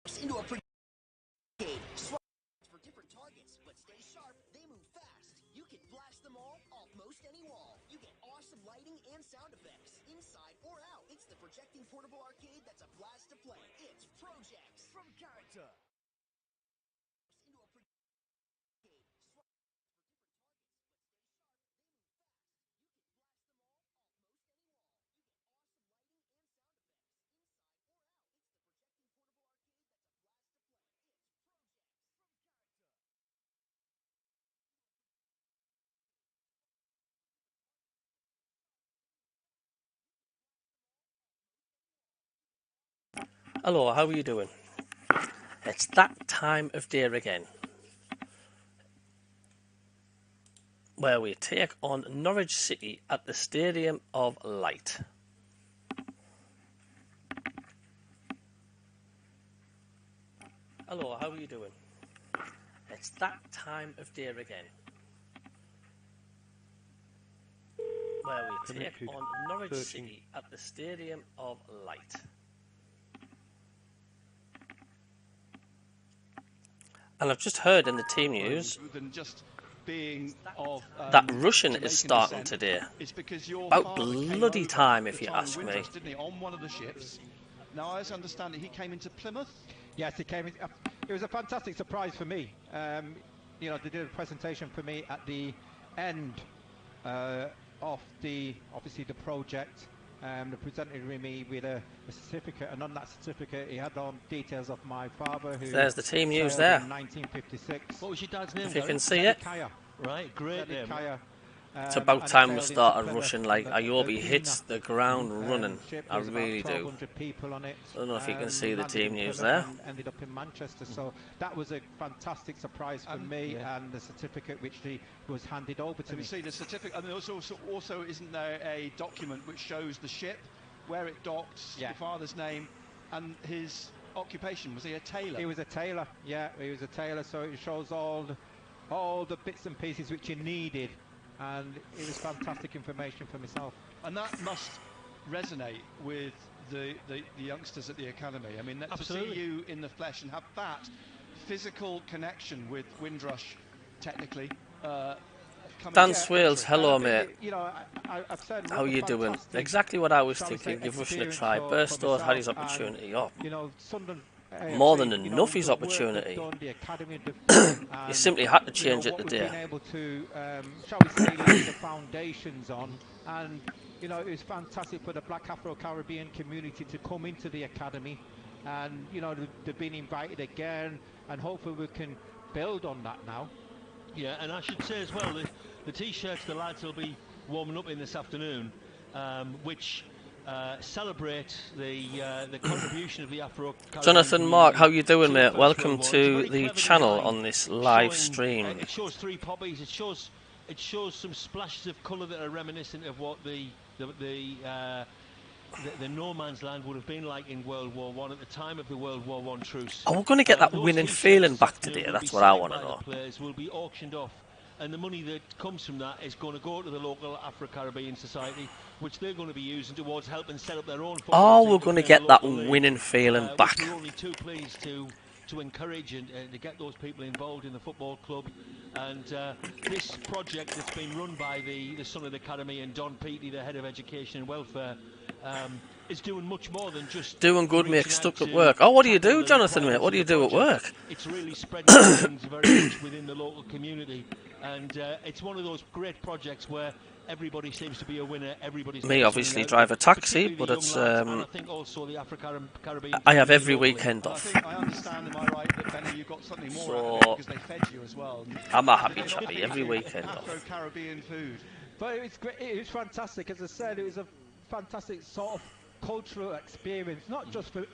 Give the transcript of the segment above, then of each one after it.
into a brigade. Swap for different targets, but stay sharp, they move fast. You can blast them all off most any wall. You get awesome lighting and sound effects, inside or out. It's the projecting portable arcade that's a blast to play. It's Projects from Character. Into a brigade. Swap for different targets, Hello, how are you doing? It's that time of day again, where we take on Norwich City at the Stadium of Light. Hello, how are you doing? It's that time of day again, where we take on Norwich City at the Stadium of Light. And I've just heard in the team news that Russian is starting today. About bloody time, if you ask me. On one of the ships. Now, as I understand it, he came into Plymouth. Yes, he came in. It was a fantastic surprise for me. You know, they did a presentation for me at the end of obviously the project. They presented me with a certificate, and on that certificate he had on details of my father, who there's the team news there. In 1956. What was your dad's name? If you can see it. Kaya. Right, great name. It's about time we started rushing. Like Ayobi hits the ground running. I really do. I don't know if you can see the team news there. Ended up in Manchester, so that was a fantastic surprise for me, and the certificate which was handed over to me. You see the certificate, and also isn't there a document which shows the ship, where it docked, your father's name, and his occupation? Was he a tailor? He was a tailor. Yeah, he was a tailor. So it shows all the bits and pieces which you needed. And it was fantastic information for myself. And that must resonate with the youngsters at the academy. I mean, to see you in the flesh and have that physical connection with Windrush, technically. Dan Swales, hello mate. You know, I've said how are you doing? Exactly what I was thinking. Give Russian a try. Burstow had his opportunity up. You know, Sunderland, more than enough his opportunity. You simply had to change it today. Been able to, shall we say, lay the foundations on, and you know, it was fantastic for the Black Afro-Caribbean community to come into the academy, and you know, they've been invited again, and hopefully we can build on that now. Yeah, and I should say as well, the T-shirts the lads will be warming up in this afternoon, which celebrate the contribution of the Afro. Jonathan, Mark, how you doing, mate? Welcome to the channel on this live stream. It shows three poppies. It shows some splashes of colour that are reminiscent of what the no man's land would have been like in World War I at the time of the World War I truce. Oh, we're going to get that winning feeling back today. That's what I want to know. Players will be auctioned off, and the money that comes from that is going to go to the local Afro-Caribbean Society, which they're going to be using towards helping set up their own. Oh, we're going to get that winning feeling back. We're only too pleased to encourage and to get those people involved in the football club. And this project that's been run by the Sunderland Academy and Don Peaty, the head of education and welfare, is doing much more than just doing good, mate. Stuck at work. Oh, what do you do, Jonathan, mate? What do you do at work? It's really spreading things very much within the local community, and it's one of those great projects where everybody seems to be a winner. Everybody's me obviously drive a taxi, but it's I think also the Afro-Caribbean. I have every weekend off. I understand, am I right, that Benny, you got something more out of it because they fed you as well. I'm a happy chappy every weekend off. Afro-Caribbean food. But it was great. It was fantastic. As I said, it was a fantastic sort of cultural experience, not just for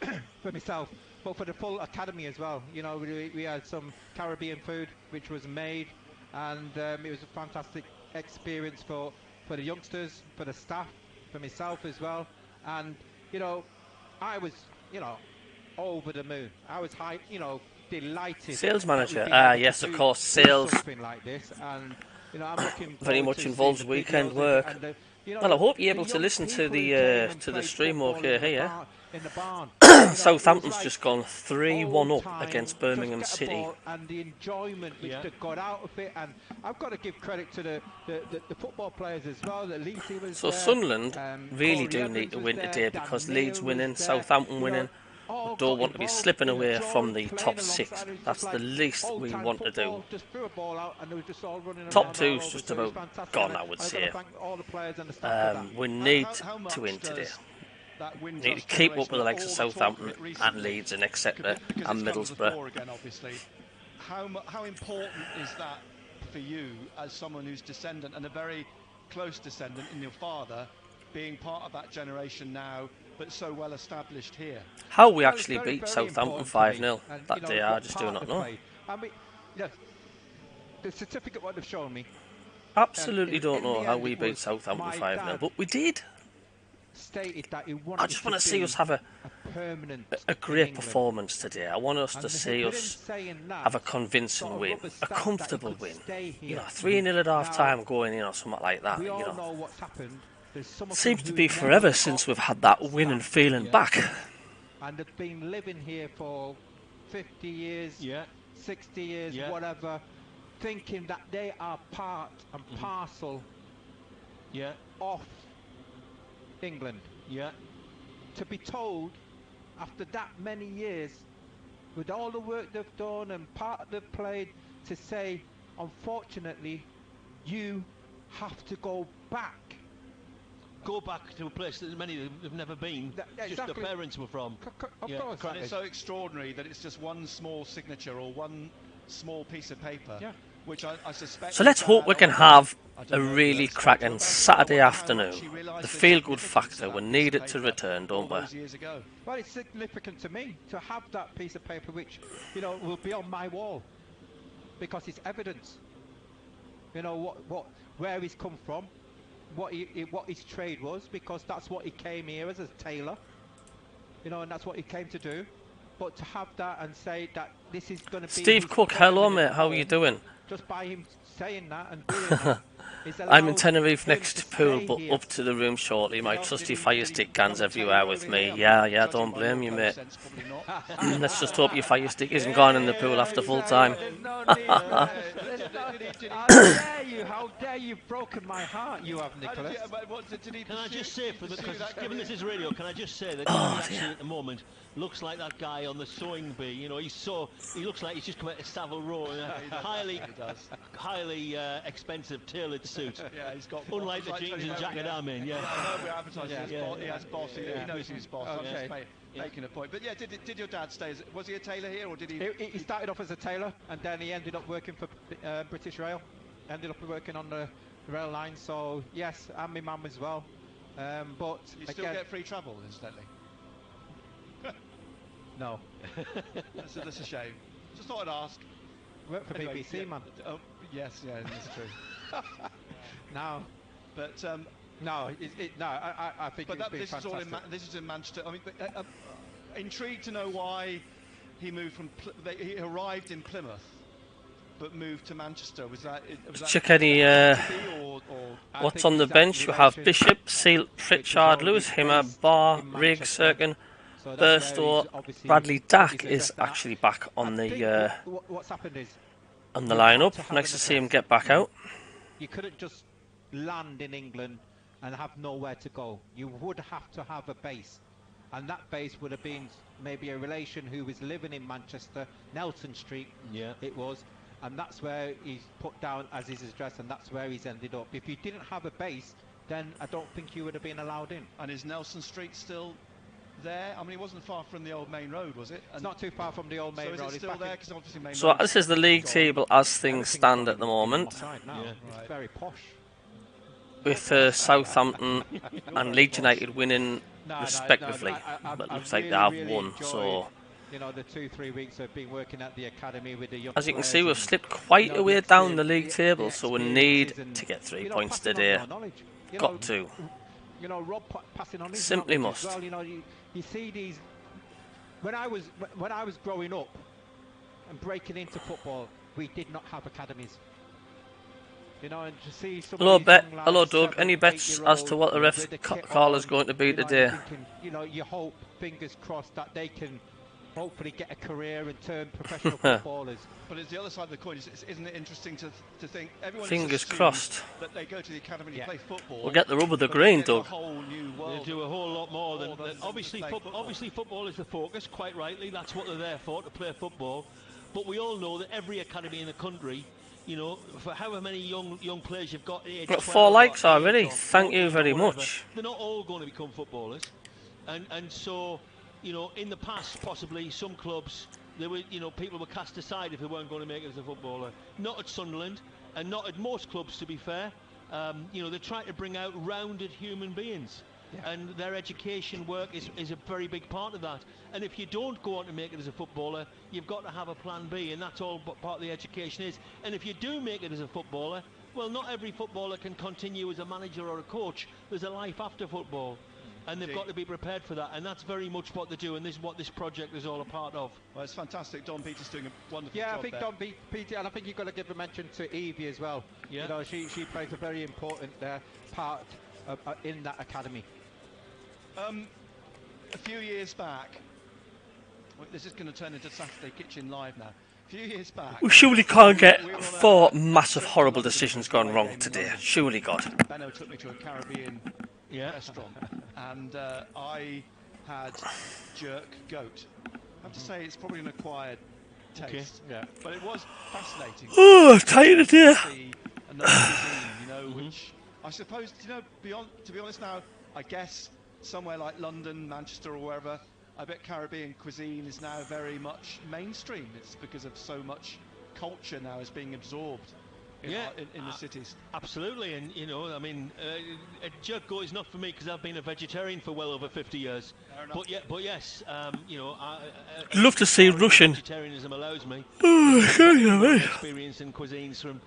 for myself, but for the full academy as well. You know, we had some Caribbean food which was made, and it was a fantastic experience for the youngsters, for the staff, for myself as well. And you know, I was, you know, over the moon. I was delighted. Sales manager, yes, of course, sales. Something like this, and you know, I'm looking very much involves weekend work. And Well, I hope you're able to listen to the stream okay here. In the barn. Southampton's just gone 3-1 up against Birmingham City. And the enjoyment which they got out of it, and I've got to give credit to the football players as well. That Leeds was so there. Sunderland really Corey do need to Evans win was today there, because Dan Leeds Neil winning, was there. Southampton winning. All Don't got want to be involved, slipping away enjoyed from the playing top 6. alongside. It was That's just the like least we old-time want to do. football, just threw a ball out and they were just all running Top around 2's all just over. So it was about fantastic. gone, And I would I've got say. to thank all the players and the staff for that. We need How much to win does today. that We need Windrush to keep up generation, with the likes all of the talk Southampton it recently, and Leeds and Exeter because and it's come to the Middlesbrough. fore again, obviously. How important is that for you as someone who's descendant and a very close descendant in your father, being part of that generation now, but so well established here? How we Well, it's actually very, beat very Southampton important to me. 5-0 And, that day, I what just do part not they know. play. I mean, the certificate what they've shown me Absolutely in don't know the how end we it beat was Southampton my 5-0, dad but we did. stated that he wanted I just want to see be us have a permanent a in great England. performance today. I want us And to see within us saying that, have a convincing sort of win, rubber a stamp that he comfortable could win. stay You here. know, 3-0 at half Now, time going in or something like that. we You all know, know what's happened. There's some of seems them to who be never forever got since we've had that win and stamp, feeling back. and they've been living here for 50 years, 60 years, whatever, thinking that they are part and parcel of England. To be told after that many years, with all the work they've done and part they've played, to say, unfortunately, you have to go back. Go back to a place that many of them have never been. Just exactly. the parents were from. Of course. And it's so extraordinary that it's just one small signature or one small piece of paper, which I suspect... So let's hope we can have a really cracking Saturday afternoon. The feel-good factor, we need it to return, don't we? Well, it's significant to me to have that piece of paper which, you know, will be on my wall, because it's evidence. You know, where he's come from, what his trade was, because that's what he came here as, a tailor. You know, and that's what he came to do. But to have that and say that this is going to be... Steve Cook, hello mate, how are you doing? Just by him saying that and doing that... I'm in Tenerife next to pool, but up to the room shortly. My trusty fire stick cans everywhere with me. Yeah, don't blame you, mate. Let's just hope your fire stick isn't gone in the pool after full time. How dare you broken my heart, you have, Nicholas. Can I just say, because given this is radio, can I just say that actually at the moment looks like that guy on the sewing bee. You know, he looks like he's just come out of Savile Row in a highly expensive tailored suit. Yeah, he's got... Unlike the jeans and jacket I'm in, I know we're advertising he has boss, he knows he's boss. Okay. I'm just making a point. But yeah, did your dad stay, was he a tailor here, or did he... He started off as a tailor, and then he ended up working for British Rail. Ended up working on the rail line, so yes, and my mum as well. But you still get free travel, incidentally? No. That's a shame. Just thought I'd ask. Work for BBC, man. Oh, yes, that's true. No. But no, I think. But this is all in this is in Manchester. I mean, intrigued to know why he moved from. He arrived in Plymouth, but moved to Manchester. Was that check any. What's on the bench? You have Bishop, Seal, Pritchard, Lewis Himmer, Barr, Riggs, Sirkin, Burstow. Bradley Dack is actually back on the what's happened is on the lineup. Nice to see him get back out. You couldn't just land in England and have nowhere to go. You would have to have a base, and that base would have been maybe a relation who was living in Manchester, Nelson Street. It was, and that's where he's put down as his address, and that's where he's ended up. If you didn't have a base, then I don't think you would have been allowed in. And is Nelson Street still there? I mean, it wasn't far from the old main road, was it? It's not too far from the old main road. So is it still there? Because obviously main So road. this is the league table as things stand at the moment, It's very posh. with Southampton and Leeds United winning respectively. But it looks like they have won. So you know, the 2-3 weeks I've been working at the academy with the young as you can players, see, we've slipped quite a way down the league table. So we need to get 3 points today. Got to. You know, Rob passing on his Simply knowledge as must. well. You know, you see these. When I was growing up and breaking into football, we did not have academies. You know, and to see some Hello, of these young lads, hello, Doug. 7, Any bets 8-year-olds, as to what the ref with the kit call is on, going to be you know, today? you're thinking, you know, you hope, fingers crossed, that they can hopefully get a career and turn professional footballers. But it's the other side of the coin. Isn't it interesting to think everyone Fingers assumes crossed. that they go to the academy to play football. We'll get the rub of the but green, they get a Doug. whole new world. They do a whole lot more than obviously. football. Obviously, football is the focus. Quite rightly, that's what they're there for, to play football. But we all know that every academy in the country, you know, for however many young players you've got, age Got 12 4 likes or 8 already. or Thank you 14 or very whatever, much. they're not all going to become footballers, and so, you know, in the past, possibly some clubs, there were, you know, people were cast aside if they weren't going to make it as a footballer. Not at Sunderland, and not at most clubs, to be fair. You know, they try to bring out rounded human beings. Yeah. And their education work is a very big part of that. And if you don't go on to make it as a footballer, you've got to have a plan B, and that's all part of the education is. And if you do make it as a footballer, well, not every footballer can continue as a manager or a coach. There's a life after football, and they've got to be prepared for that. And that's very much what they do, and this is what this project is all a part of. Well, it's fantastic. Don Peters doing a wonderful job. Yeah, I think there. Don Peter, and I think you've got to give a mention to Evie as well. Yeah. You know, she plays a very important part in that academy. A few years back, this is going to turn into Saturday Kitchen Live now. A few years back, We surely can't get 4 massive horrible decisions gone wrong today. Surely, God. Benno took me to a Caribbean restaurant, and I had jerk goat. I have to say it's probably an acquired taste, but it was fascinating. Oh, tired of here. See another cuisine, you know, which I suppose, you know, to be honest now, I guess somewhere like London, Manchester, or wherever, I bet Caribbean cuisine is now very much mainstream. It's because of so much culture now is being absorbed in the cities. Absolutely, and you know, I mean, jerk goat is not for me because I've been a vegetarian for well over 50 years. But yes, you know, I'd love to see Russian. Vegetarianism allows me experience in cuisines from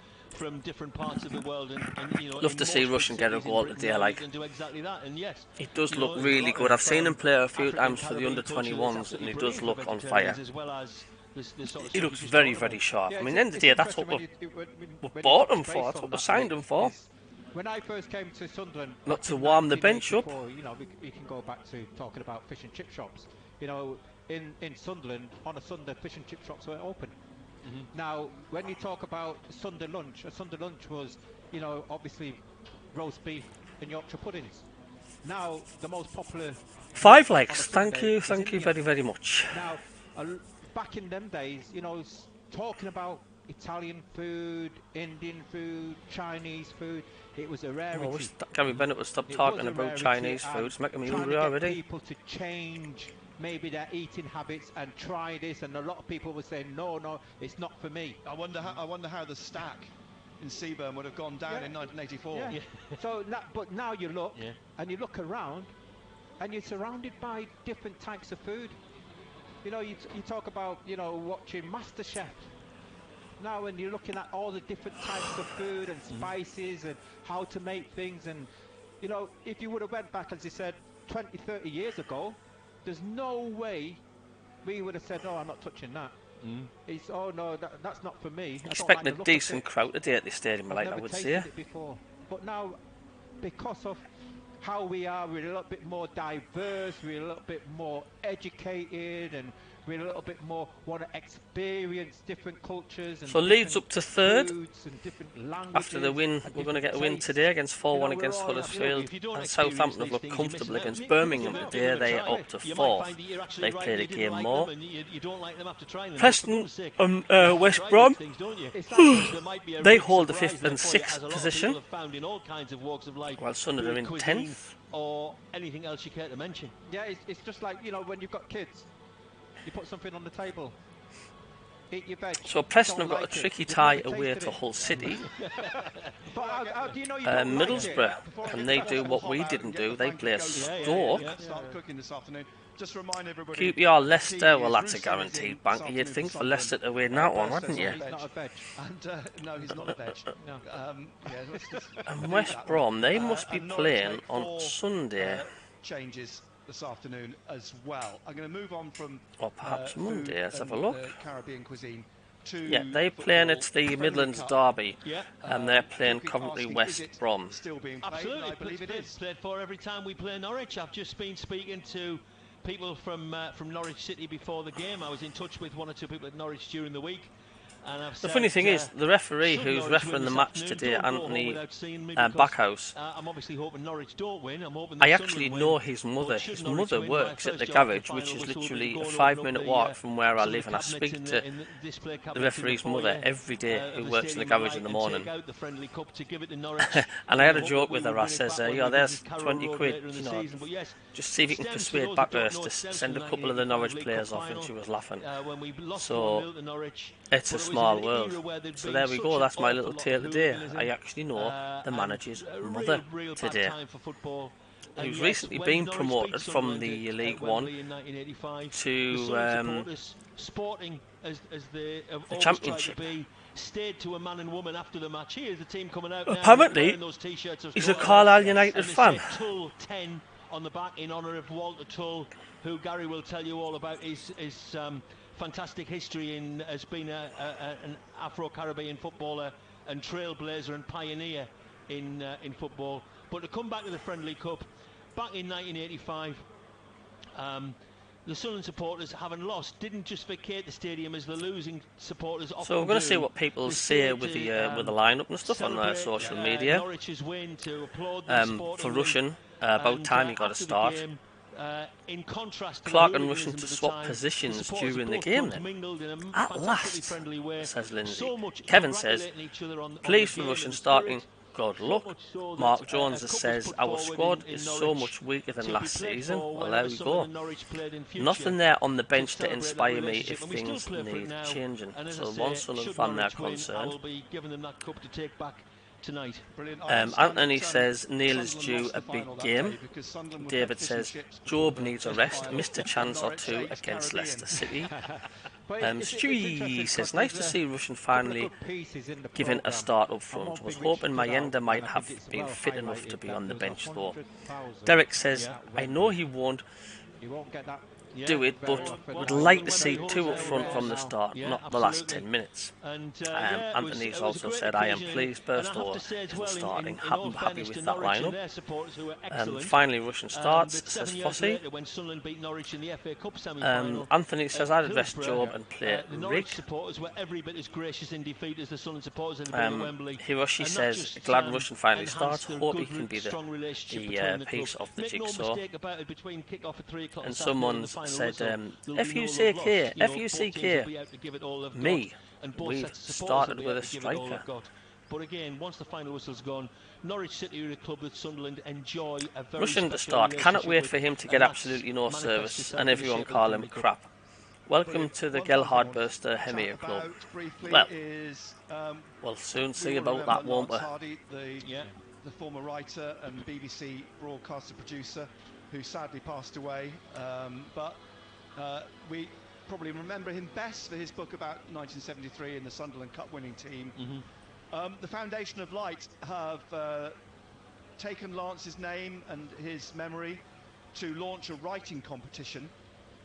different parts of the world, and you know, love to see Russian get a goal today, like. And do exactly that. And yes, he does look really good. I've seen him play a few times for the under-21s, and he does look on fire. As well as he looks very, very sharp. I mean, at the end of the day, that's what we bought him for. That's what we signed him for. When I first came to Sunderland, not to warm the bench up. You know, we can go back to talking about fish and chip shops. You know, in Sunderland on a Sunday, fish and chip shops were open. Now, when you talk about Sunday lunch, a Sunday lunch was, you know, obviously roast beef and Yorkshire puddings. Now, the most popular 5 likes. Thank you very, very much. Now, back in them days, you know, talking about Italian food, Indian food, Chinese food, it was a rarity. Gary Bennett will stop talking about Chinese food. It's making me hungry already. People to change maybe their eating habits and try this, and a lot of people were saying, no, it's not for me. I wonder how the stack in Seaburn would have gone down in 1984. Yeah. So, but now you look and you look around, and you're surrounded by different types of food. You know, you talk about, you know, watching MasterChef. Now, when you're looking at all the different types of food and spices and how to make things, and you know, if you would have went back, as you said, 20, 30 years ago, there's no way we would have said, "No, I'm not touching that." It's no, that's not for me. Expecting a decent crowd today at this stadium, like I would say. It before, but now, because of how we are, we're a little bit more diverse, we're a little bit more educated, and we're a little bit more want to experience different cultures. And so Leeds up to 3rd. And after the win, we're going to get a win today against 4-1 against Huddersfield. And Southampton have looked comfortable against Birmingham today. They are up to 4th. They've played a game more. Preston and West Brom, they hold the 5th and 6th position, while Sunderland are in 10th. Or anything else you care to mention. Yeah, it's just like, you know, when you've got kids, you put something on the table, eat your veg. So Preston have got a tricky tie away to Hull City. But how do you know you Middlesbrough, and they do what we didn't do. They play Stoke. Start cooking this afternoon. Just remind everybody. QPR Leicester, well, that's a guaranteed bank. You'd think for Leicester to win that one, wouldn't you? He's not a veg. And, no, he's not a veg. No. And West Brom, they must be playing on Sunday. Changes this afternoon as well. I'm going to move on from or perhaps food Monday. Let's have a and, look. Caribbean cuisine Yeah, they're playing at the Midlands Derby, Yeah. and they're playing People keep Coventry asking, West is it Brom. still being played? Absolutely, I believe it is. Played for every time we play Norwich. I've just been speaking to people from Norwich City before the game. I was in touch with one or two people at Norwich during the week, and I've The said, funny thing is, the referee should who's Norwich refereeing win the this match afternoon, today, don't go home Anthony without seeing me, because, Backhouse, I'm obviously hoping Norwich don't win. I'm hoping I that actually Sunderland know win, his but mother. should His Norwich mother win, my works at first the job garage, the which final is whistle will be literally to a go and 5-minute open up walk from where I some of live, the and I cabinets speak in to the display the cabinets in referee's foyer, mother every day of who the works in the stadium garage light, in the and morning. take out the friendly cup to give it to Norwich. And I had a hope joke that with we her. will I win it says, back when yeah, we there's visit Carrow 20 Road quid, later in the you know, season. But yes, just see if you can stems, for persuade those that don't Backhurst know, to it stems send a from couple of the 1985 Norwich League players Cup off, and final, she was laughing. when we lost So 1-0 to Norwich. it's a But it was in small an world. era where there'd So been there we such go, an that's my awful little lot tale of today. hooliganism, I actually know the and manager's a mother real today, bad time for football. And who's yet, recently when been Norwich promoted beat from Sunderland the at League Wembley One in 1985, to the Sunderland supporters, sporting as they have the always tried to Championship. be, stayed to a man and woman after the match. Here's the team coming out now, Apparently, wearing those t-shirts of he's a Slaughterhouse, Carlisle United and they fan. say Tull 10 on the back in honour of Walter Tull, who Gary will tell you all about his fantastic history as being an Afro-Caribbean footballer and trailblazer and pioneer in football. But to come back to the Friendly Cup, back in 1985, the Sunderland supporters, having lost, didn't just vacate the stadium as the losing supporters often do. So we're going to see what people They say stayed with to, the lineup and stuff on their celebrate, social media. Norwich's win, to applaud them For sportingly. Russian, about And, time he got a after the start. game, in contrast to Clark the and Russian hooliganism to at the swap time, positions the supporters during of the both game clubs then. mingled in a At fantastically last, friendly way. says Lindsay. So much Kevin says, congratulating each other on pleased the for game Russian and the starting. spirit. Good So luck. much so that, Mark a Jones cup was says put our forward squad in is so Norwich much weaker than to be last played season. for Well, there whenever we Sunderland go. and Norwich played in future. Nothing there on the bench to celebrate that inspire me relationship, if and we still things play for it need now. changing. And as So I say, one Sunderland should fan they're Norwich win, I concerned. will be giving them that cup to take back tonight. Brilliant. I understand Anthony that, says Neil is Sunderland due lost a the final big that game. day because Sunderland were David fish and says chips Job before the needs a rest. final. Missed a chance or Norwich two Age against Caribbean. Leicester City. But Stewie interesting says, 'cause nice to there's see Russian couple of finally good pieces in the given a programme. start up And front. one Was thing which hoping stood out, Mayenda and might I have think it's been well fit enough to highlighted, be that on the there was bench though. 100,000 Derek says, at I know Wembley. he won't You won't get that do it, very but often would now. like to see Wembley two holds up out front rare from the now. start, Yeah, not the last absolutely. 10 minutes. And yeah, Anthony's it was a also great said, I am occasion, pleased and I have to Burstow say as isn't well, starting. in all Happy fairness with to that Norwich and lineup. their supporters who were excellent. Finally, Russian starts, that says 7 years Fossey. later, when Sunderland beat Norwich in the FA Cup semi-final, Anthony says, I'd rest Hillsborough, Job and play the Norwich Rick. supporters were every bit as gracious in defeat as the Sunderland supporters had been at Wembley. Hiroshi And that says, just, glad Russian finally enhanced starts. the Hope he good, can be strong relationship the between the piece club. of the Make no jigsaw. mistake about it, between kick-off at 3 o'clock And this afternoon and the someone final said, whistle, there'll be no FUCK, love lost. You know, both teams FUCK, will be out to give it all they've me. got, and both We sets of supporters started will be with out a to give it all striker. they've got. But again, once the final whistle's gone, Norwich City are a club that Sunderland enjoy a very Russian to special start. Cannot relationship wait with, for him to and get that's absolutely no manifests service, itself and in the everyone shape of call the him Friendly Cup. crap. Welcome Brilliant. to the One thing I Gelhard want to Burster chat Hemier Club. about briefly Well, is, we'll soon we see all about remember that, won't we? Lance Hardy, the former writer and BBC broadcaster producer, who sadly passed away. But we probably remember him best for his book about 1973 and the Sunderland Cup winning team. The Foundation of Light have taken Lance's name and his memory to launch a writing competition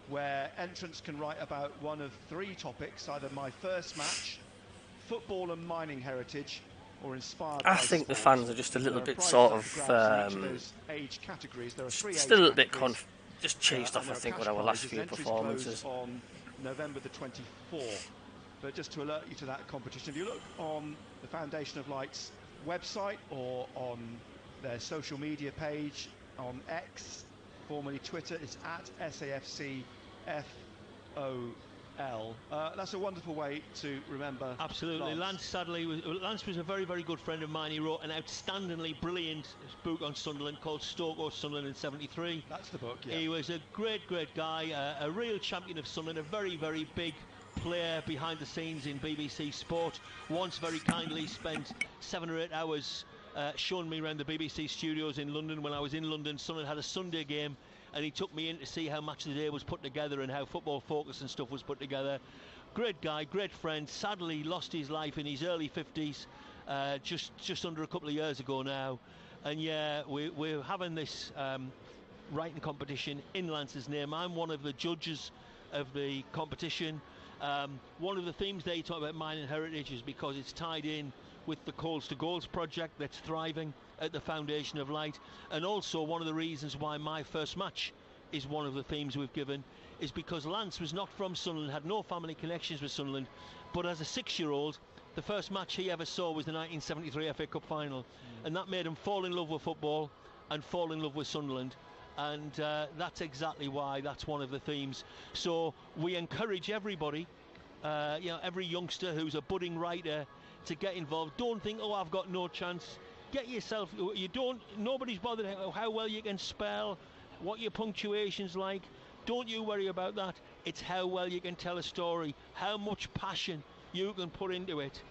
where entrants can write about one of 3 topics, either my first match, football and mining heritage, or inspired I by think the sport. fans are just a There little are bit prizes sort up of for grabs in each of those age categories. There are 3 age still a little bit categories, just chased off, and I there are think, cash with our last prizes. few Entries performances. close on November the 24th. But just to alert you to that competition, if you look on the Foundation of Light's website or on their social media page on X, formerly Twitter, it's at SAFCFOL. That's a wonderful way to remember Absolutely. Lance was a very, very good friend of mine. He wrote an outstandingly brilliant book on Sunderland called Stoke or Sunderland in '73. That's the book, yeah. He was a great, great guy, a real champion of Sunderland, a very, very big player behind the scenes in BBC Sport. Once very kindly spent 7 or 8 hours showing me around the BBC studios in London when I was in London. Sunderland had a Sunday game, and he took me in to see how Match of the Day was put together and how Football Focus and stuff was put together. Great guy, great friend. Sadly lost his life in his early 50s, just under a couple of years ago now. And yeah, we're having this writing competition in Lance's name. I'm one of the judges of the competition, One of the themes they talk about mining heritage is because it's tied in with the Coals to Goals project that's thriving at the Foundation of Light. And also one of the reasons why my first match is one of the themes we've given is because Lance was not from Sunderland, had no family connections with Sunderland, but as a 6-year-old, the first match he ever saw was the 1973 FA Cup final, and that made him fall in love with football and fall in love with Sunderland. And that's exactly why that's one of the themes. So we encourage everybody, every youngster who's a budding writer, to get involved. Don't think, oh, I've got no chance. Get yourself. Nobody's bothered how well you can spell, what your punctuation's like. Don't you worry about that. It's how well you can tell a story, how much passion you can put into it.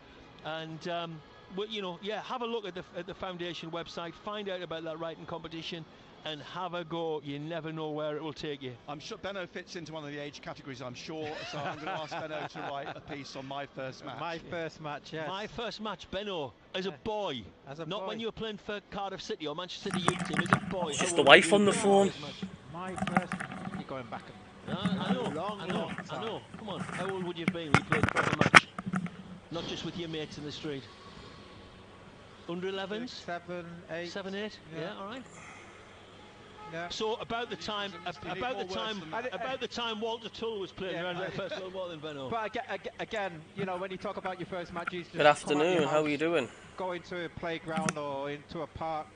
And have a look at the Foundation website, find out about that writing competition, and have a go. You never know where it will take you. I'm sure Benno fits into one of the age categories, I'm sure, so I'm going to ask Benno to write a piece on my first match. My first match, yes. My first match, Benno, as a boy. Not boy. when you were playing for Cardiff City or Manchester City youth team, as a boy. It's just the wife on the phone. My first... You're going back I know. Come on, how old would you have been when you played a proper match? Not just with your mates in the street. Under 11s? 7, 8. 7, 8? Yeah, all right. Yeah. So about the time Walter Tull was playing around the First World War, then Benno. But again, when you talk about your first matches, Good afternoon. How are you doing? Go into a playground or into a park.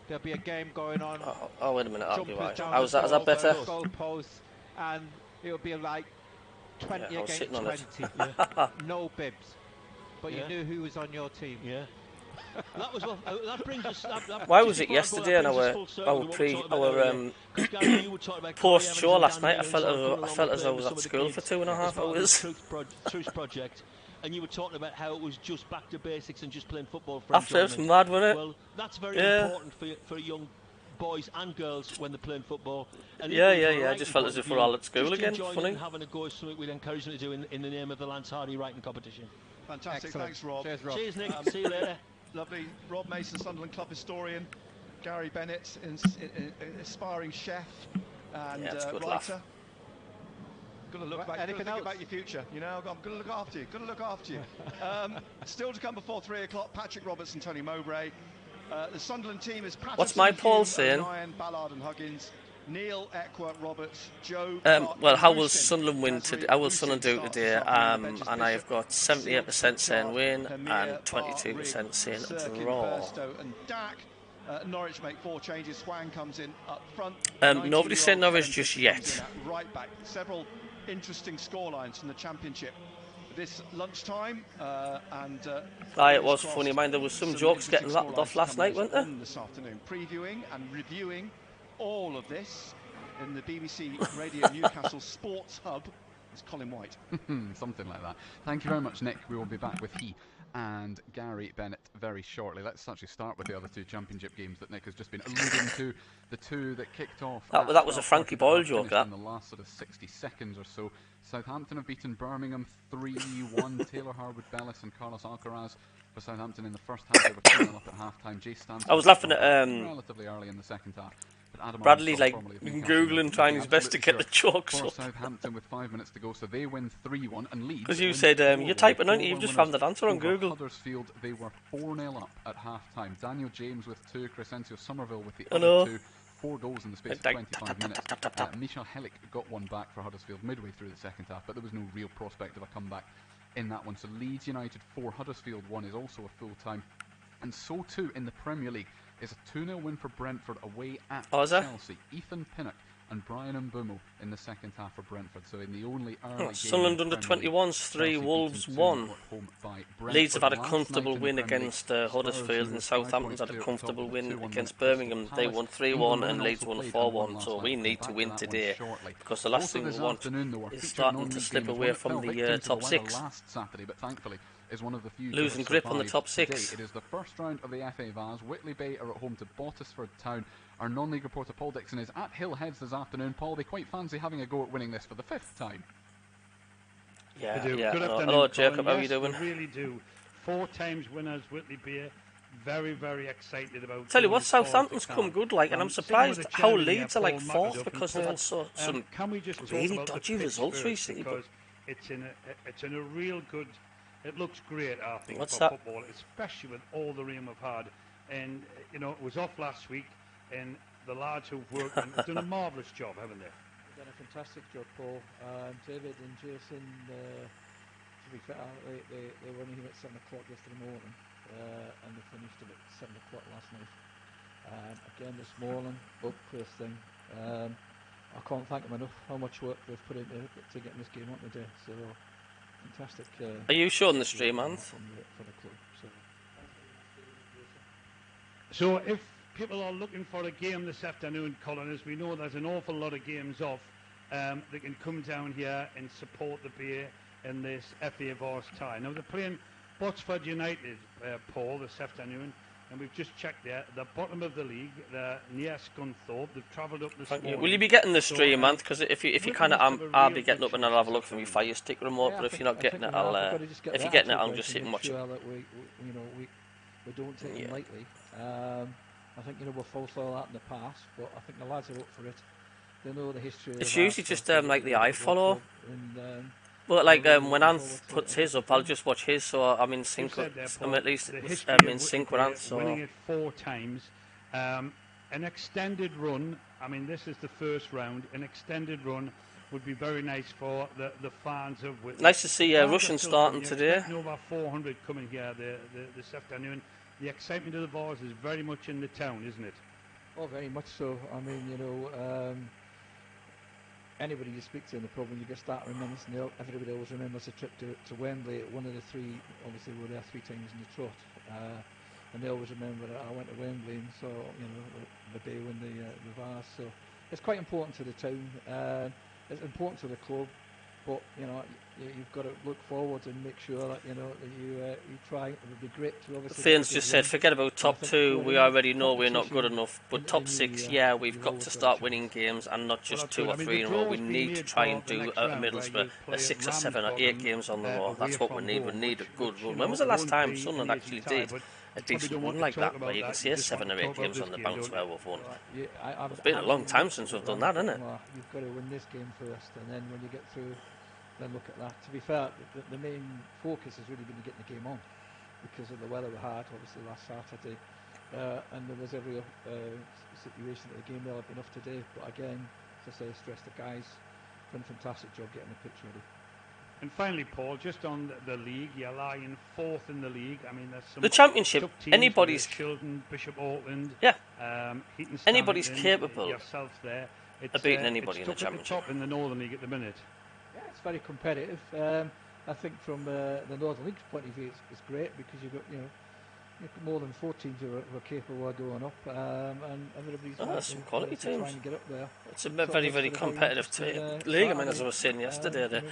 There'll be a game going on. Oh wait a minute. That'll be right. How's that? Is that better? Goalposts, and it'll be like 20 against 20. No bibs, but you knew who was on your team. Yeah. That brings us. Why was it yesterday in our post show last night? I felt as though I was at school for 2.5 hours. Truth Project, and you were talking about how it was just back to basics and just playing football. After it's mad, wasn't it? Well, that's very important for young boys and girls when they're playing football. And I just felt as if we're all at school again. Funny. Having a go is something we'd encourage them to do in the name of the Lance Hardy writing competition. Fantastic. Excellent. Thanks, Rob. Cheers, Rob. Cheers, Nick. See you later. Lovely. Rob Mason, Sunderland club historian. Gary Bennett, aspiring chef and good writer. laugh. Got to look back. Got to think about your future. I'm going to look after you. Got to look after you. Still to come before 3 o'clock. Patrick Roberts and Tony Mowbray. The Sunderland team is Patterson, What's my poll Hume, saying? O'Nien, Ballard and Huggins. Neil, Eckworth, Roberts, Joe. Well, how will Sunderland win today? How will Sunderland do today? And I've got 78% saying win and 22% saying draw. And Dak. Norwich make 4 changes. Swang comes in up front. Nobody's saying Norwich just yet. Right back. Several interesting scorelines from the Championship this lunchtime. It was funny. Mind there was some jokes getting rattled off last night, weren't there? This afternoon, previewing and reviewing all of this in the BBC Radio Newcastle Sports Hub is Colin White. Something like that. Thank you very much, Nick. We will be back with he and Gary Bennett very shortly. Let's actually start with the other 2 Championship games that Nick has just been alluding to. The 2 that kicked off. That was a Frankie Boyle joke, that. In the last sort of 60 seconds or so. Southampton have beaten Birmingham 3-1. Taylor Harwood Bellis and Carlos Alcaraz for Southampton in the first half. They were 2-0 up at half-time. Jay Stanton I was laughing at relatively early in the second half. Bradley googling, trying his best to get the jokes for up. Southampton with 5 minutes to go, so they win 3-1 and lead. Because you said you're typing, aren't you? You've just found that answer on Google. Huddersfield, they were 4-0 up at half-time. Daniel James with 2, Crescencio Somerville with the other 2. 4 goals in the space of 25 minutes. Michal Helik got one back for Huddersfield midway through the second half, but there was no real prospect of a comeback in that one. So Leeds United 4, Huddersfield 1 is also a full-time. And so too in the Premier League is a 2-0 win for Brentford away at Chelsea. Ethan Pinnock and Brian Mbumo in the second half for Brentford. So in the only early game Sunderland under 21s 3, Wolves 1. Leeds have had a comfortable win against Huddersfield, and Southampton's had a comfortable win against Birmingham. They won 3-1 and Leeds won 4-1. So we need to win today, because the last thing we want is starting to slip away from the top 6. Last Saturday, but thankfully is one of the few losing grip on the top 6. It is the first round of the FA Vase. Whitley Bay are at home to Bottisford Town. Our non-league reporter Paul Dixon is at Hill Heads this afternoon. Paul, they quite fancy having a go at winning this for the 5th time. Yeah, Good afternoon, hello Jacob, Colin. how are you doing? Yes, we really do. 4 times winners, Whitley Bay. Very, very excited about. Tell you what, Southampton's come good, and I'm surprised how Leeds are 4th, because they've had some really dodgy results recently. it's in a real good. It looks great, I think, What's for that? football, especially with all the rain we've had. And you know, it was off last week, and the lads who've worked on have done a marvellous job, haven't they? They've done a fantastic job, Paul. David and Jason. To be fair, they were only here at 7 o'clock yesterday morning, and they finished at 7 o'clock last night. Again this morning, up first thing. I can't thank them enough how much work they've put into getting this game on today. So fantastic. Are you showing the stream, Hans? For the club. So if people are looking for a game this afternoon, Colin, as we know there's an awful lot of games off, they can come down here and support the Beer in this FA Vars tie. Now they're playing Botsford United, Paul, this afternoon, and we've just checked there, the bottom of the league, they're near Scunthorpe. They've travelled up this morning. Will you be getting the stream, man? Because if you kind of, I'll be getting up and I'll have a look from your Fire Stick remote. Yeah, but if you're not getting it, I'll. If you're getting it, I'll just sit and watch it. That we don't take it lightly. I think we've false all that in the past, but I think the lads are up for it. They know the history. It's usually just like the iFollow. Well, like when Anth puts his up, I'll just watch his, so I'm in sync. I'm at least in sync with Anth. So winning it 4 times, an extended run. I mean, this is the first round. An extended run would be very nice for the fans of Whitby. Nice to see Russian starting today. Over 400 coming here this afternoon. The excitement of the Vars is very much in the town, isn't it? Oh, very much so. I mean, anybody you speak to in the pub, when you get started reminiscing, everybody always remembers the trip to Wembley. One of the 3, obviously, we were there 3 times in the trot, and they always remember that I went to Wembley and saw, the day when the Vars. So it's quite important to the town. It's important to the club, but you've got to look forward and make sure that that you try. It would be great to obviously. Fionn's just said, forget about top 2. We already know we're not good enough. But top 6, we've got to start winning games and not just 2 or 3 in a row. We need to try and do a Middlesbrough 6 or 7 or 8 games on the row. That's what we need. We need a good run. When was the last time Sunderland actually did a decent run like that, where you can see 7 or 8 games on the bounce where we've won? It's been a long time since we've done that, hasn't it? You've got to win this game first, and then when you get through, then look at that. To be fair, the main focus has really been getting the game on because of the weather we had, obviously, last Saturday. And there was every situation that the game will have been off today. But again, as I say, stress the guys, done a fantastic job getting the pitch ready. And finally, Paul, just on the league, you're lying 4th in the league. I mean, there's some the championship. Anybody's Chilton, Bishop Auckland, Heaton, anybody's capable yourself there. Of beating anybody in the championship. championship. Top in the Northern League at the minute. Yeah, it's very competitive. I think from the Northern League's point of view, it's great because you've got more than 4 teams who are capable of going up, and everybody's some quality teams. Trying to get up there. It's a very, very competitive league. I mean, as I was saying yesterday,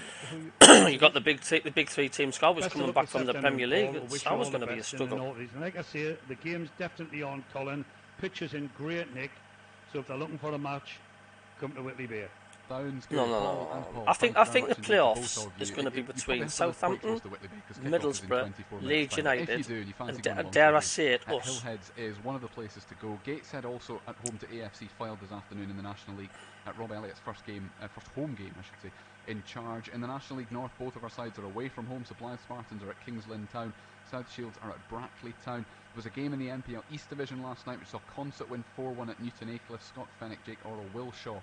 you got the big 3 teams. Always coming back from the Premier League. It's always going to be a struggle. And like I say, the game's definitely on, Colin. Pitches in great nick. So if they're looking for a match, come to Whitley Beer. No. I think the playoffs is going to be between Southampton, Middlesbrough, Leeds United, and dare I say it, us. Hillheads is one of the places to go. Gateshead also at home to AFC Fylde this afternoon in the National League. At Rob Elliott's first home game, I should say, in charge. In the National League North, both of our sides are away from home. So Blythe Spartans are at Kings Lynn Town. South Shields are at Brackley Town. There was a game in the NPL East Division last night which saw Consett win 4-1 at Newton Aycliffe. Scott Fenwick, Jake Orrell, Will Shaw,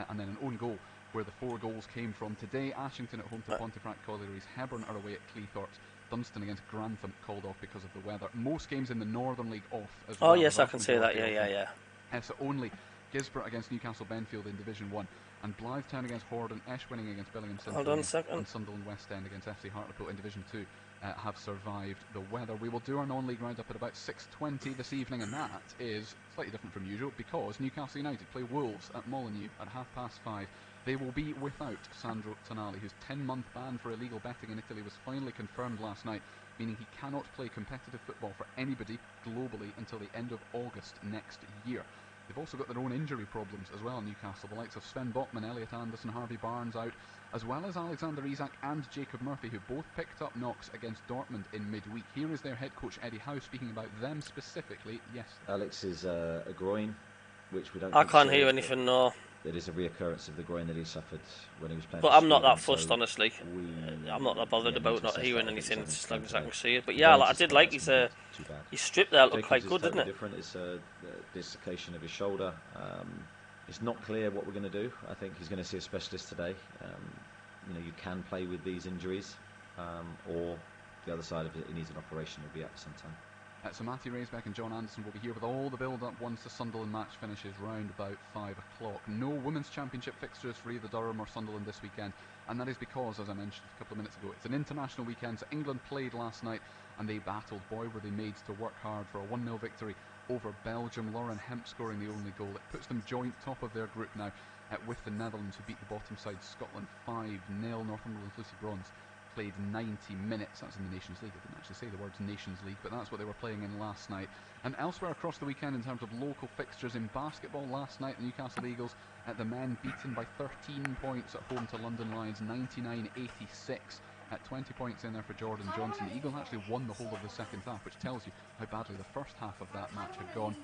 and then an own goal where the 4 goals came from. Today, Ashington at home to Pontefract Collieries. Hebburn are away at Cleethorpes. Dunstan against Grantham called off because of the weather. Most games in the Northern League off as well. Oh yes, I can say that. Yeah. So only Gisborough against Newcastle Benfield in Division 1. And Blythe Town against Horden, Eschwinning against Billingham Central, and Sunderland West End against FC Hartlepool in Division 2 have survived the weather. We will do our non-league roundup at about 6:20 this evening, and that is slightly different from usual because Newcastle United play Wolves at Molineux at 5:30. They will be without Sandro Tonali, whose 10-month ban for illegal betting in Italy was finally confirmed last night, meaning he cannot play competitive football for anybody globally until the end of August next year. They've also got their own injury problems as well, Newcastle. The likes of Sven Botman, Elliot Anderson, Harvey Barnes out, as well as Alexander Isak and Jacob Murphy, who both picked up knocks against Dortmund in midweek. Here is their head coach Eddie Howe speaking about them specifically. Yes, Alex is a groin, which we don't. I can't hear anything. No. it is a reoccurrence of the groin that he suffered when he was playing. But for I'm not that Sweden, fussed, so honestly. I'm not that bothered about not hearing that anything, against as long as I can Southampton see it. But today. yeah, The like, I Rangers did game, like that's gonna be too bad. his strip there looked Jacobs quite is good, totally didn't it? different. It's a dislocation of his shoulder. It's not clear what we're going to do. I think he's going to see a specialist today. You know, you can play with these injuries, or the other side of it, he needs an operation. He'll be out for some time. So Matthew Raisbeck and John Anderson will be here with all the build-up once the Sunderland match finishes round about 5 o'clock. No Women's Championship fixtures for either Durham or Sunderland this weekend, and that is because, as I mentioned a couple of minutes ago, it's an international weekend. So England played last night and they battled. Boy, were they made to work hard for a 1-0 victory over Belgium. Lauren Hemp scoring the only goal. It puts them joint top of their group now with the Netherlands, who beat the bottom side Scotland 5-0. Northumberland's Lucy Bronze played 90 minutes. That's in the Nations League. I didn't actually say the words Nations League, but that's what they were playing in last night. And elsewhere across the weekend, in terms of local fixtures in basketball, last night the Newcastle Eagles at the men beaten by 13 points at home to London Lions, 99-86. At 20 points in there for Jordan Johnson. The Eagles actually won the whole of the second half, which tells you how badly the first half of that match had gone.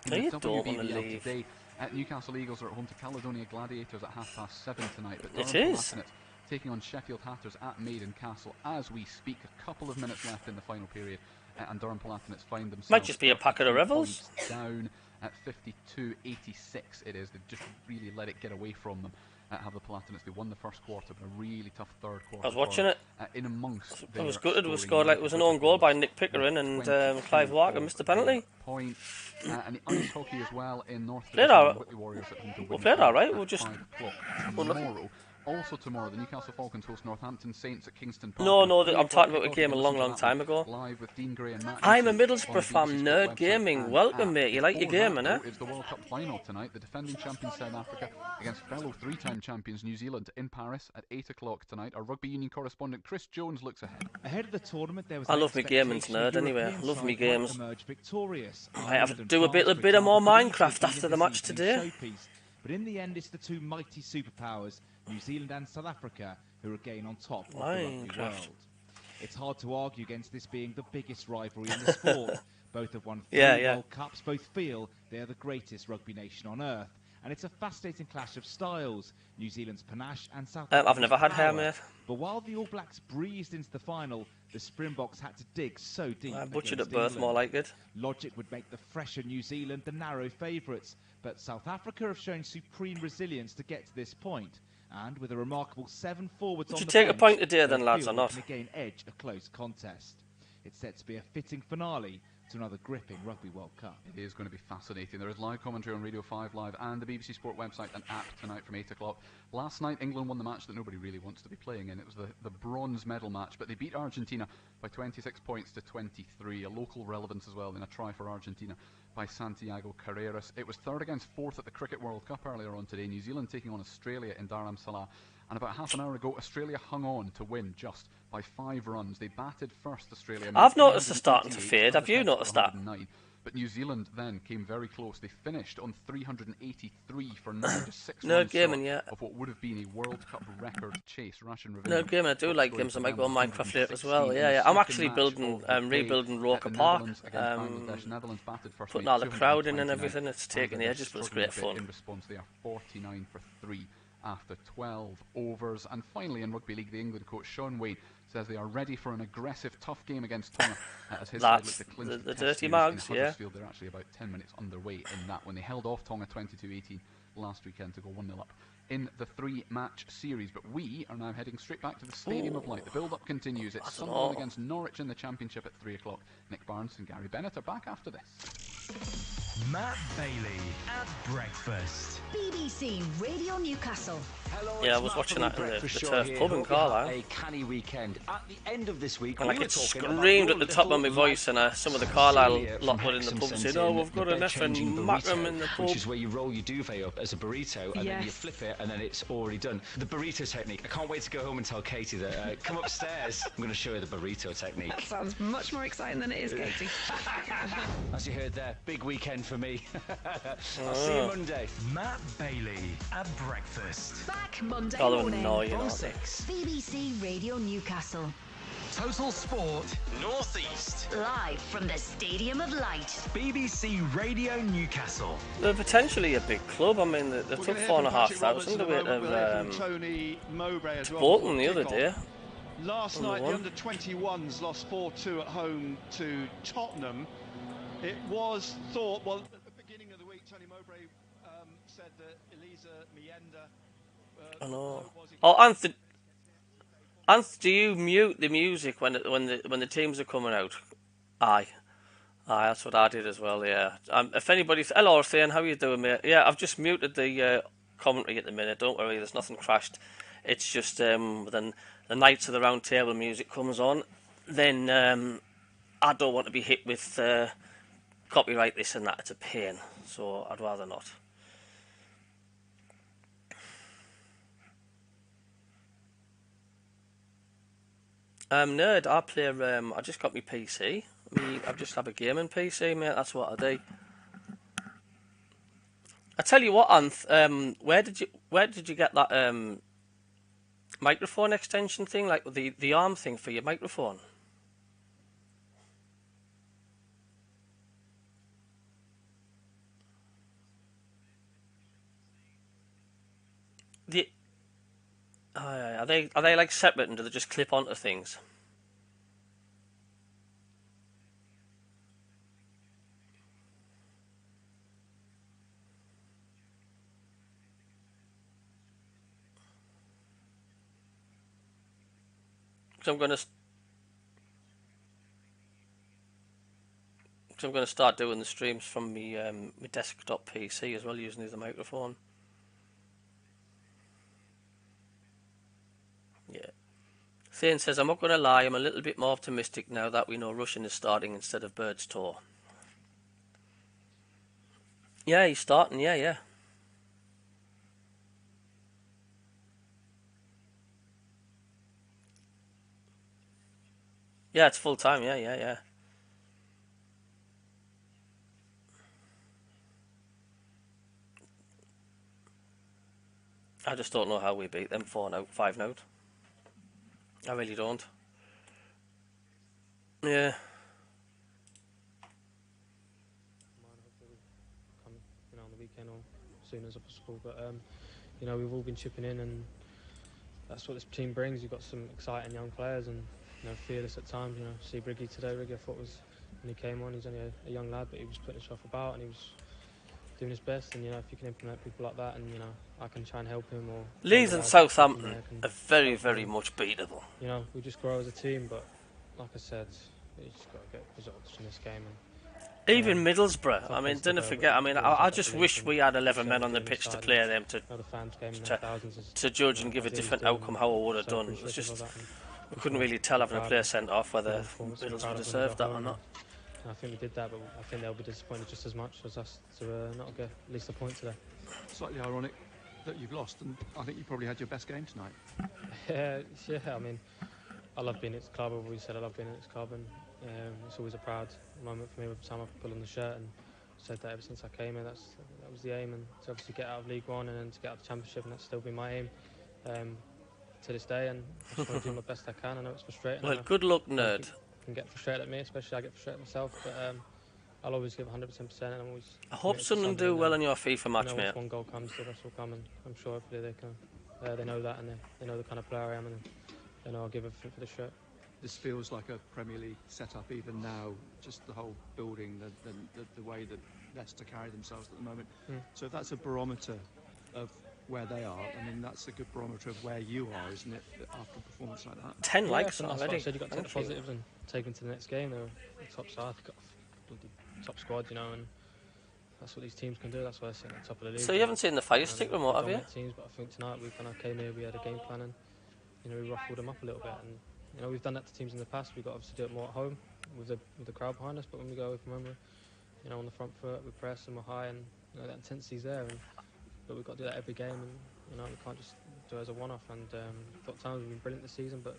In the WBBL today, at Newcastle Eagles are at home to Caledonia Gladiators at 7:30 tonight. But it is taking on Sheffield Hatters at Maiden Castle as we speak. A couple of minutes left in the final period, and Durham Palatinate find themselves might just be a packet of rebels down at 52-86. It is. They just really let it get away from them. Have the Palatinates. They won the first quarter, but a really tough third quarter. I was watching it. In amongst, it was good. It was scored like it was an own goal by Nick Pickering, and Clive Walker missed the penalty. Point. And the ice hockey as well in North Division. We played all right. We'll just 5 o'clock tomorrow. Also tomorrow, the Newcastle Falcons host Northampton Saints at Kingston Park. No, I'm talking about a game a long time ago. Live with Dean Gray and Matt I'm a Middlesbrough fan, Nerd Gaming. Welcome, mate. You like your game, innit? It's the World Cup final tonight. The defending champions South Africa against fellow 3-time champions New Zealand in Paris at 8 o'clock tonight. Our rugby union correspondent Chris Jones looks ahead. Ahead of the tournament, there was I love me gaming's nerd anyway. I love me games. I have to do a bit of more Minecraft after the match today. But in the end, it's the two mighty superpowers, New Zealand and South Africa, who are again on top of the rugby world. It's hard to argue against this being the biggest rivalry in the sport. Both have won 3 World Cups, both feel they are the greatest rugby nation on earth. And it's a fascinating clash of styles, New Zealand's panache and South Africa's I've never had hair, mate. But while the All Blacks breezed into the final, the Springboks had to dig so deep. I butchered at birth, more like it. Logic would make the fresher New Zealand the narrow favourites, but South Africa have shown supreme resilience to get to this point. And with a remarkable 7 forwards on the bench, take a point today then, lads, or not? Can again edge a close contest. It's set to be a fitting finale to another gripping Rugby World Cup. It is going to be fascinating. There is live commentary on Radio 5 Live and the BBC Sport website and app tonight from 8 o'clock. Last night, England won the match that nobody really wants to be playing in. It was the bronze medal match, but they beat Argentina by 26 points to 23. A local relevance as well in a try for Argentina by Santiago Carreras. It was 3rd against 4th at the Cricket World Cup earlier on today. New Zealand taking on Australia in Dar es Salaam. And about half an hour ago, Australia hung on to win just by 5 runs. They batted first, Australia. I've noticed it starting to fade. Have you noticed that? But New Zealand then came very close. They finished on 383 for 9, just 6 runs of what would have been a World Cup record chase. Nerd gaming, I do like games. I might go on Minecraft later as well. Yeah. I'm actually rebuilding Roker Park. Putting all the crowd in and everything. It's taking the edges, but it's great fun. In response, they are 49 for 3 after 12 overs. And finally in Rugby League, the England coach Sean Wade says they are ready for an aggressive, tough game against Tonga as his side look to clinch the dirty mags, yeah. They're actually about 10 minutes underway in that when they held off Tonga 22-18 last weekend to go 1-0 up in the 3-match series. But we are now heading straight back to the Stadium of Light. The build-up continues. It's Sunderland against Norwich in the Championship at 3 o'clock. Nick Barnes and Gary Bennett are back after this. Matt Bailey at breakfast. BBC Radio Newcastle. Hello, I was watching that in the Turf pub in Carlisle. A canny weekend. At the end of this week, and I screamed at the top of my voice, and some of the Carlisle lot were in the pub saying, "Oh, we've got an effing mackerel in the pub." Which is where you roll your duvet up as a burrito, and then you flip it, and then it's already done. The burrito technique. I can't wait to go home and tell Katie that. Come upstairs. I'm going to show her the burrito technique. That sounds much more exciting than it is, Katie. As you heard there, big weekend for me. I'll see you Monday. Matt Bailey at breakfast. Back Monday morning from 6. BBC Radio Newcastle. Total Sport Northeast. Live from the Stadium of Light. BBC Radio Newcastle. They're potentially a big club. I mean, they took 4,500 away Tony Mowbray as to well Bolton the other day. Last night, the under-21s lost 4-2 at home to Tottenham. It was thought, well, at the beginning of the week, Tony Mowbray said that Elisa Mienda... I know. Oh, Anthony, do you mute the music when the teams are coming out? Aye, that's what I did as well. Yeah. If anybody's hello, Thane, how you doing, mate? Yeah, I've just muted the commentary at the minute. Don't worry, there's nothing crashed. It's just then the Knights of the Round Table music comes on, then I don't want to be hit with copyright this and that. It's a pain, so I'd rather not. Nerd, I play. I just got my PC. I just have a gaming PC, mate. That's what I do. I tell you what, Anth. Where did you get that microphone extension thing, like the arm thing for your microphone? Are they like separate, and do they just clip onto things? So I'm gonna start doing the streams from my desktop PC as well, using the microphone. Yeah. Thane says, I'm not going to lie, I'm a little bit more optimistic now that we know Russian is starting instead of Bird's tour. Yeah, he's starting, yeah. Yeah, it's full time, yeah. I just don't know how we beat them 5-0. I really don't. Yeah. Come, on the weekend or as soon as possible. But we've all been chipping in, and that's what this team brings. You've got some exciting young players, and fearless at times. See Briggy today. Briggy, I thought was when he came on, he's only a young lad, but he was putting himself about, and he was doing his best. And if you can implement people like that, and I can try and help him. Or Leeds and Southampton are very, very much beatable. We just grow as a team, but like I said, you just got to get results in this game. And even Middlesbrough. I mean, don't forget. I mean, I just wish we had 11 men on the pitch to play them to judge and give a different outcome how I would have done. It's just we couldn't really tell having a player sent off whether Middlesbrough deserved that or not. I think we did that, but I think they'll be disappointed just as much as us to not get at least a point today. Slightly ironic that you've lost, and I think you probably had your best game tonight. Yeah. I mean, I love being at this club. I've always said I love being at this club, and it's always a proud moment for me every time I put on the shirt. And said that ever since I came here. That was the aim, and to obviously get out of League One and then to get out of the Championship, and that's still been my aim to this day. And I just want to do my best I can. I know it's frustrating. Well, good luck, nerd. Can get frustrated at me, especially I get frustrated myself. But I'll always give 110%, and I'm always. I hope Sunderland do well in your FIFA match, mate. If one goal comes, the rest will come, and I'm sure hopefully they can. They know that, and they know the kind of player I am, and they know I'll give everything for the shirt. This feels like a Premier League setup even now. Just the whole building, the way that Leicester carry themselves at the moment. So if that's a barometer of where they are, I mean that's a good barometer of where you are, isn't it? After a performance like that. 10 likes already. already. I said you've got to take the positives and take them to the next game. They're the top side, they've got a bloody top squad, and that's what these teams can do. That's why I sit at the top of the league. So you haven't seen the Fire Stick remote, have you? Teams, but I think tonight we kind of came here, we had a game plan, and we ruffled them up a little bit. And we've done that to teams in the past. We've got to obviously do it more at home with the crowd behind us. But when we go away from home, we're on the front foot, we press and we're high, and that intensity's there. But we've got to do that every game, and we can't just do it as a one-off. And at times we've been brilliant this season, but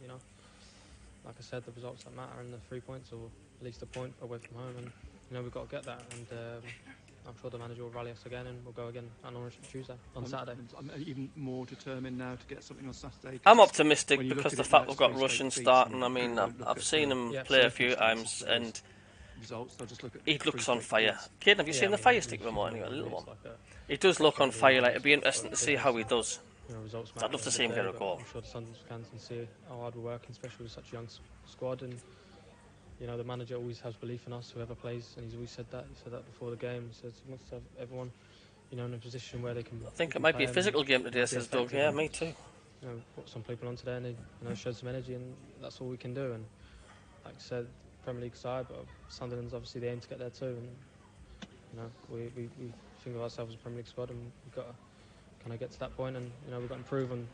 like I said, the results that matter, and the 3 points or at least a point away from home, and we've got to get that. And I'm sure the manager will rally us again, and we'll go again on Tuesday, on Saturday. I'm even more determined now to get something on Saturday. I'm optimistic because the fact we've got Russian starting. I mean, I've seen him play a few times, and he looks on fire. Caden, have you seen the fire stick with him or anything? A little one. He does look on fire. Like, it'd be interesting to see how he does. I'd love to see him get a goal. I'm sure the Sunderland fans can see how hard we're working, especially with such a young squad. And you know, the manager always has belief in us, whoever plays, and he's always said that. He said that before the game. He says he wants to have everyone, you know, in a position where they can. I think it might be a physical game today, says Doug. Yeah, me too. You know, put some people on today, and they, you know, showed some energy, and that's all we can do. And like I said, Premier League side, but Sunderland's obviously the aim to get there too. And you know, we think of ourselves as a Premier League squad, and we've got to kind of get to that point. And you know, we've got to improve on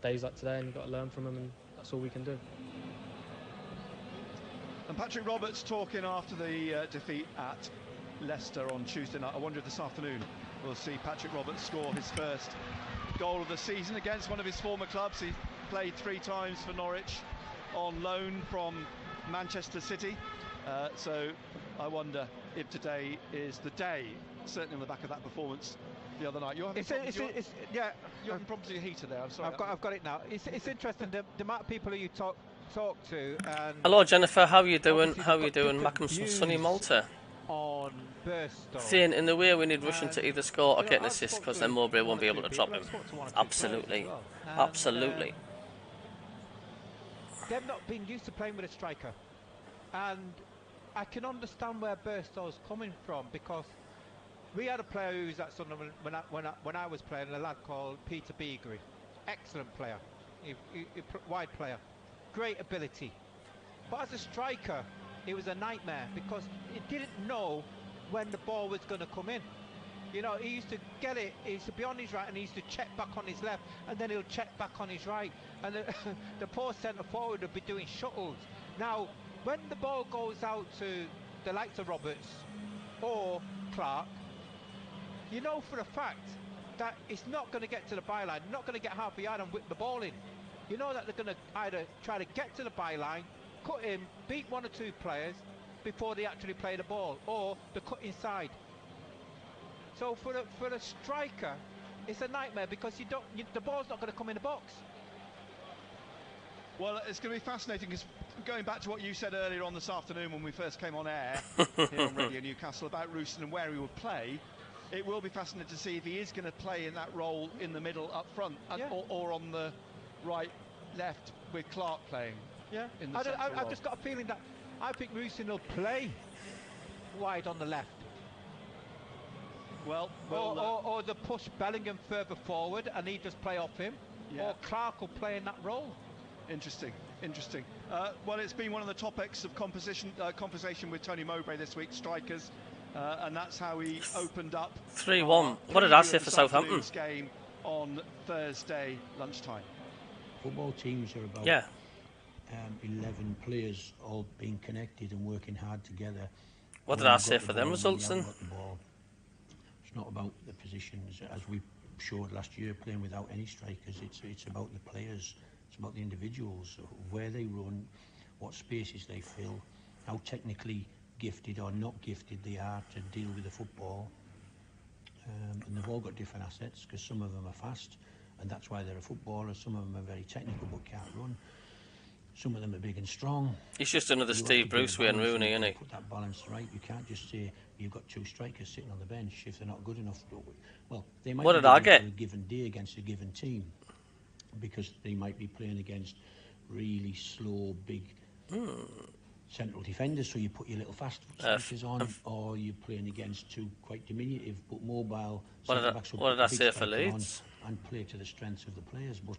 days like today, and we've got to learn from them, and that's all we can do. And Patrick Roberts talking after the defeat at Leicester on Tuesday night. I wonder if this afternoon we'll see Patrick Roberts score his first goal of the season against one of his former clubs. He played 3 times for Norwich on loan from Manchester City. So I wonder if today is the day, certainly on the back of that performance the other night. You're having problems with your heater there. I'm sorry. I've got it now. It's interesting the amount of people who you talk to. And hello, Jennifer. How are you doing? How are you doing? Mackham from sunny Malta. On Burstow. Saying in the way we need Russian to either score or get an assist, because then Mowbray won't be able to drop him. Absolutely, absolutely. They've not been used to playing with a striker, and I can understand where Burstow's coming from, because we had a player who's at Sunderland when I was playing, a lad called Peter Beagry, excellent player, wide player, great ability, but as a striker it was a nightmare because he didn't know when the ball was going to come in. You know, he used to get it, he used to be on his right and he used to check back on his left, and then he'll check back on his right, and the poor centre forward would be doing shuttles. Now when the ball goes out to the likes of Roberts or Clark, you know for a fact that it's not going to get to the byline, not going to get half a yard and whip the ball in. You know that they're going to either try to get to the byline, cut in, beat 1 or 2 players before they actually play the ball, or they cut inside. So for a striker, it's a nightmare because the ball's not going to come in the box. Well, it's going to be fascinating, because going back to what you said earlier on this afternoon when we first came on air here on Radio Newcastle about Royston and where he would play, it will be fascinating to see if he is going to play in that role in the middle up front, or on the right, left, with Clark playing. Yeah, in the I've just got a feeling that I think Royston will play wide on the left. Well, or the push Bellingham further forward and he just play off him, or Clark will play in that role. Interesting. Well, it's been one of the topics of conversation with Tony Mowbray this week, strikers, and that's how he opened up 3-1. What did I say for Southampton? Game on Thursday lunchtime. Football teams are about 11 players all being connected and working hard together. What did I say for them results then? It's not about the positions, as we showed last year, playing without any strikers. It's about the players, it's about the individuals, where they run, what spaces they fill, how technically gifted or not gifted they are to deal with the football. And they've all got different assets, because some of them are fast, and that's why they're a footballer. Some of them are very technical but can't run. Some of them are big and strong. He's just another Steve Bruce with Rooney, isn't he? Put that balance right. You can't just say you've got 2 strikers sitting on the bench if they're not good enough. Well, they might be good for a given day against a given team, because they might be playing against really slow, big central defenders, so you put your little fast strikers on, or you're playing against 2 quite diminutive but mobile centre-backs. What did I say for Leeds? And play to the strengths of the players, but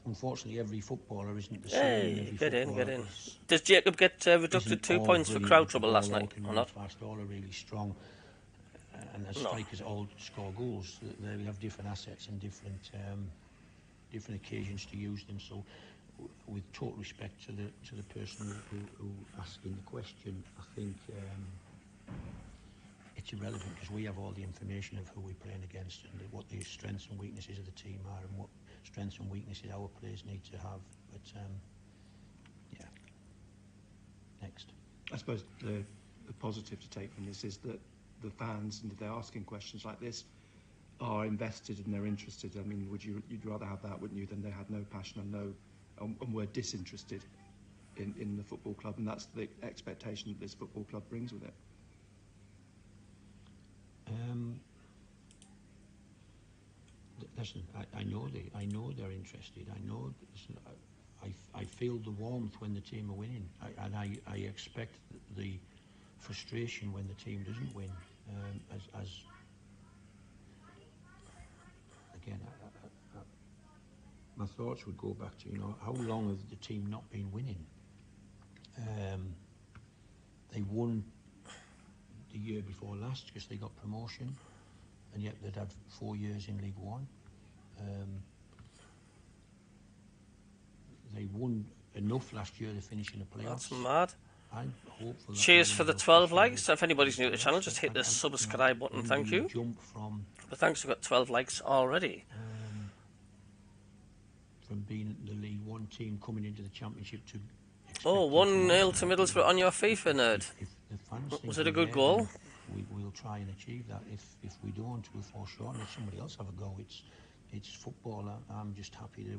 unfortunately every footballer isn't the same. Hey, get in. Does Jacob get reducted 2 points for crowd trouble last night, or not? Fast, all are really strong, and the strikers all score goals. They have different assets and different occasions to use them. So, with total respect to the person who asking the question, I think it's irrelevant, because we have all the information of who we're playing against and what the strengths and weaknesses of the team are, and what strengths and weaknesses our players need to have. But next. I suppose the positive to take from this is that the fans, and if they're asking questions like this, are invested and they're interested. I mean, you'd rather have that, wouldn't you, than they had no passion and were disinterested in the football club, and that's the expectation that this football club brings with it. Listen, I know they're interested. I feel the warmth when the team are winning, and I expect the frustration when the team doesn't win. As again, my thoughts would go back to, how long have the team not been winning? They won the year before last because they got promotion, and yet they'd had 4 years in League One. They won enough last year to finish in the playoffs. That's mad. I'm hopeful. Cheers for the 12 likes. If anybody's new to the channel, just hit the subscribe button. Thank you. But thanks, we've got 12 likes already. From being the League One team coming into the Championship to... Oh, 1-0 to Middlesbrough on your FIFA, nerd. Was it a good goal? We'll try and achieve that. If we don't, we'll fall short and let somebody else have a go. It's football. I'm just happy to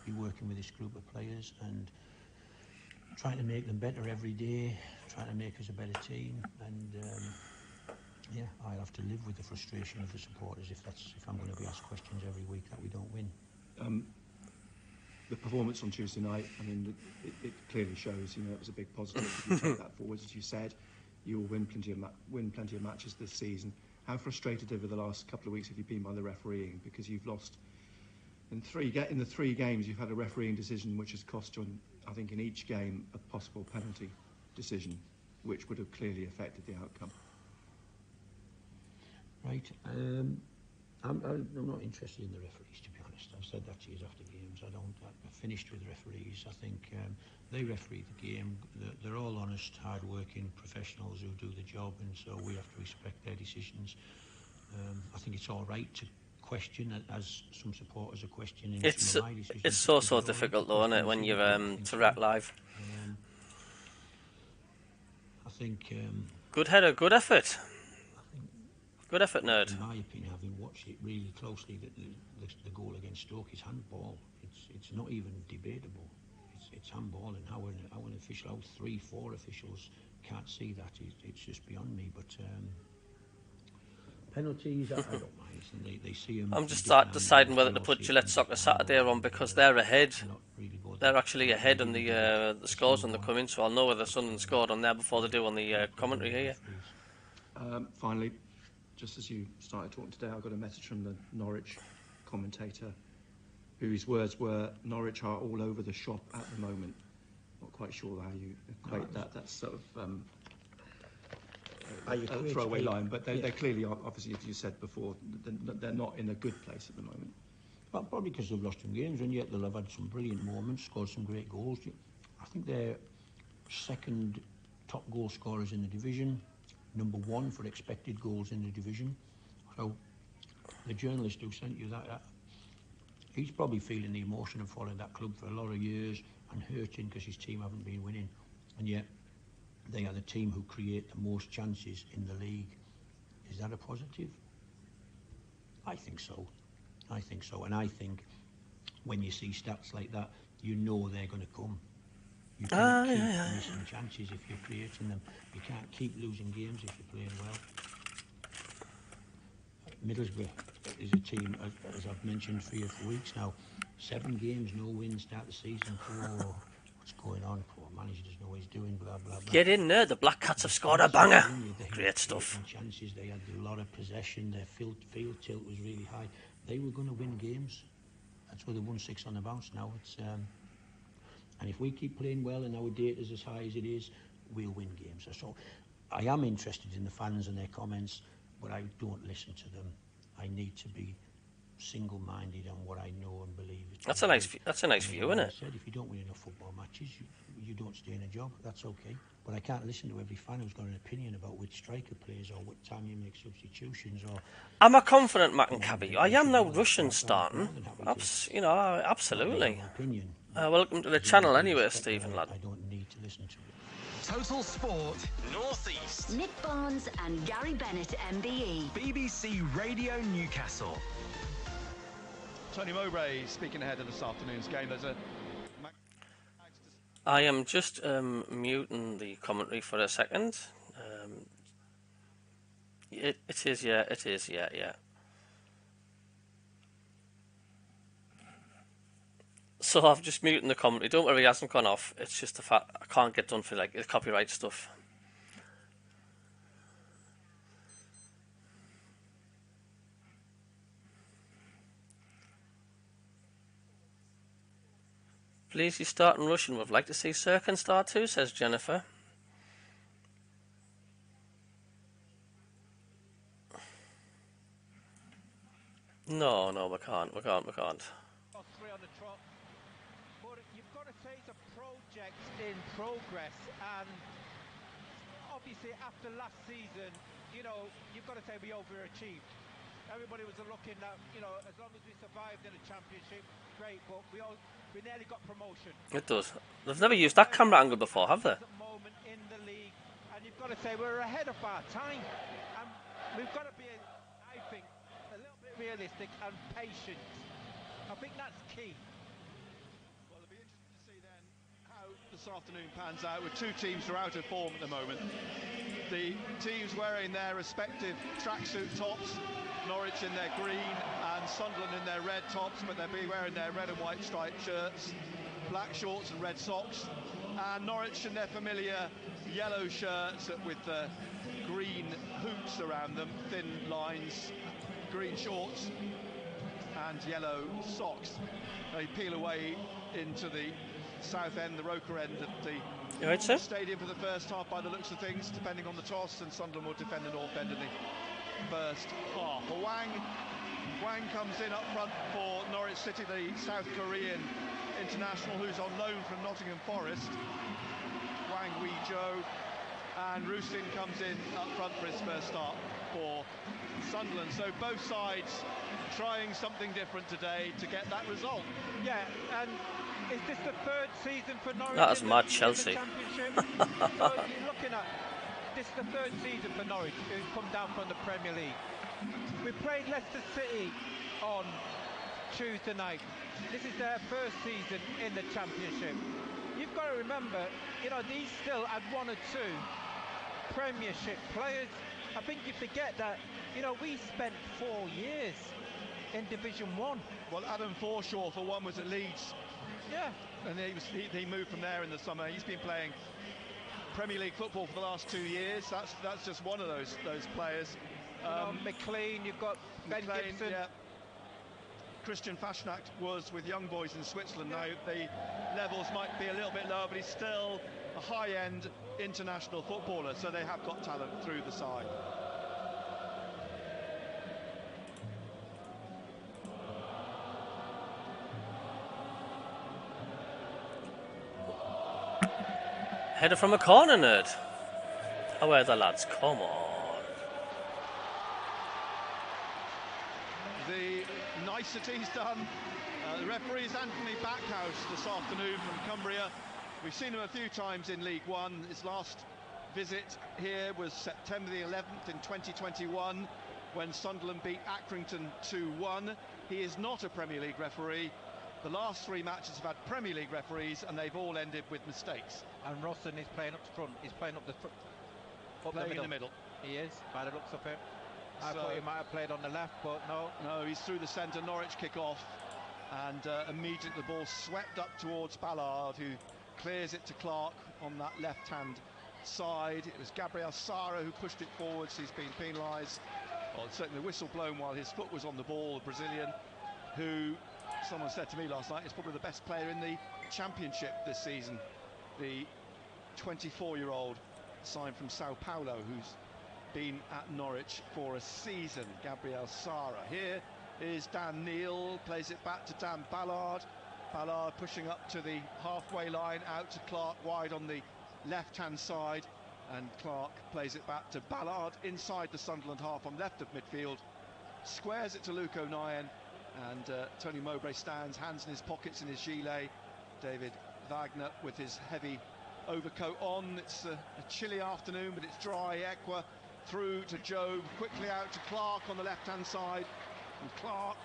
be working with this group of players and trying to make them better every day, trying to make us a better team. And yeah, I'll have to live with the frustration of the supporters if I'm going to be asked questions every week that we don't win. The performance on Tuesday night, I mean, it clearly shows, it was a big positive. If you take that forward, as you said, you will win plenty of matches this season. How frustrated over the last couple of weeks have you been by the refereeing? Because you've lost in the 3 games, you've had a refereeing decision which has cost you, I think, in each game a possible penalty decision, which would have clearly affected the outcome. Right. I'm not interested in the referees, to be honest. I've said that to you after games. I finished with referees. I think they referee the game. They're all honest, hard-working professionals who do the job, and so we have to respect their decisions. I think it's all right to question, as some supporters are questioning some of my decisions. It's so difficult, though, isn't it, when you're to react live? I think... good header, good effort. Good effort, nerd. In my opinion, having watched it really closely, the goal against Stoke is handball. It's not even debatable. It's handball, and how an official, how 3-4 officials can't see that, it's just beyond me. But penalties, I don't mind. And they see them. I'm just deciding whether to put Gillette Soccer Saturday on because they're ahead. They're actually ahead on the scores when they come in, so I'll know whether Sunderland scored on there before they do on the commentary here. Finally, just as you started talking today, I got a message from the Norwich commentator whose words were, Norwich are all over the shop at the moment. Not quite sure how you equate that. That's sort of a throwaway line, but they clearly are, obviously, as you said before, they're not in a good place at the moment. Well, probably because they've lost some games, and yet they'll have had some brilliant moments, scored some great goals. I think they're second top goal scorers in the division, number 1 for expected goals in the division. So the journalist who sent you that, he's probably feeling the emotion of following that club for a lot of years and hurting because his team haven't been winning, and yet they are the team who create the most chances in the league. Is that a positive? I think so. And I think when you see stats like that, you know they're going to come. You can't keep missing chances if you're creating them. You can't keep losing games if you're playing well. Middlesbrough is a team, as I've mentioned for you for weeks now, 7 games, no wins, start the season. Oh, what's going on? Poor manager doesn't know what he's doing, blah, blah, blah. Get in there, the Black Cats have scored a banger. Great stuff. Chances, they had a lot of possession, their field tilt was really high. They were going to win games. That's why they won 6 on the bounce now. It's and if we keep playing well and our data's as high as it is, we'll win games. So I am interested in the fans and their comments, but I don't listen to them. I need to be single-minded on what I know and believe. That's a nice view, isn't it? I said, if you don't win enough football matches, you don't stay in a job. That's okay. But I can't listen to every fan who's got an opinion about which striker plays or what time you make substitutions. Or am I confident, Matt and Cabby? I am now Russian starting. Absolutely. Welcome to the channel anyway, Stephen, lad. I don't need to listen to it. Total Sport Northeast. Nick Barnes and Gary Bennett MBE. BBC Radio Newcastle. Tony Mowbray speaking ahead of this afternoon's game. I am just muting the commentary for a second. It is, yeah. So I've just muted the commentary. Don't worry, it hasn't gone off. It's just the fact I can't get done for like the copyright stuff. Please, you start in Russian. Would like to see Sirkin start too, says Jennifer. No, we can't. Three on the trot. But you've got to say it's a project in progress, and obviously after last season, you know, you've got to say we overachieved. Everybody was looking at, you know, as long as we survived in the championship, great, but we nearly got promotion. It does. They've never used that camera angle before, have they? Moment in the league, and you've got to say we're ahead of our time, and we've got to be, I think, a little bit realistic and patient. I think that's key. Well, it'll be interesting to see then how this afternoon pans out with two teams who are out of form at the moment. The teams wearing their respective tracksuit tops, Norwich in their green and Sunderland in their red tops, but they'll be wearing their red and white striped shirts, black shorts and red socks, and Norwich in their familiar yellow shirts with the green hoops around them, thin lines, green shorts and yellow socks. They peel away into the south end, the Roker end of the stadium for the first half by the looks of things, depending on the toss, and Sunderland will defend the north end in the first half. Wang comes in up front for Norwich City, the South Korean international who's on loan from Nottingham Forest. Wang Wee-jo, and Rustin comes in up front for his first start for Sunderland. So both sides trying something different today to get that result. Yeah, and is this the third season for Norwich? That was mad Chelsea. So you're looking at this is the third season for Norwich, who's come down from the Premier League. We played Leicester City on Tuesday night. This is their first season in the Championship. You've got to remember, you know, these still had one or two Premiership players. I think you forget that, you know, we spent 4 years in Division 1. Well, Adam Forshaw, for one, was at Leeds. Yeah. And he moved from there in the summer. He's been playing Premier League football for the last 2 years. That's just one of those players. McLean, you've got Ben Gibson. Yeah. Christian Faschnacht was with young boys in Switzerland. Now the levels might be a little bit lower, but he's still a high-end international footballer, so they have got talent through the side. Header from a corner, Nerd. Oh, where the lads? Come on. The niceties done. The referee is Anthony Backhouse this afternoon from Cumbria. We've seen him a few times in League One. His last visit here was September the 11th in 2021 when Sunderland beat Accrington 2-1. He is not a Premier League referee. The last 3 matches have had Premier League referees and they've all ended with mistakes. And Rosson is playing up front. He's playing up the front. Playing in the middle. He is, by the looks of it. I thought he might have played on the left, but no. No, he's through the centre. Norwich kick off, and immediately the ball swept up towards Ballard, who clears it to Clark on that left-hand side. It was Gabriel Sara who pushed it forwards. He's been penalised. Well, certainly the whistle blown while his foot was on the ball. The Brazilian, who someone said to me last night is probably the best player in the Championship this season. The 24-year-old signed from Sao Paulo, who's been at Norwich for a season. Gabriel Sara. Here is Dan Neil, plays it back to Dan Ballard. Ballard pushing up to the halfway line, out to Clark wide on the left-hand side, and Clark plays it back to Ballard inside the Sunderland half on left of midfield. Squares it to Luke O'Nien, and Tony Mowbray stands, hands in his pockets in his gilet. David Wagner with his heavy overcoat on. It's a chilly afternoon, but it's dry. Equa through to Job, quickly out to Clark on the left-hand side. And Clark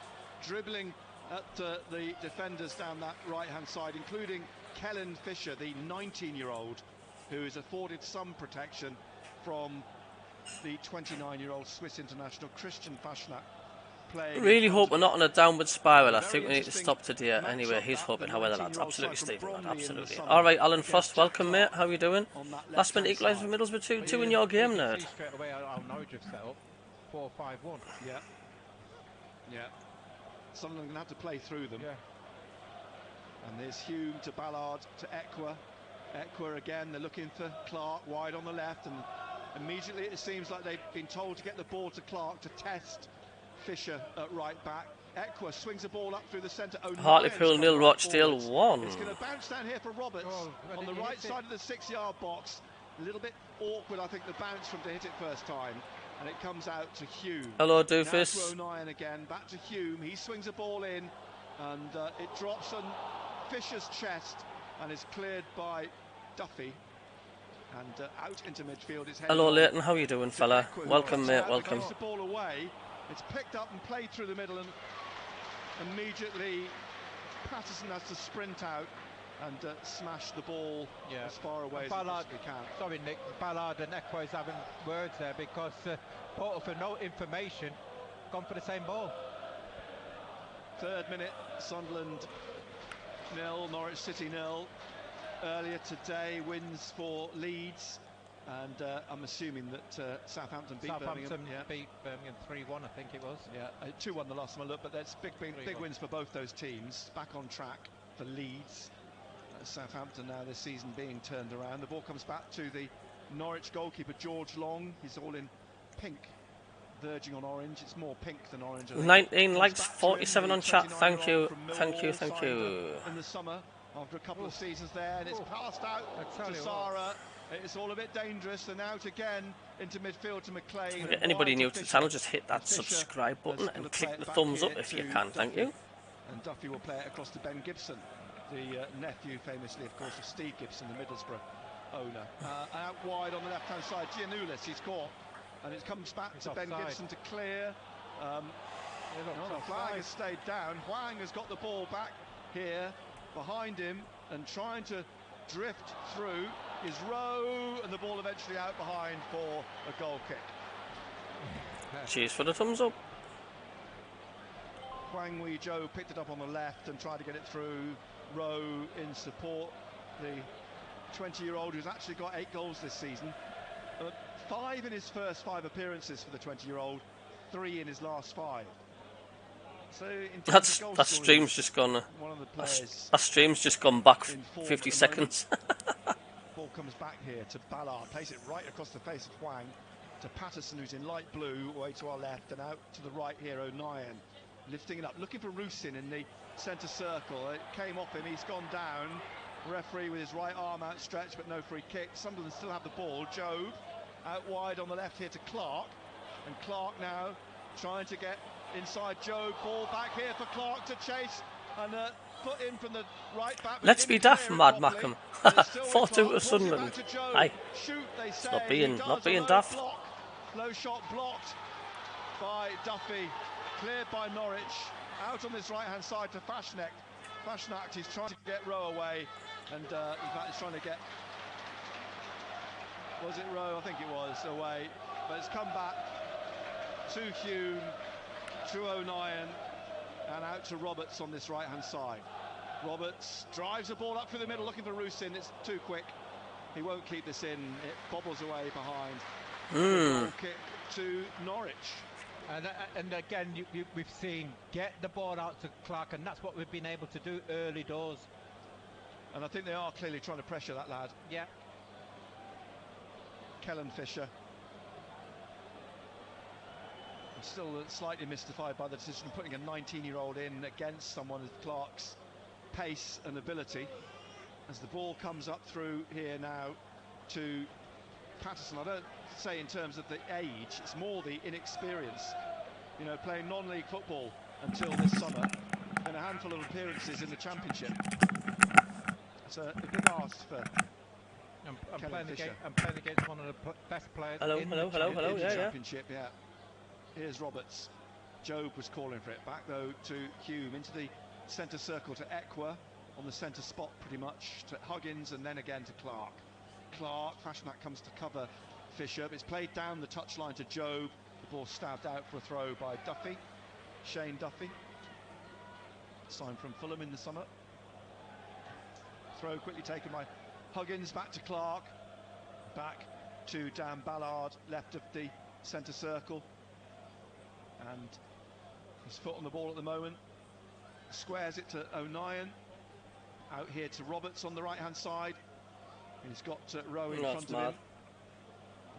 dribbling at the defenders down that right-hand side, including Kellen Fisher, the 19-year-old, who is afforded some protection from the 29-year-old Swiss international Christian Fashnak. Really hope we're not on a downward spiral. I think we need to stop today. Anyway, he's hoping. However, lads, absolutely, Stephen, lad, absolutely. All right, Alan Frost, welcome, mate. How are you doing? Last minute equaliser for Middlesbrough 2-2 in your game, nerd. Straight away, our Norwich have set up 4-5-1. Yeah. Yeah. Sunderland going to have to play through them. Yeah. And there's Hume to Ballard to Equa. Equa again, they're looking for Clark wide on the left, and immediately it seems like they've been told to get the ball to Clark to test Fisher at right back. Equa swings the ball up through the centre. Hartlepool 0, Rochdale 1. It's going to bounce down here for Roberts on the right side of the 6-yard box. A little bit awkward, I think, the bounce from to hit it first time. And it comes out to Hume. Hello, Doofus. Now to O'Nien again, back to Hume. He swings the ball in, and it drops on Fisher's chest and is cleared by Duffy. And out into midfield. Hello, Leighton. How are you doing, fella? Welcome, mate. Welcome. The ball away. It's picked up and played through the middle, and immediately Patterson has to sprint out and smash the ball as far away as he possibly can. Sorry, Nick. Ballard and Equa is having words there because Portal, for no information, gone for the same ball. 3rd minute, Sunderland 0, Norwich City 0. Earlier today, wins for Leeds, and I'm assuming that Southampton beat Birmingham. Beat Birmingham 3-1, I think it was. Yeah, 2-1 the last time I looked, but that's big wins for both those teams. Back on track for Leeds. Southampton now this season being turned around. The ball comes back to the Norwich goalkeeper George Long. He's all in pink, verging on orange. It's more pink than orange. 19 likes, 47 on chat. Thank you, thank you, thank you. In the summer, after a couple of seasons there, and it's passed out to Sara. It's all a bit dangerous, and out again into midfield to McLean. If anybody new to the channel, just hit that subscribe button and click the thumbs up if you can. Thank you. And Duffy will play it across to Ben Gibson, the nephew, famously, of course, of Steve Gibson, the Middlesbrough owner. Out wide on the left-hand side, Giannoulis, he's caught, and it comes back to Ben Gibson to clear. The flag has stayed down. Huang has got the ball back here behind him and trying to drift through is Rowe, and the ball eventually out behind for a goal kick. Cheers for the thumbs up. Huang Wei Zhou picked it up on the left and tried to get it through. Rowe in support, the 20-year-old who's actually got 8 goals this season. 5 in his first 5 appearances for the 20-year-old, 3 in his last 5. So that stream's just gone. That stream's just gone back 50 seconds. Ball comes back here to Ballard, plays it right across the face of Huang to Patterson, who's in light blue, away to our left, and out to the right here, O'Nien, lifting it up, looking for Rusin in the centre circle. It came off him, he's gone down. Referee with his right arm outstretched, but no free kick. Sunderland still have the ball. Jobe out wide on the left here to Clark, and Clark now trying to get inside Jobe. Ball back here for Clark to chase and put in from the right back. Let's be daft, Mad Mackham. 4-2 to Sunderland. Aye. It's not being daft. Low shot blocked by Duffy, cleared by Norwich. Out on this right-hand side to Fashnak. Fashnak, he's trying to get Rowe away, and in fact he's trying to get, was it Rowe? I think it was, away. But it's come back to Hume, to O'Nien, and out to Roberts on this right-hand side. Roberts drives the ball up through the middle, looking for Rusin. It's too quick. He won't keep this in. It bobbles away behind. Goal kick to Norwich. And again, we've seen get the ball out to Clark, and that's what we've been able to do early doors. And I think they are clearly trying to pressure that lad. Yeah. Kellen Fisher. I'm still slightly mystified by the decision of putting a 19-year-old in against someone with Clark's pace and ability. As the ball comes up through here now to Patterson. I don't say in terms of the age, it's more the inexperience. You know, playing non-league football until this summer and a handful of appearances in the Championship. It's a big ask for I'm playing against one of the best players in the Championship. Yeah. Here's Roberts. Job was calling for it. Back though to Hume, into the centre circle to Equa, on the centre spot pretty much, to Huggins, and then again to Clark. Fashionat comes to cover Fisher. It's played down the touchline to Job. The ball stabbed out for a throw by Duffy. Shane Duffy. Signed from Fulham in the summer. Throw quickly taken by Huggins, back to Clark. Back to Dan Ballard, left of the centre circle. And his foot on the ball at the moment. Squares it to O'Nien. Out here to Roberts on the right-hand side. He's got Rowe in front of him.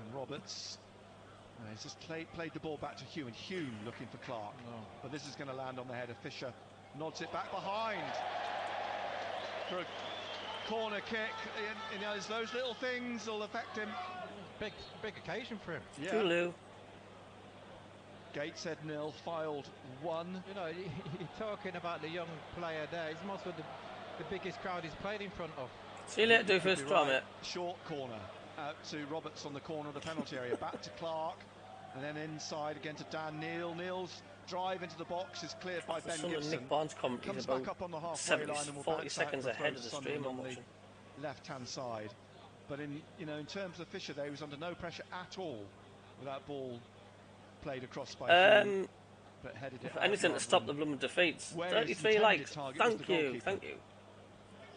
And Roberts, he's just played the ball back to Hume, and Hume looking for Clark. But this is going to land on the head of Fisher. Nods it back behind for a corner kick. You know, those little things will affect him. Big occasion for him. Yeah. Tulu. Gateshead 0, Fylde 1. You know, you're talking about the young player there. He's most of the biggest crowd he's played in front of. See you later, do first try, mate. Short corner out to Roberts on the corner of the penalty area. Back to Clark, and then inside again to Dan Neil. Neil's drive into the box is cleared by Ben Gibson. Nick Barnes comes back up on the halfway line and will 40 seconds ahead of the stream on the left-hand side. But in terms of Fisher, there he was under no pressure at all with that ball played across by Hume, but headed it anything to stop the blooming defeats. 33 likes. Thank you.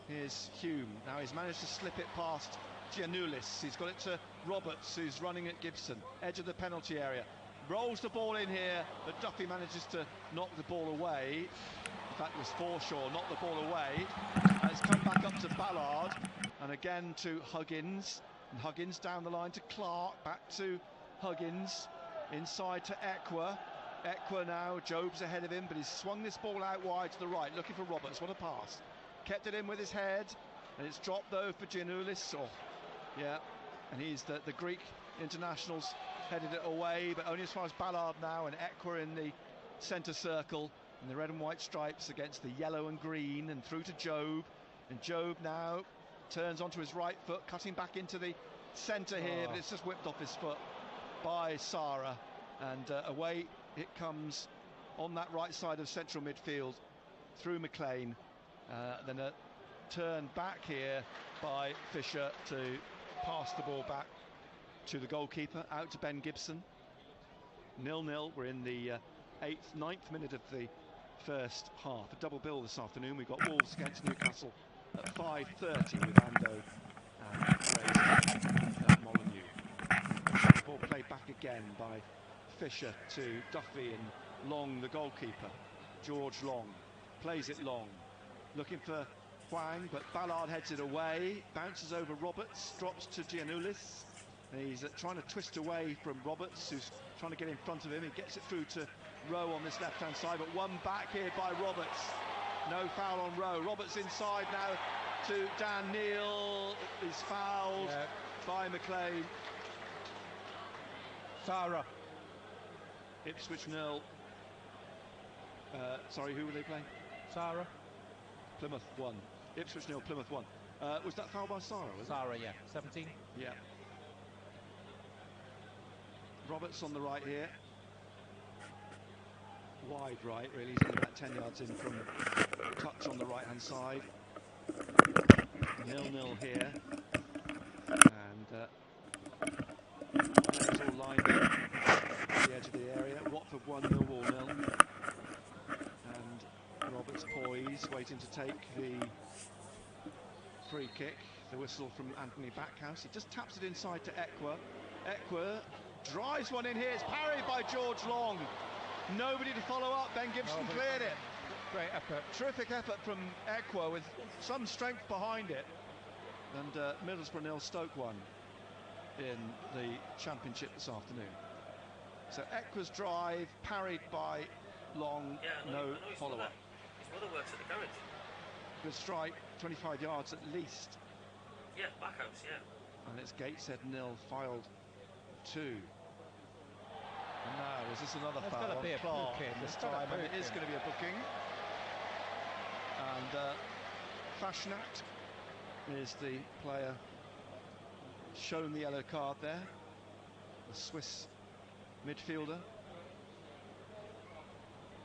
Here's Hume. Now he's managed to slip it past Giannoulis. He's got it to Roberts, who's running at Gibson. Edge of the penalty area. Rolls the ball in here, but Duffy manages to knock the ball away. In fact, it was Forshaw, knocked the ball away. And it's come back up to Ballard, and again to Huggins. And Huggins down the line to Clark, back to Huggins. Inside to Equa. Equa now, Job's ahead of him, but he's swung this ball out wide to the right, looking for Roberts. What a pass. Kept it in with his head, and it's dropped though for Giannoulis. And he's the Greek internationals headed it away, but only as far as Ballard now, and Equa in the centre circle, in the red and white stripes against the yellow and green, and through to Job. And Job now turns onto his right foot, cutting back into the centre here, but it's just whipped off his foot by Sara, and away it comes on that right side of central midfield through McLean. Then a turn back here by Fisher to pass the ball back to the goalkeeper, out to Ben Gibson. 0-0. We're in the 9th minute of the first half. A double bill this afternoon. We've got Wolves against Newcastle at 5:30 with Ando and Fraser at Molineux. The ball played back again by Fisher to Duffy and Long, the goalkeeper. George Long plays it long, looking for Hwang, but Ballard heads it away, bounces over Roberts, drops to Giannoulis, and he's trying to twist away from Roberts, who's trying to get in front of him. He gets it through to Rowe on this left-hand side, but one back here by Roberts. No foul on Rowe. Roberts inside now to Dan Neil. He's fouled by McLean. Sara. Ipswich 0. Sorry, who were they playing? Sara. Plymouth 1. Ipswich 0, Plymouth 1. Was that foul by Sara? Sara, yeah. 17. Yeah. Roberts on the right here. Wide right, really. He's only about 10 yards in from touch on the right-hand side. 0-0 here. And players all lined up at the edge of the area. Watford 1, Millwall 0. And Roberts poised, waiting to take the free kick. The whistle from Anthony Backhouse. He just taps it inside to Equa. Equa drives one in here. It's parried by George Long. Nobody to follow up. Ben Gibson cleared it. Great effort. Terrific effort from Equa with some strength behind it. And Middlesbrough 0, Stoke 1 in the Championship this afternoon. So Equa's drive parried by Long, no follow-up. His mother works at the garage. Good strike, 25 yards at least. Yeah, Backhouse, yeah. And it's Gateshead 0, Fylde 2. And now, is this another foul? There's got to be a booking this time, and it is going to be a booking. And Fashionat is the player shown the yellow card there. The Swiss midfielder.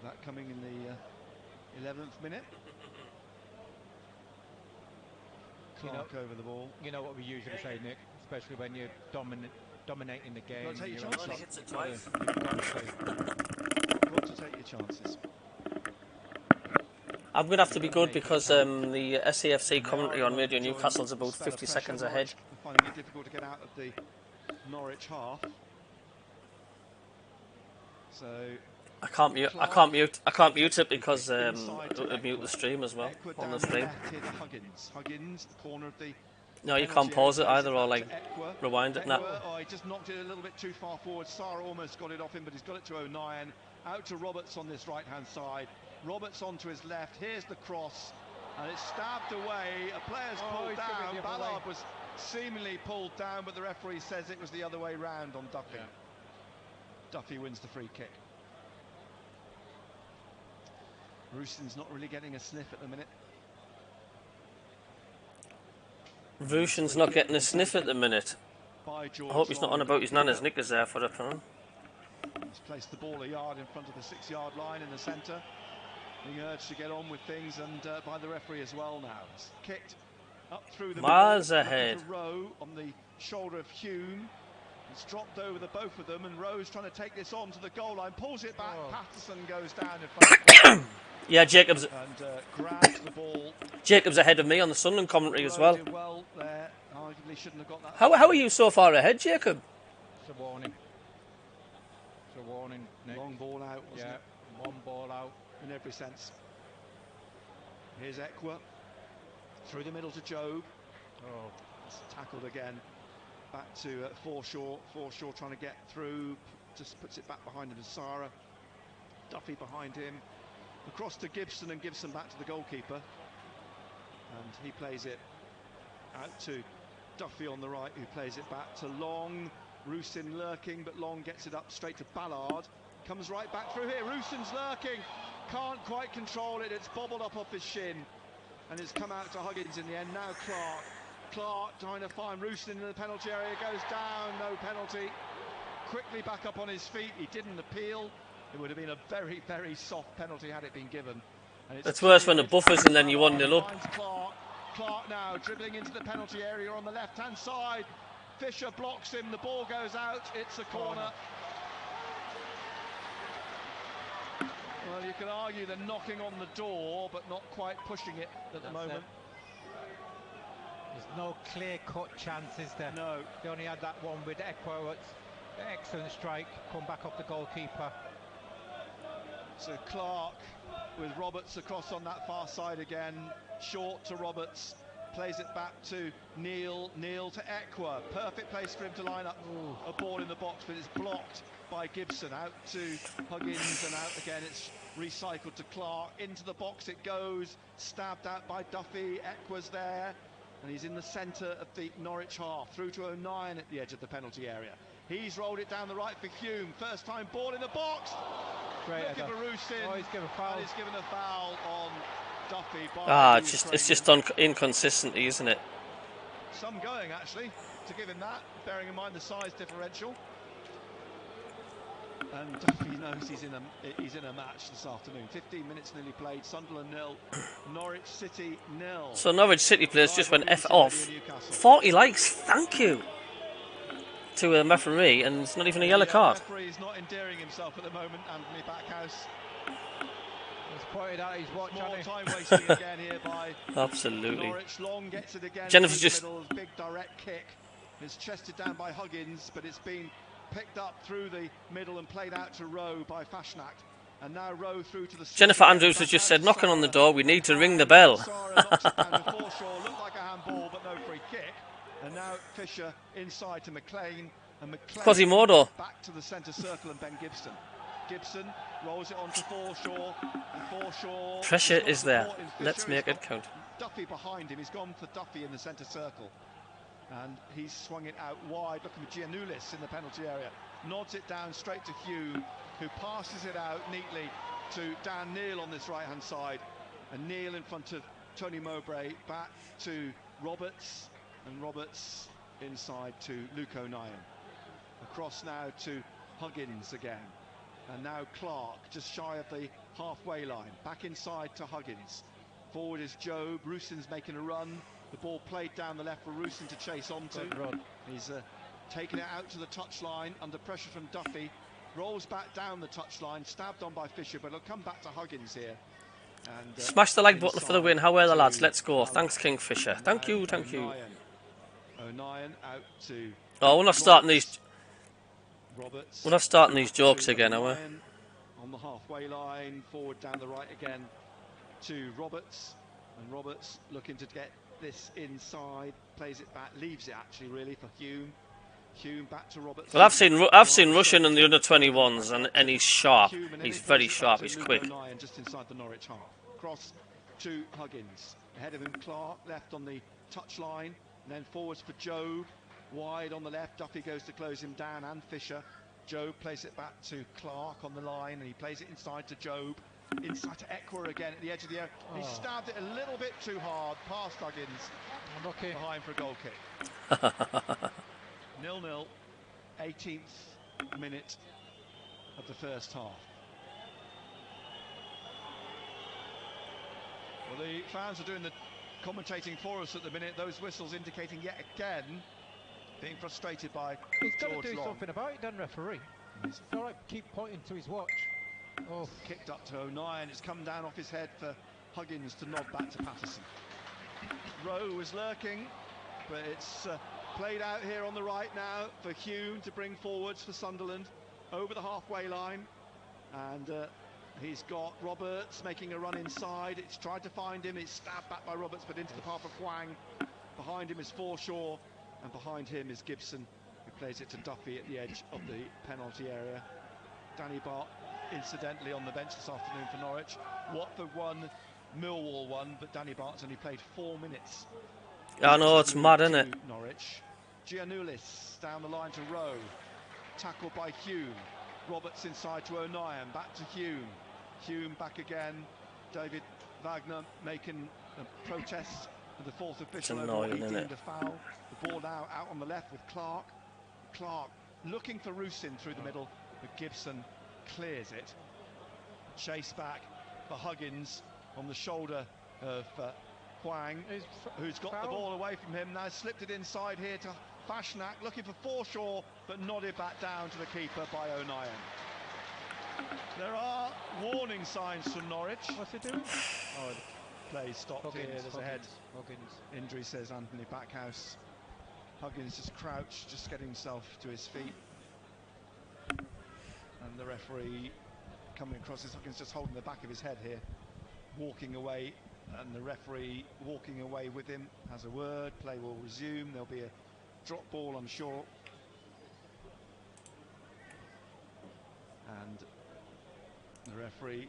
That coming in the 11th minute. Clark over the ball. You know what we usually say, Nick, especially when you're dominating the game. You've got to take your chances. You've got to take your chances. I'm going to have to be good because the SAFC commentary on Radio Newcastle's about 50 seconds ahead. Finding it difficult to get out of the Norwich half. So I can't mute it because it would mute the stream as well on the stream. Huggins, the corner of the. No, you can't pause it either or like rewind it now. Oh, he just knocked it a little bit too far forward. Sarr almost got it off him, but he's got it to O'Nien. Out to Roberts on this right-hand side. Roberts onto his left. Here's the cross, and it's stabbed away. A player's pulled down. Ballard was seemingly pulled down, but the referee says it was the other way round on Duffy. Yeah. Duffy wins the free kick. Rusyn's not really getting a sniff at the minute. Rusyn's not getting a sniff at the minute. I hope he's not on about his nana's knickers there for the plan. He's placed the ball a yard in front of the 6-yard line in the centre. Being urged to get on with things, and by the referee as well now. It's kicked up through the miles middle, ahead. Rowe on the shoulder of Hume. It's dropped over the both of them, and Rowe's trying to take this on to the goal line. Pulls it back. Patterson goes down in front. Yeah, Jacob's grabs the ball. Jacob's ahead of me on the Sunderland commentary as well. Well there. Arguably shouldn't have got that. How are you so far ahead, Jacob? It's a warning. It's a warning, Nick. Long ball out, wasn't it? One ball out. In every sense. Here's Ekwa. Through the middle to Job. Oh, it's tackled again. Back to Forshaw. Forshaw trying to get through. Just puts it back behind him to Sarah. Duffy behind him. Across to Gibson, and Gibson back to the goalkeeper. And he plays it out to Duffy on the right, who plays it back to Long. Rusyn lurking, but Long gets it up straight to Ballard. Comes right back through here. Rusyn's lurking. Can't quite control it. It's bobbled up off his shin. And it's come out to Huggins in the end. Now Clark. Clark trying to find Rusyn in the penalty area. Goes down. No penalty. Quickly back up on his feet. He didn't appeal. It would have been a very, very soft penalty had it been given. It's worse when the buffers and then you 1-0 up. Clark now dribbling into the penalty area on the left-hand side. Fisher blocks him. The ball goes out. It's a corner. Well, you can argue they're knocking on the door, but not quite pushing it at the moment. There's no clear-cut chances there. No. They only had that one with Ekwa. Excellent strike. Come back off the goalkeeper. So Clark with Roberts across on that far side again. Short to Roberts. Plays it back to Neil. Neil to Ekwa. Perfect place for him to line up a ball in the box, but it's blocked by Gibson. Out to Huggins, and out again. It's recycled to Clark. Into the box it goes. Stabbed out by Duffy. Ekwa's there. And he's in the centre of the Norwich half. Through to O'Nien at the edge of the penalty area. He's rolled it down the right for Hume. First time ball in the box. Great. Looking for Rusyn. Oh, he's given a foul. And he's given a foul on Duffy. It's just inconsistency, isn't it? Some going actually to give him that, bearing in mind the size differential. And Duffy knows he's in a match this afternoon. 15 minutes nearly played. Sunderland 0, Norwich City 0. So Norwich City players just went F off. 40 likes, thank you to a referee, and it's not even a yellow card. The referee is not endearing himself at the moment, Anthony Backhouse. He's pointed out his watch. More time wasting again here by Absolutely. Norwich. Long gets it again. Jennifer's just middle, big direct kick. It's chested down by Huggins, but it's been picked up through the middle and played out to Rowe by Fashnacht. And now Rowe through to the Jennifer Andrews has just said, knocking on the door, we need to ring the bell. Sarah knocks it down to Forshaw, looked like a handball, but no free kick. And now Fisher inside to McLean, and McLean Quasimodo back to the centre circle, and Ben Gibson. Gibson rolls it on to Forshaw, and Forshaw. Pressure is there. Let's make it count. Duffy behind him. He's gone for Duffy in the centre circle, and he's swung it out wide. Looking for Giannoulis in the penalty area. Nods it down straight to Hugh, who passes it out neatly to Dan Neil on this right-hand side, and Neil in front of Tony Mowbray. Back to Roberts. And Roberts inside to Luke O'Nien. Across now to Huggins again. And now Clark, just shy of the halfway line. Back inside to Huggins. Forward is Jobe. Rusyn's making a run. The ball played down the left for Rusyn to chase onto. He's taken it out to the touchline under pressure from Duffy. Rolls back down the touchline, stabbed on by Fisher, but it'll come back to Huggins here. And, smash the like button for the win. How are the lads? Let's go. Thanks, Kingfisher. Thank you, thank you. O'Nien out to... Oh, we're not starting these... Roberts. We're not starting these jokes again, are we? On the halfway line, forward down the right again to Roberts. And Roberts looking to get this inside, plays it back, leaves it actually really for Hume. Hume back to Roberts. Well, I've seen Russian in the under-21s, and he's sharp. He's very sharp. He's quick. Just inside the Norwich half. Cross to Huggins. Ahead of him, Clark, left on the touchline. And then forwards for Jobe. Wide on the left, Duffy goes to close him down, and Fisher. Jobe plays it back to Clark on the line, and he plays it inside to Jobe. Inside to Ekwa again at the edge of the area. He stabbed it a little bit too hard past Huggins. Behind for a goal kick. 0-0, 18th minute of the first half. Well, the fans are doing the commentating for us at the minute. Those whistles indicating yet again being frustrated by He's got George to do Long. something about it, then, referee. It's all right, keep pointing to his watch. Oh, kicked up to O'Nien. It's come down off his head for Huggins to nod back to Patterson. Rowe was lurking, but it's played out here on the right now for Hume to bring forwards for Sunderland over the halfway line. And he's got Roberts making a run inside. It's tried to find him. It's stabbed back by Roberts, but into the path of Hwang. Behind him is Forshaw, and behind him is Gibson, who plays it to Duffy at the edge of the penalty area. Danny Bart, incidentally, on the bench this afternoon for Norwich. Watford won, Millwall won, but Danny Bart's only played 4 minutes. I know, it's mad, isn't it? Norwich. Giannoulis down the line to Rowe. Tackled by Hume. Roberts inside to O'Nien. Back to Hume. Hume back again. David Wagner making a protest with the fourth official over what he deemed a foul. The ball now out on the left with Clark. Clark looking for Rusyn through the middle, but Gibson clears it. Chase back for Huggins on the shoulder of Hwang, who's got the ball away from him. Now slipped it inside here to Fashnak, looking for Forshaw, but nodded back down to the keeper by O'Nien. There are warning signs from Norwich. What's he doing? Oh, the play stopped here. There's a head injury, says Anthony Backhouse. Huggins just crouched, just getting himself to his feet. And the referee coming across his Huggins just holding the back of his head here, walking away, and the referee walking away with him has a word. Play will resume. There'll be a drop ball, I'm sure. And the referee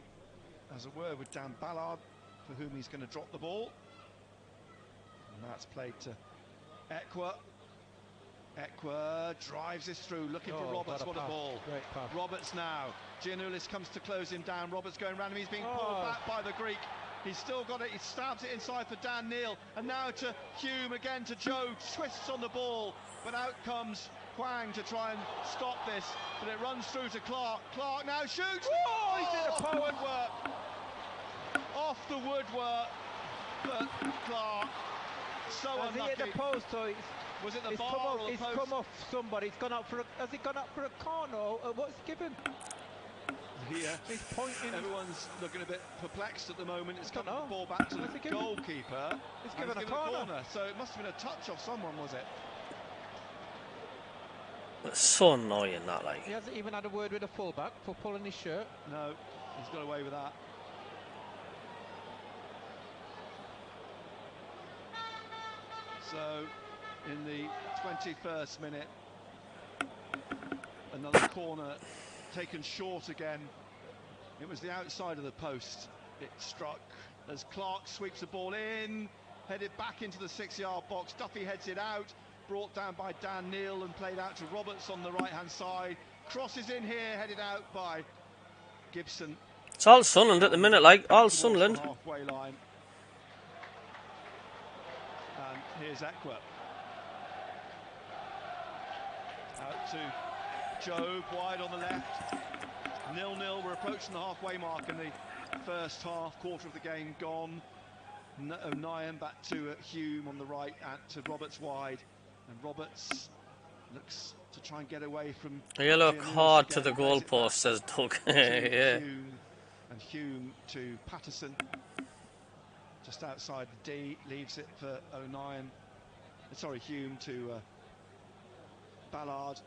has a word with Dan Ballard, for whom he's going to drop the ball. And that's played to Ekwa. Ekwa drives this through, looking for Roberts. What a ball. Roberts now. Giannoulis comes to close him down. Roberts going round him. He's being pulled back by the Greek. He's still got it. He stabs it inside for Dan Neil. And now to Hume again to Joe. Twists on the ball. But out comes Hwang to try and stop this. But it runs through to Clark. Clark now shoots. Oh, he did a woodwork. Off the woodwork. But Clark, so unlucky. Has he hit the post? So was it the bar or the post? It's come off somebody. It's gone up for has it gone up for a corner? What's he given? Here, he's pointing. Everyone's looking a bit perplexed at the moment. It's coming the ball back to the goalkeeper. He's given a corner. So it must have been a touch off someone, was it? It's so annoying, that, like. He hasn't even had a word with the fullback for pulling his shirt. No, he's got away with that. So, in the 21st minute, another corner taken short again. It was the outside of the post. It struck as Clark sweeps the ball in, headed back into the 6-yard box. Duffy heads it out, brought down by Dan Neil and played out to Roberts on the right-hand side. Crosses in here, headed out by Gibson. It's all Sunderland at the minute, like, all Sunderland. Halfway line. And here's Ekwa. Out to Job, wide on the left. 0-0, we're approaching the halfway mark in the first half, quarter of the game gone. O'Nien back to Hume on the right, out to Roberts wide. And Roberts looks to try and get away from... You look hard to the goalpost, says Doug. Yeah. And Hume to Patterson. Just outside the D, leaves it for O'Nien. Sorry, Hume to Ballard.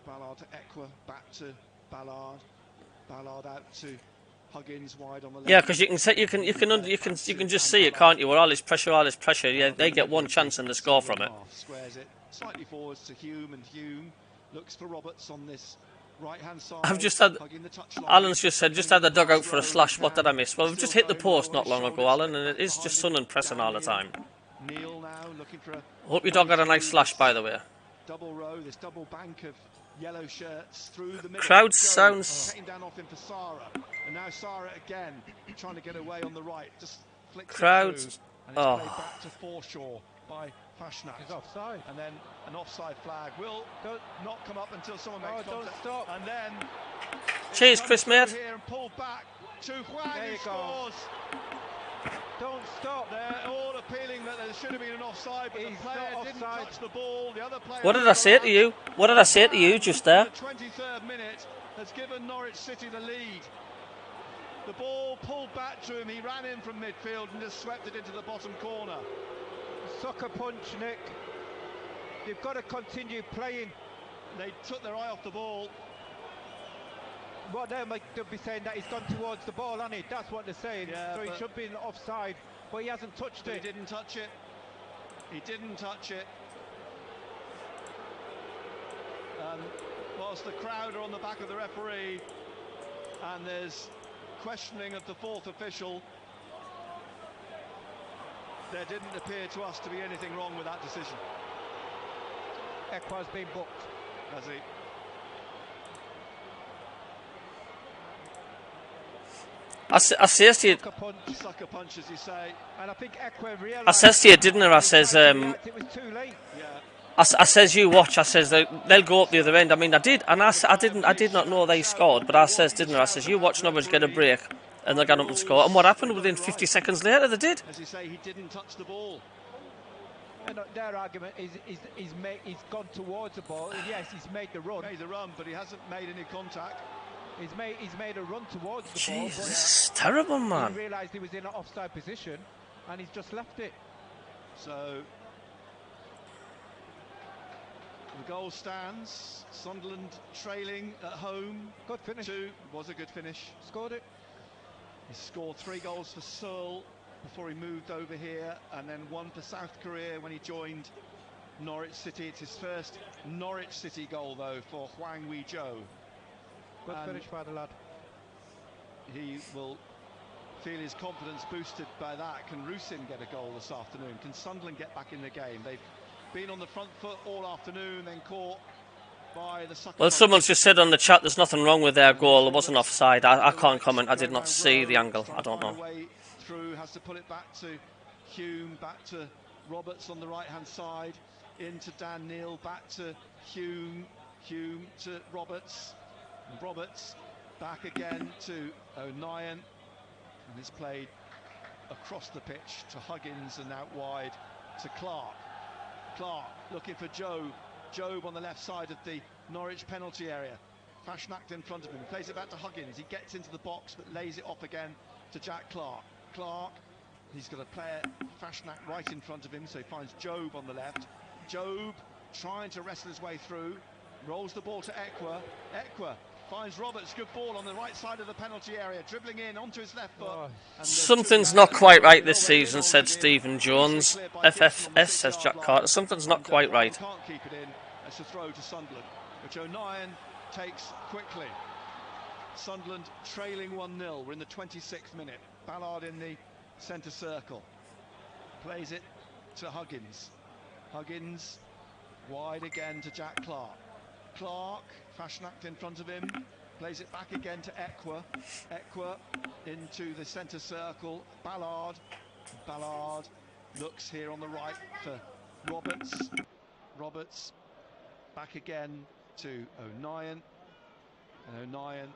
Ballard to Equa, back to Ballard. Ballard out to Huggins wide on the left. Yeah, because you can just see it, can't you? With all this pressure, yeah, they get one chance and they score from it. Squares it slightly forwards to Hume, and Hume looks for Roberts on this right-hand side. I've just had, Alan's just said, just had the dugout for a slash. What did I miss? Well, we've just hit the post not long ago, Alan, and it is just Sunderland pressing all the time. Neil now looking for a... Hope your dog had a nice slash, by the way. Double row, this double bank of yellow shirts through the middle. Crowd sounds... Getting down off him for Sara. And now Sara again, trying to get away on the right. Just flicks crowd. It through, and it's played back to Forshaw by Fashnak. He's offside. And then an offside flag will not come up until someone makes contact. Don't stop. And then... Cheers, Chris, mate. Here and pulled back to Huang, who scores. Don't stop. They're all appealing that there should have been an offside, but the player didn't touch the ball. The other player... What did I say to you? What did I say to you just there? The 23rd minute has given Norwich City the lead. The ball pulled back to him. He ran in from midfield and just swept it into the bottom corner. Sucker punch, Nick. They've got to continue playing. They took their eye off the ball. What they'll be saying that he's gone towards the ball, hasn't he? That's what they're saying. Yeah, so he should be offside, but he hasn't touched it. He didn't touch it. He didn't touch it. Whilst the crowd are on the back of the referee, and there's questioning of the fourth official, there didn't appear to us to be anything wrong with that decision. Equa's been booked. Has he? I says to you, sucker punch, as you say, and I think Equa realised. I says to you, didn't I? I says, it was too late. Yeah. I says, you watch. I says they'll go up the other end. I mean, I did, and I did not know they scored, but I says, didn't I? I says, you watch Norwich get a break, and they got up and score. And what happened? Within 50 seconds later, they did. As you say, he didn't touch the ball. And their argument is he's gone towards the ball. Yes, he's made the run. Made the run, but he hasn't made any contact. He's made a run towards the Jeez, ball. This is terrible, man. He realised he was in an offside position, and he's just left it. So the goal stands. Sunderland trailing at home. Good finish. Was a good finish. Scored it. He scored 3 goals for Seoul before he moved over here, and then 1 for South Korea when he joined Norwich City. It's his first Norwich City goal, though, for Hwang Wee-jo. Good finish by the lad. He will feel his confidence boosted by that. Can Rusin get a goal this afternoon? Can Sunderland get back in the game? They've been on the front foot all afternoon, then caught by the sucker. Well, someone's just said on the chat there's nothing wrong with their goal. It wasn't offside. I can't comment. I did not see the angle. I don't know. Through, has to pull it back to Hume, back to Roberts on the right-hand side, into Dan Neil, back to Hume to Roberts. Roberts back again to O'Nien, and it's played across the pitch to Huggins and out wide to Clark. Clark looking for Job on the left side of the Norwich penalty area. Fashnak in front of him, plays it back to Huggins. He gets into the box but lays it off again to Jack Clark. Clark, he's got a player, Fashnak, right in front of him, so he finds Job on the left. Job trying to wrestle his way through, rolls the ball to Equa. Equa finds Roberts, good ball on the right side of the penalty area, dribbling in onto his left foot. Something's not quite right this season, said Stephen Jones. FFS, says Jack Carter. Something's not quite right. Can't keep it in. It's a throw to Sunderland, which O'Nien takes quickly. Sunderland trailing 1-0. We're in the 26th minute. Ballard in the centre circle. Plays it to Huggins. Huggins wide again to Jack Clark. Clark, Fashnak in front of him, plays it back again to Equa. Equa into the centre circle. Ballard looks here on the right for Roberts. Roberts Back again to O'Nien. And O'Nien,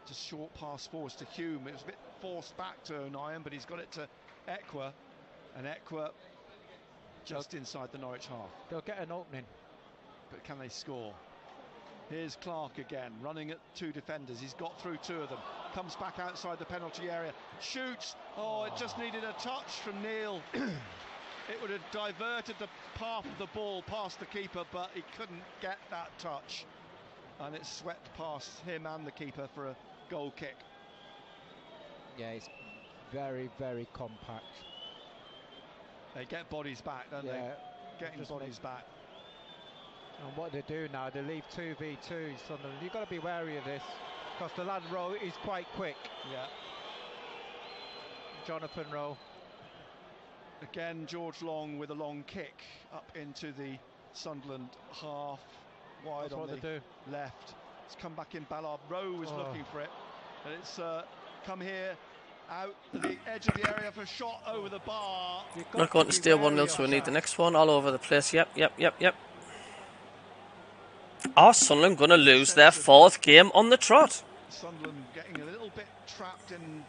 just short pass forwards to Hume. It was a bit forced back to O'Nien, but he's got it to Equa. And Equa just inside the Norwich half. They'll get an opening. But can they score? Here's Clark again, running at two defenders. He's got through two of them. Comes back outside the penalty area. Shoots. Oh, it just needed a touch from Neil. It would have diverted the path of the ball past the keeper, but he couldn't get that touch. And it swept past him and the keeper for a goal kick. Yeah, it's very, very compact. They get bodies back, don't they? Getting bodies back. And what they do now, they leave 2v2. Sunderland. You've got to be wary of this, because the lad Rowe is quite quick. Yeah. Jonathan Rowe. Again, George Long with a long kick up into the Sunderland half. Wide on the left. It's come back in. Ballard. Rowe was looking for it. And it's come here. Out to the edge of the area for a shot over the bar. Not going to steer 1-0, so we need the next one. All over the place. Yep. Are Sunderland going to lose their 4th game on the trot? Sunderland getting a little bit trapped in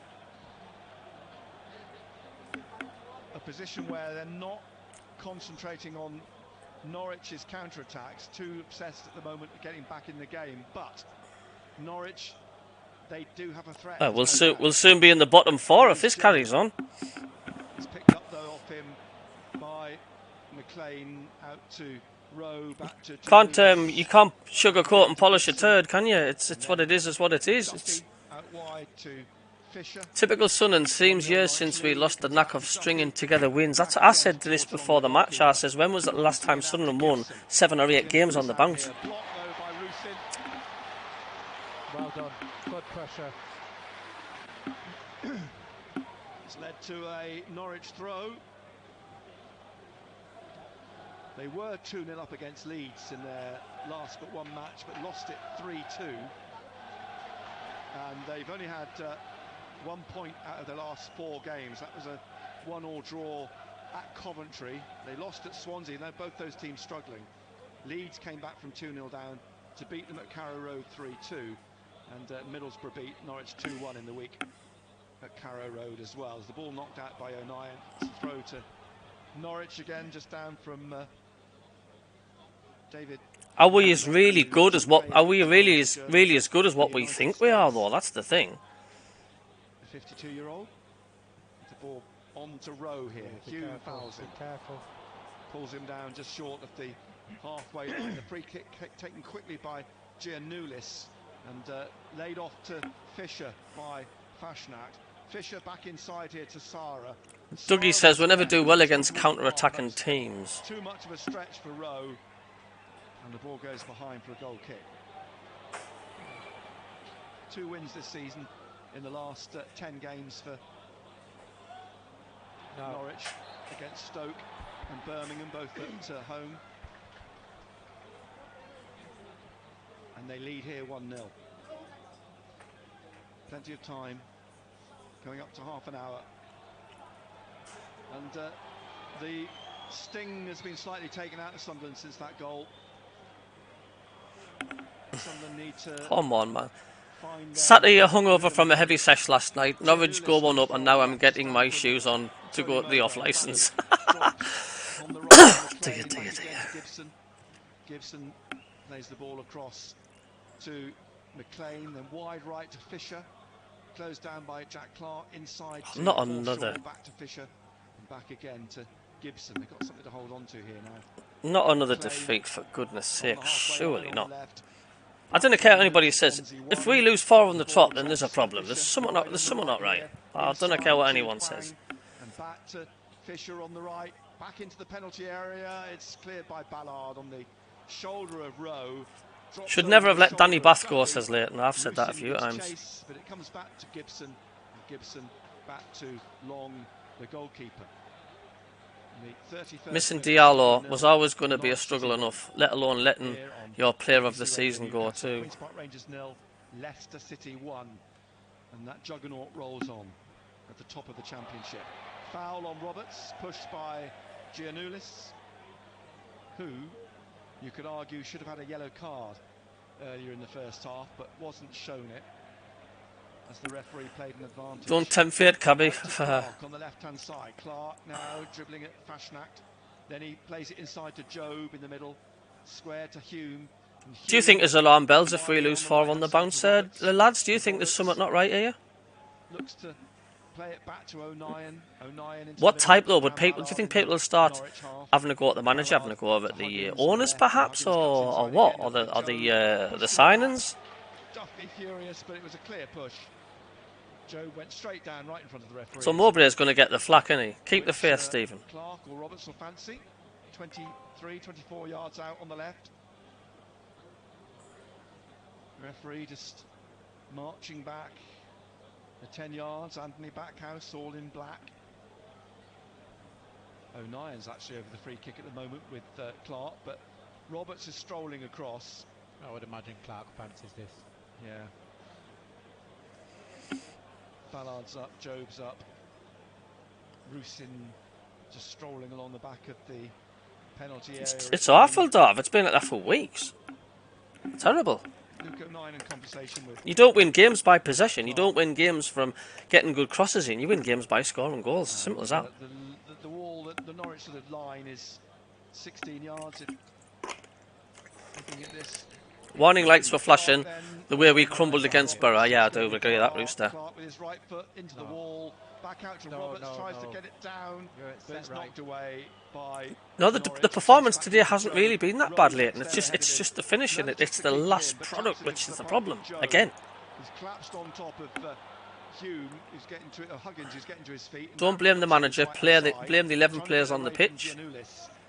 a position where they're not concentrating on Norwich's counter-attacks. Too obsessed at the moment with getting back in the game. But Norwich, they do have a threat. We'll soon be in the bottom 4 if this carries on. It's picked up though off him by McLean, out to Rowe, back to You can't sugarcoat and polish a turd, can you? It's what it is. It's what it is. It's out wide to Fisher. Typical Sunderland. Seems years since we lost the knack of stringing together wins. I said this before the match. I says, when was the last time Sunderland won 7 or 8 games on the bounce? Well done. Good pressure. It's led to a Norwich throw. They were 2-0 up against Leeds in their last but one match, but lost it 3-2. And they've only had 1 point out of their last 4 games. That was a 1-1 draw at Coventry. They lost at Swansea. Now both those teams struggling. Leeds came back from 2-0 down to beat them at Carrow Road 3-2. And Middlesbrough beat Norwich 2-1 in the week at Carrow Road as well. As the ball knocked out by O'Nien, it's a throw to Norwich again, just down from David. Are we as really good as what? Are we really as good as what we think we are, though? That's the thing. The 52-year-old. The ball on to Rowe here. Hume fouls him. Pulls him down just short of the halfway line. The free kick taken quickly by Giannoulis and laid off to Fisher by Fashnak. Fisher back inside here to Sara. Dougie says we never do well against counter-attacking teams. Too much of a stretch for Rowe, and the ball goes behind for a goal kick. 2 wins this season in the last 10 games for Norwich against Stoke and Birmingham, both at home. And they lead here 1-0. Plenty of time, going up to half an hour. And the sting has been slightly taken out of Sunderland since that goal. Sunderland need to... Come on, man. Sat here hungover from a heavy sesh last night. Norwich go 1 up, and now I'm getting my shoes on to go to the off-licence. Dear. Gibson plays the ball across to McLean, then wide right to Fisher. Closed down by Jack Clark, inside to Not another. Back to Fisher, and back again to Gibson. They've got something to hold on to here now. Not another defeat, for goodness sake. Surely not. I don't care what anybody says. If we lose 4 on the trot, then there's a problem. There's someone not right. I don't care what anyone says. And back to Fisher on the right, back into the penalty area. It's cleared by Ballard on the shoulder of Rowe. Should never have let Danny Bath go, says Leighton. I've said that a few times. But it comes back to Gibson. And Gibson back to Long, the goalkeeper. Missing Diallo was always going to be a struggle enough, let alone letting your player of the season go too. Queen's Park Rangers 0, Leicester City 1, and that juggernaut rolls on at the top of the championship. Foul on Roberts, pushed by Giannoulis, who You could argue should have had a yellow card earlier in the first half, but wasn't shown it, as the referee played an advantage. Don't tempt fate, Cabby. Clark on the left-hand side. Clark now dribbling at Fashnacht. Then he plays it inside to Job in the middle. Square to Hume. Do you think there's alarm bells if we lose 4 on the bounce, lads? Do you think there's something not right here? Looks to play it back to O'Nien. What type though? Would people? Do you think people will start having a go at the manager, having a go at the owners, perhaps, or what? Or the signings? Duffy furious, but it was a clear push. Joe went straight down right in front of the referee. So Mowbray is going to get the flack, isn't he? Keep the faith, Stephen. Clark or Roberts will fancy. 23, 24 yards out on the left. Referee just marching back the 10 yards. Anthony Backhouse all in black. O'Nien's actually over the free kick at the moment with Clark, but Roberts is strolling across. I would imagine Clark fancies this. Yeah. Ballard's up, Job's up. Rusin just strolling along the back of the penalty area. It's awful, Dov. It's been like that for weeks. Terrible. Luke O'Nien in conversation with... You don't win games by possession. You don't win games from getting good crosses in. You win games by scoring goals. Simple as that. The wall, the Norwich sort of line is 16 yards. Looking at this. Warning lights were flashing the way we crumbled against Borough. Yeah, I do agree with that, Rooster. Clark with his right foot into the wall, back out to Roberts, tries to get it down, but it's knocked away by... No, the performance today hasn't really been that bad, Leighton. It's just the finishing. It's the last product which is the problem. Again. He's collapsed on top of Hume, who's getting to it, or Huggins, who's getting to his feet. Don't blame the manager. Blame the 11 players on the pitch.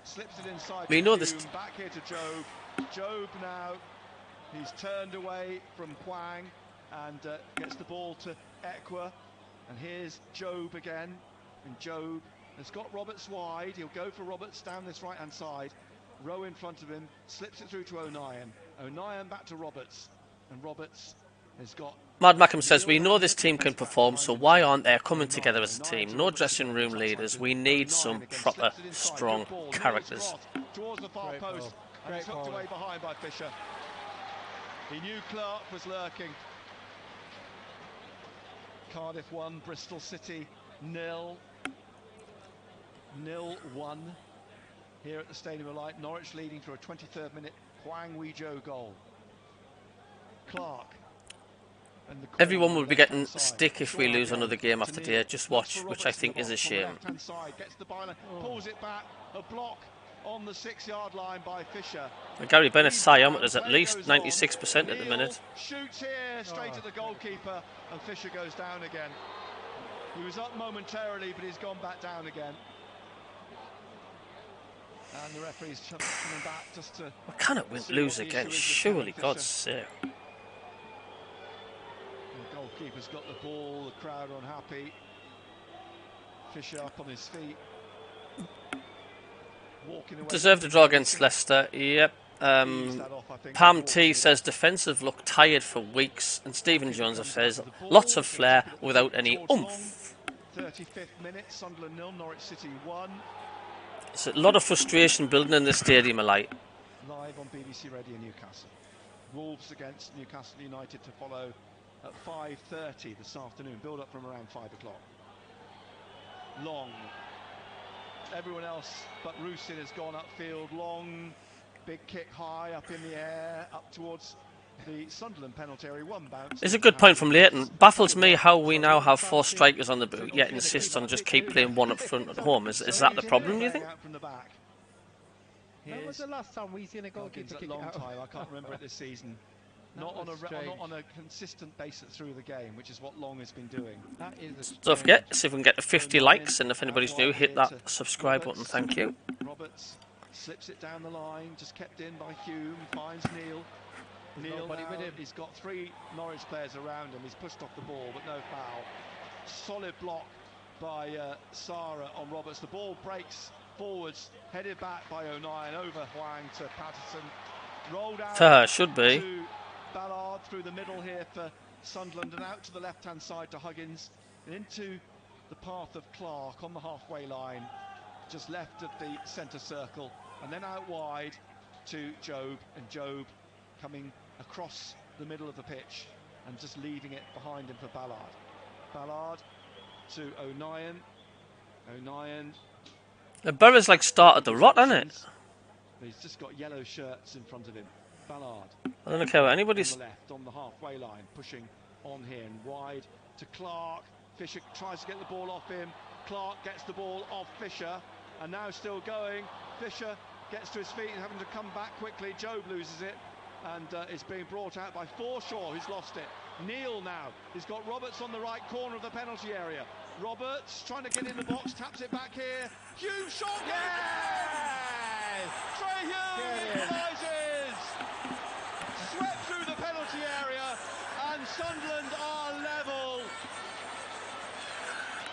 Slips it inside. We know this. Back here to Job. Job now. He's turned away from Hwang and gets the ball to Ekwa. And here's Job again. And Job has got Roberts wide. He'll go for Roberts down this right-hand side. Rowe in front of him. Slips it through to O'Nien. O'Nien back to Roberts. And Roberts has got... Mad Mackham says, we know this team can perform, so why aren't they coming together as a team? No dressing room leaders. We need some proper, strong characters. Towards the far post. And it's hooked away behind by Fisher. He knew Clark was lurking. Cardiff 1, Bristol City 0. 0-1 here at the Stadium of Light. Norwich leading through a 23rd minute Hwang Wee-jo goal. Clark. Everyone will be getting stick if we lose another game after today. Just watch, which I think is a shame. Gets the byline, pulls it back, a block on the 6-yard line by Fisher. And Gary Bennett's Siam is at least 96% at the minute. Shoots here straight at the goalkeeper, and Fisher goes down again. He was up momentarily, but he's gone back down again. And the referee's coming back just to... We cannot lose again, surely, God's sake. The goalkeeper's got the ball, the crowd are unhappy. Fisher up on his feet. Deserved a draw against Leicester, yep. Pam T says defensive look tired for weeks, and Stephen Jones says lots of flair without any oomph. 35th minute, Sunderland 0, Norwich City 1. It's a lot of frustration building in the stadium, Light. Live on BBC Radio Newcastle. Wolves against Newcastle United to follow at 5:30 this afternoon. Build up from around 5 o'clock. Long. Everyone else but Rusin has gone upfield. Long, big kick high up in the air, up towards the Sunderland penalty area. One bounce. It's a good point from Leighton. Baffles me how we now have 4 strikers on the boot, yet insists on just keep playing one up front at home. Is that the problem, do you think? When was the last time we've seen a goalkeeper kick long out? time. I can't remember it this season. Not on a consistent basis through the game, which is what Long has been doing. That is Don't forget, see if we can get to 50 likes, and if anybody's new, hit that subscribe button. Thank you. Roberts slips it down the line, just kept in by Hume, finds Neil. Neil with him. He's got 3 Norwich players around him. He's pushed off the ball, but no foul. Solid block by Sarah on Roberts. The ball breaks forwards, headed back by O'Nien over Hwang to Patterson. Rolled out should be. To Ballard through the middle here for Sunderland, and out to the left-hand side to Huggins, and into the path of Clark on the halfway line, just left of the centre circle, and then out wide to Job, and Job coming across the middle of the pitch and just leaving it behind him for Ballard. Ballard to O'Nien. O'Nien. The Burrows like started the rot, isn't it? He's just got yellow shirts in front of him. Ballard. I don't care what anybody's. On the left, on the halfway line, pushing on here and wide to Clark. Fisher tries to get the ball off him. Clark gets the ball off Fisher, and now still going. Fisher gets to his feet and having to come back quickly. Job loses it, and it's being brought out by Forshaw, who's lost it. Neil now. He's got Roberts on the right corner of the penalty area. Roberts trying to get in the box, taps it back here. Hume shot. Yes! Trey Hume equalises. Swept through the penalty area, and Sunderland are level.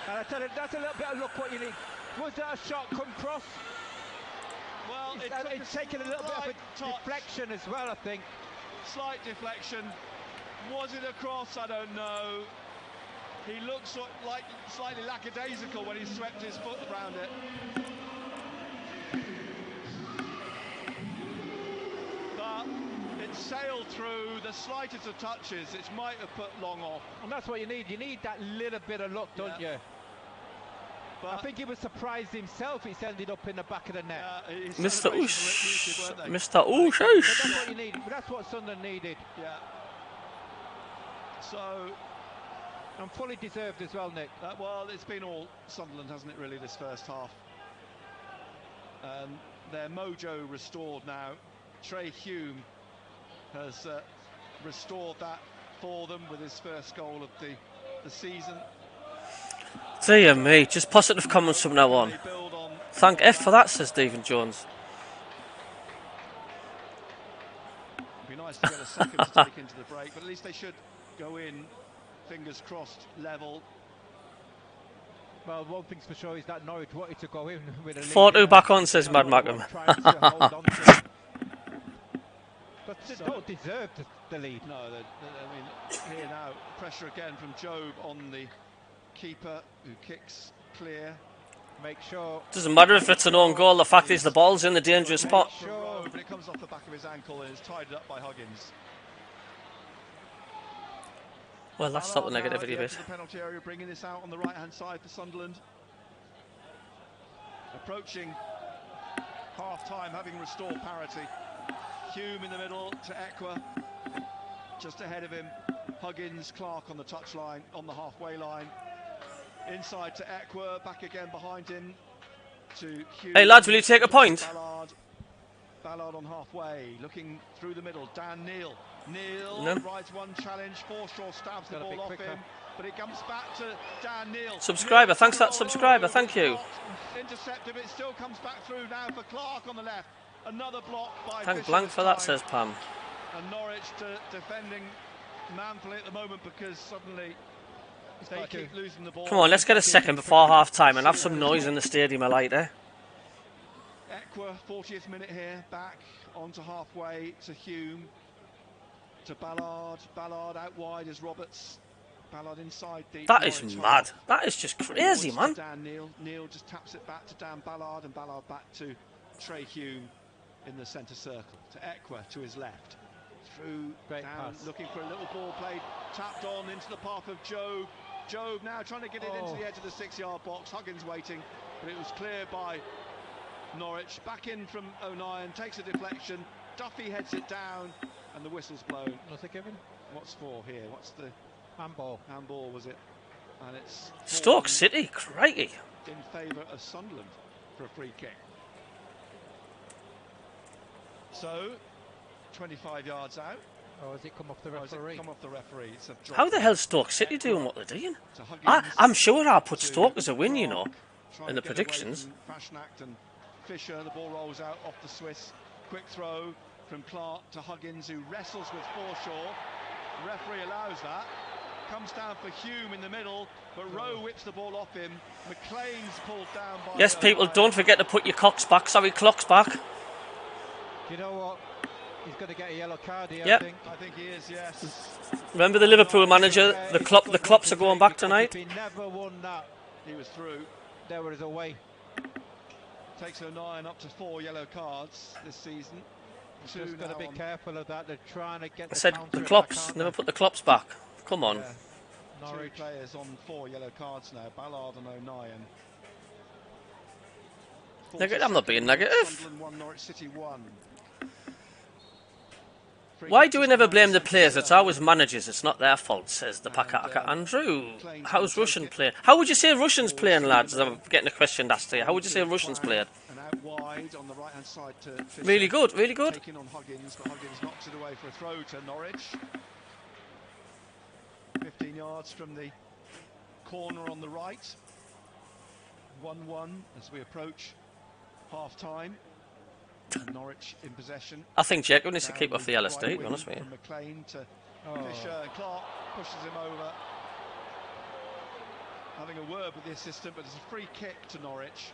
And I tell you, that's a little bit of luck what you need. Was that a shot come cross? Well, it's taken a little bit of a deflection as well, I think. Slight deflection. Was it a cross? I don't know. He looks like slightly lackadaisical when he swept his foot around it. But it sailed through the slightest of touches. It might have put Long off. And that's what you need. You need that little bit of luck, don't you? But I think he was surprised himself. He's ended up in the back of the net. Mr. Oosh. Mr. Oosh. But that's what you need. That's what Sunderland needed. Yeah. So, and fully deserved as well, Nick. Well, it's been all Sunderland, hasn't it, really, this first half. Their mojo restored now. Trey Hume has restored that for them with his first goal of the season. Dear me, just positive comments from now on. Thank F for that, says Stephen Jones. It'd be nice to get a second to take into the break, but at least they should go in, fingers crossed, level. Well, one thing's for sure is that Norwich wanted to go in with a 4-2 back on, says Mad Mackham. But they don't deserve the lead. No, I mean, here now, pressure again from Job on the keeper, who kicks clear. Make sure. Doesn't matter if it's an own goal, the fact is the ball's in the dangerous spot. Sure. But it comes off the back of his ankle and is tied up by Huggins. Well, that's not the negativity bit. The penalty area, bringing this out on the right-hand side for Sunderland. Approaching half-time, having restored parity. Hume in the middle to Equa, just ahead of him. Huggins, Clark on the touchline, on the halfway line. Inside to Equa, back again behind him to Hume. Hey lads, will you take a point? Ballard on halfway, looking through the middle. Dan Neil. Neil rides one challenge. Forshaw stabs the ball off him, but it comes back to Dan Neil. Subscriber, thanks for that subscriber, thank you. Intercepted, it still comes back through now for Clark on the left. Another block by Thank Fisher blank for that, time. says Pam. And Norwich defending manfully at the moment because suddenly they keep losing the ball. Come on, let's get a second before half time and have some noise in the stadium, I like that. Equa, 40th minute here, back onto halfway to Hume, to Ballard. Ballard out wide as Roberts. Ballard inside deep. That is mad. That is just crazy, man. Dan Neil. Neil just taps it back to Dan Ballard, and Ballard back to Trey Hume in the centre circle. To Equa to his left. Through, great down, pass. Looking for a little ball played. Tapped on into the path of Job. Job now trying to get it into the edge of the 6-yard box. Huggins waiting, but it was cleared by Norwich. Back in from O'Nien, takes a deflection. Duffy heads it down, and the whistle's blown. What's it given? What's for here? What's the handball? Handball was it? And it's Stoke City, crikey. In favour of Sunderland for a free kick. So, 25 yards out. Oh, has it come off the referee? Come off the referee. It's a drop. How the hell's Stoke City doing what they're doing? I'm sure I put Stoke as a win, you know, in the predictions. Fashnacht and Fisher, the ball rolls out off the Swiss. Quick throw from Clark to Huggins, who wrestles with Forshaw. The referee allows that. Comes down for Hume in the middle, but Rowe whips the ball off him. McLean's pulled down by... Yes, people, don't forget to put your clocks back. Sorry, clocks back. You know what? He's going to get a yellow card here, yep. I think he is, yes. Remember the Liverpool manager? The Klops are going back tonight. If he never won that, he was through. There was a way. Takes O'Nien up to 4 yellow cards this season. Just got to be careful of that. They're trying to get I said the counter-attack, Klops. aren't Never they? put the Klops back. Come on. Yeah. Norwich. 2 players on 4 yellow cards now. Ballard and O'Nien. I'm not being negative. Sunderland 1, Norwich City 1. Why do we never blame the players? It's always managers. It's not their fault, says the Pakaka. Andrew, how's Russian playing? How would you say Russians playing, lads? I'm getting a question asked here. How would you say Russians played? And out wide on the right-hand side to Fisher. Really good, really good. Taking on Huggins, but Huggins knocks it away for a throw to Norwich. 15 yards from the corner on the right. 1-1 as we approach half-time. Norwich in possession. I think Jacob needs to keep off the LSD, to be honest with you. From McLean to Fisher, and Clark pushes him over. Having a word with the assistant, but it's a free kick to Norwich.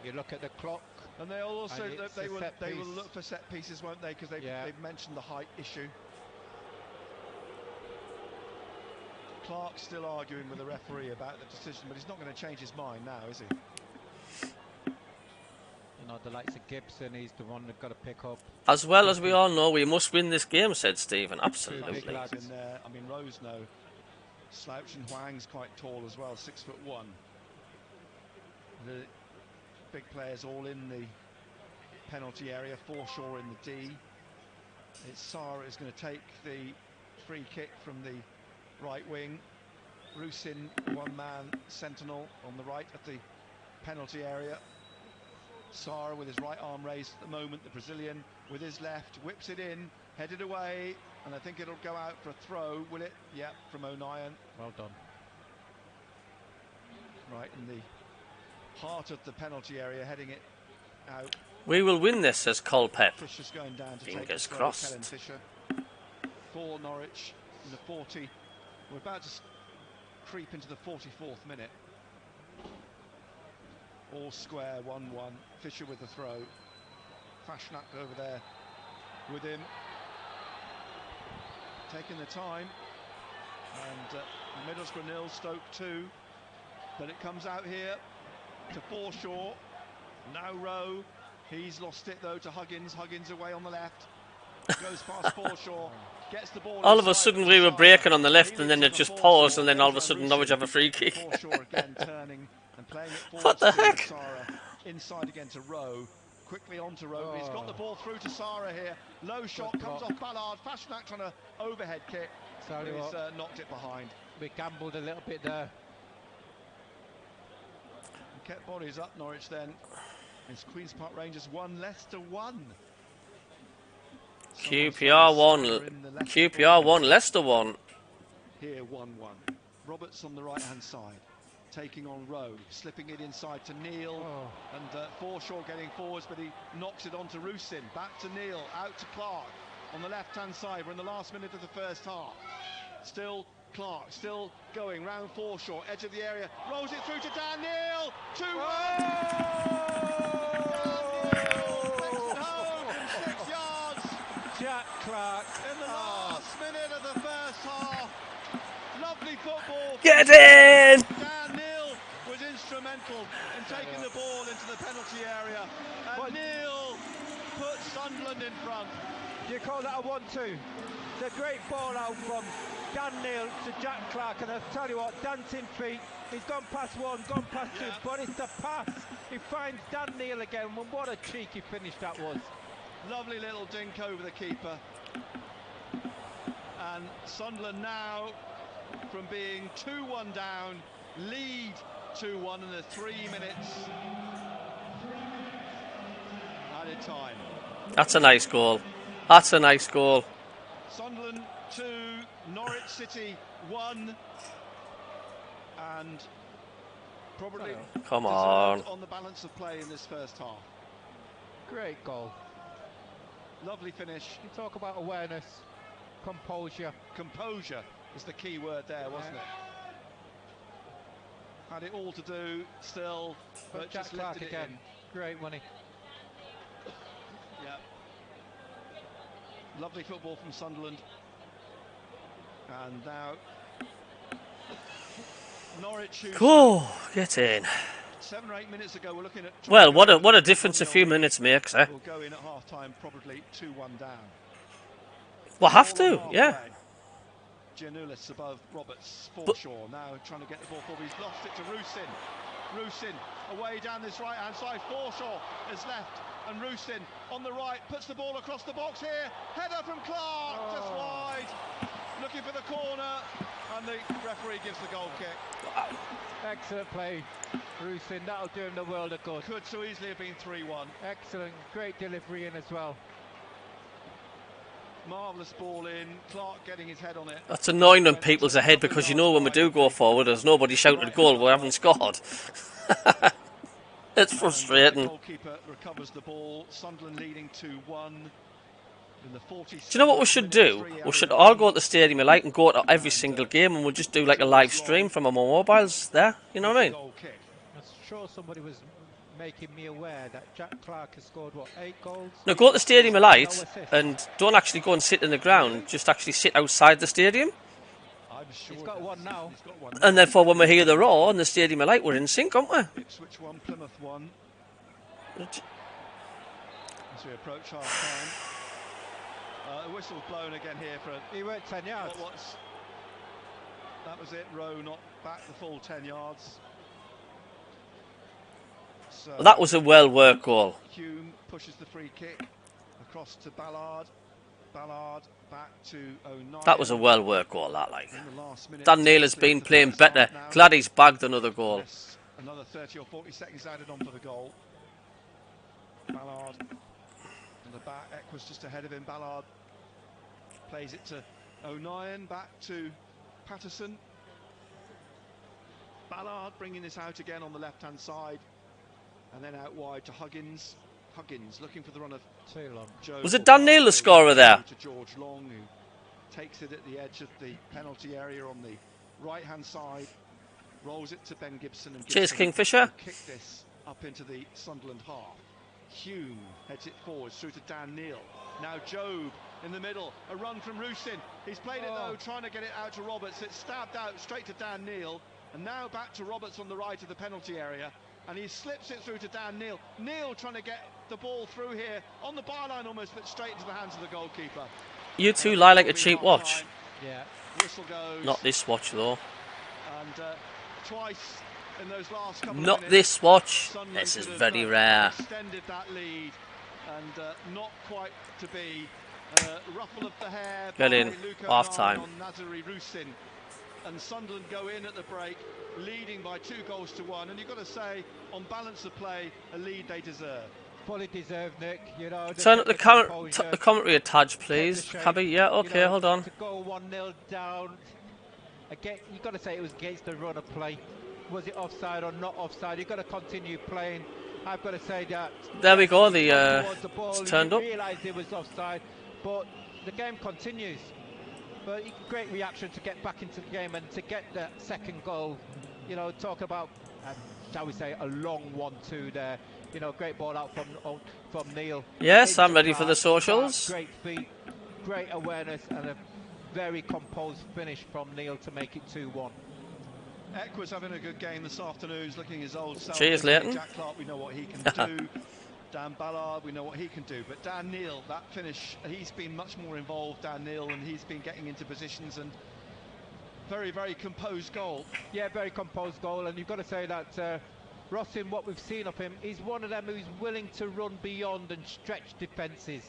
You look at the clock. And they'll also they will piece. look for set pieces, won't they? Because they've mentioned the height issue. Clark's still arguing with the referee about the decision, but he's not going to change his mind now, is he? You know, the likes of Gibson, he's the one that got to pick up. As well as we all know, we must win this game, said Stephen. Absolutely. In there. I mean, Rose no slouch, and Huang's quite tall as well, 6'1". The big players all in the penalty area. Forshaw in the D. It's Sarah is going to take the free kick from the right wing. Rusin, one-man sentinel on the right at the penalty area. Sarah with his right arm raised at the moment, the Brazilian with his left, whips it in, headed away, and I think it'll go out for a throw, will it? Yeah, from O'Nien. Well done. Right in the heart of the penalty area, heading it out. We will win this, says Colpep. Fisher's going down to Fingers take the throw, crossed. Kellen Fisher. For Norwich in the 40. We're about to creep into the 44th minute. All square, 1-1. Fisher with the throw. Fashnak over there with him. Taking the time. And Middlesbrough 0, Stoke 2. But it comes out here to Forshaw. Now Rowe. He's lost it though to Huggins. Huggins away on the left. Goes past Forshaw. Gets the ball. All of a sudden we were breaking on the left and then it just paused and then all of a sudden Norwich have a free kick. Forshaw again turning and playing it forward. What the heck? Sarah. Inside again to Rowe. Quickly on to Rowe. He's got the ball through to Sarah here. Low shot comes off Ballard. Fashnak trying to overhead kick. He's knocked it behind. We gambled a little bit there. And kept bodies up Norwich then. It's Queen's Park Rangers 1, Leicester 1. QPR 1, QPR 1, Leicester 1. Here 1-1. Roberts on the right hand side. Taking on Rowe, slipping it inside to Neil, and Forshaw getting forwards, but he knocks it on to Rusin. Back to Neil, out to Clark on the left-hand side. We're in the last minute of the first half. Still Clark, still going round Forshaw, edge of the area, rolls it through to Dan Neil. 2-1. Home, 6 yards. Jack Clark in the last minute of the first half. Lovely football. Get in! Dan Neil was instrumental in taking the ball into the penalty area. And Neil put Sunderland in front. Do you call that a 1-2? It's a great ball out from Dan Neil to Jack Clark, and I'll tell you what, dancing feet. He's gone past one, gone past two, but it's the pass. He finds Dan Neil again, and what a cheeky finish that was. Lovely little dink over the keeper. And Sunderland now, from being 2-1 down, lead 2-1 in the 3 minutes added time. That's a nice goal. That's a nice goal. Sunderland 2, Norwich City 1, and probably come on the balance of play in this first half. Great goal. Lovely finish. You talk about awareness, composure. Composure is the key word there, wasn't it? Had it all to do still, but Jack just Clark lifted again. It in. Great money. Yeah. Lovely football from Sunderland. And now Norwich, Go, get in. 7 or 8 minutes ago, we're looking at. Well, what a difference a few minutes makes, eh? We'll go in at half time, probably 2-1 down. We'll have to, yeah. Giannoulis above Roberts, Forshaw now trying to get the ball forward. He's lost it to Rusin. Rusin away down this right hand side. Forshaw is left, and Rusin on the right puts the ball across the box here. Header from Clark, just wide. Looking for the corner, and the referee gives the goal kick. Excellent play, Rusin. That'll do him the world of good. Could so easily have been 3-1. Excellent, great delivery in as well. Marvellous ball in. Clark getting his head on it. That's annoying when people's ahead, because you know when we do go forward, there's nobody shouting goal, we haven't scored. It's frustrating. The goalkeeper recovers the ball. Sunderland leading 2-1. In the 40s. Do you know what we should do? We should all go to the Stadium of Light and go to every single game, and we'll just do like a live stream from our mobiles there. You know what I mean? I'm sure somebody was making me aware that Jack Clark has scored, what, 8 goals? No, go to the Stadium of Light and don't actually go and sit in the ground, just actually sit outside the stadium. He's got one now. And therefore when we hear the roar in the Stadium of Light, we're in sync, aren't we? Ipswich 1, Plymouth 1. As we approach half time. The whistle's blown again here for. He went 10 yards. That was it. Rowe not back the full 10 yards. So Well, that was a well-worked goal. Hume pushes the free kick across to Ballard. Ballard back to O'Neill. That was a well-worked goal, that, like. Dan Neil has been playing better. Glad he's bagged another goal. Another 30 or 40 seconds added on for the goal. Ballard on the back. Equus just ahead of him. Ballard plays it to O'Neill. Back to Patterson. Ballard bringing this out again on the left-hand side. And then out wide to Huggins. Huggins looking for the run of Joe. Was it Dan Neil the scorer there? To George Long, who takes it at the edge of the penalty area on the right-hand side. Rolls it to Ben Gibson. And Cheers, Gibson Kingfisher. Kick this up into the Sunderland half. Hume heads it forwards through to Dan Neil. Now Jobe in the middle. A run from Rusin. He's played it though, trying to get it out to Roberts. It's stabbed out straight to Dan Neil. And now back to Roberts on the right of the penalty area. And he slips it through to Dan Neil. Neil trying to get the ball through here on the byline almost, but straight into the hands of the goalkeeper. You two lie like a cheap watch. Yeah. Whistle goes. Not this watch, though. And twice in those last couple Not of minutes, this watch. Sunderland This is could have, very rare. extended that lead, and not quite to be. Ruffle of the hair. Get by in. Luke Half O'Neill time. on Nazari Rusin. And Sunderland go in at the break, leading by 2-1. And you've got to say, on balance of play, a lead they deserve. Fully deserved, Nick. You know, Turn up the commentary a touch, please. Cabby, yeah, okay, hold on. To go 1-0 down. Again, you've got to say it was against the run of play. Was it offside or not offside? You've got to continue playing. I've got to say that. There we go, it's turned up. Realised it was offside, but the game continues. But great reaction to get back into the game and to get the second goal. You know, talk about, shall we say, a long 1-2 there. You know, great ball out from Neil. Yes, I'm ready for the socials. Great feet, great awareness, and a very composed finish from Neil to make it 2-1. Equus having a good game this afternoon. He's looking his old self. Cheers, Leighton. Jack Clark, we know what he can do. Dan Ballard, we know what he can do. But Dan Neil, that finish, he's been much more involved, Dan Neil, and he's been getting into positions, and very, very composed goal. Yeah, very composed goal, and you've got to say that Rossin, what we've seen of him, he's one of them who's willing to run beyond and stretch defences.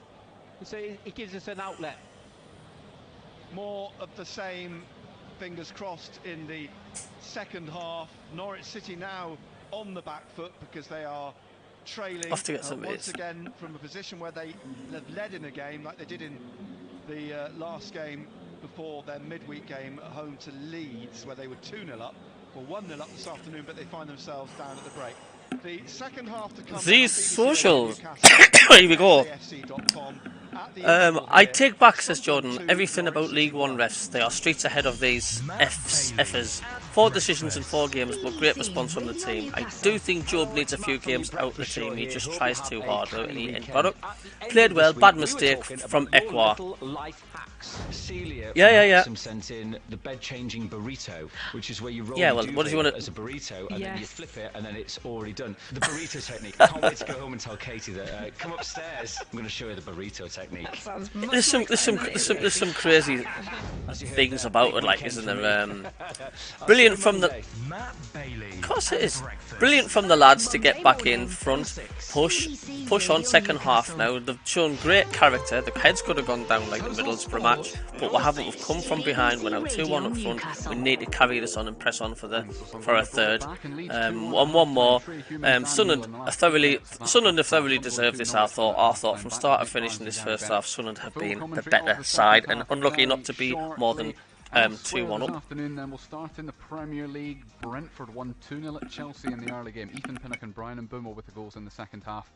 So he gives us an outlet. More of the same, fingers crossed, in the second half. Norwich City now on the back foot because they are trailing Off to get some once bits. again from a position where they have led in a game like they did in the last game before their midweek game at home to Leeds, where they were 2-0 up, or 1-0 up this afternoon, but they find themselves down at the break. The second half to come. These socials. Here we go. I take back, says Jordan, everything about League One refs. They are streets ahead of these effers. 4 decisions in 4 games, but great response from the team. I do think Job needs a few games out of the team. He just tries too hard without any end product. Played well, bad mistake from Ekwa. Alex, Celia Yeah. sent in the bed-changing burrito, which is where you roll well, the what does he want as a burrito, and then you flip it, and then it's already done. The burrito technique. I can't wait to go home and tell Katie that. Come upstairs. I'm going to show you the burrito technique. That sounds There's some crazy things about it, like, isn't there? Brilliant from the. Of course it is. Brilliant from the lads to get back in front, push on second half. Now they've shown great character. The heads could have gone down like the Middlesbrough match, but we haven't. We've come from behind. We're now 2-1 up front. We need to carry this on and press on for a third. And one more. Sunderland have thoroughly deserved this. I thought from start to finish in this first half, Sunderland have been the better side and unlucky not to be more than 2-1 up. Afternoon, then we'll start in the Premier League. Brentford won 2-0 at Chelsea in the early game. Ethan Pinnock and Brian Mbeumo with the goals in the second half.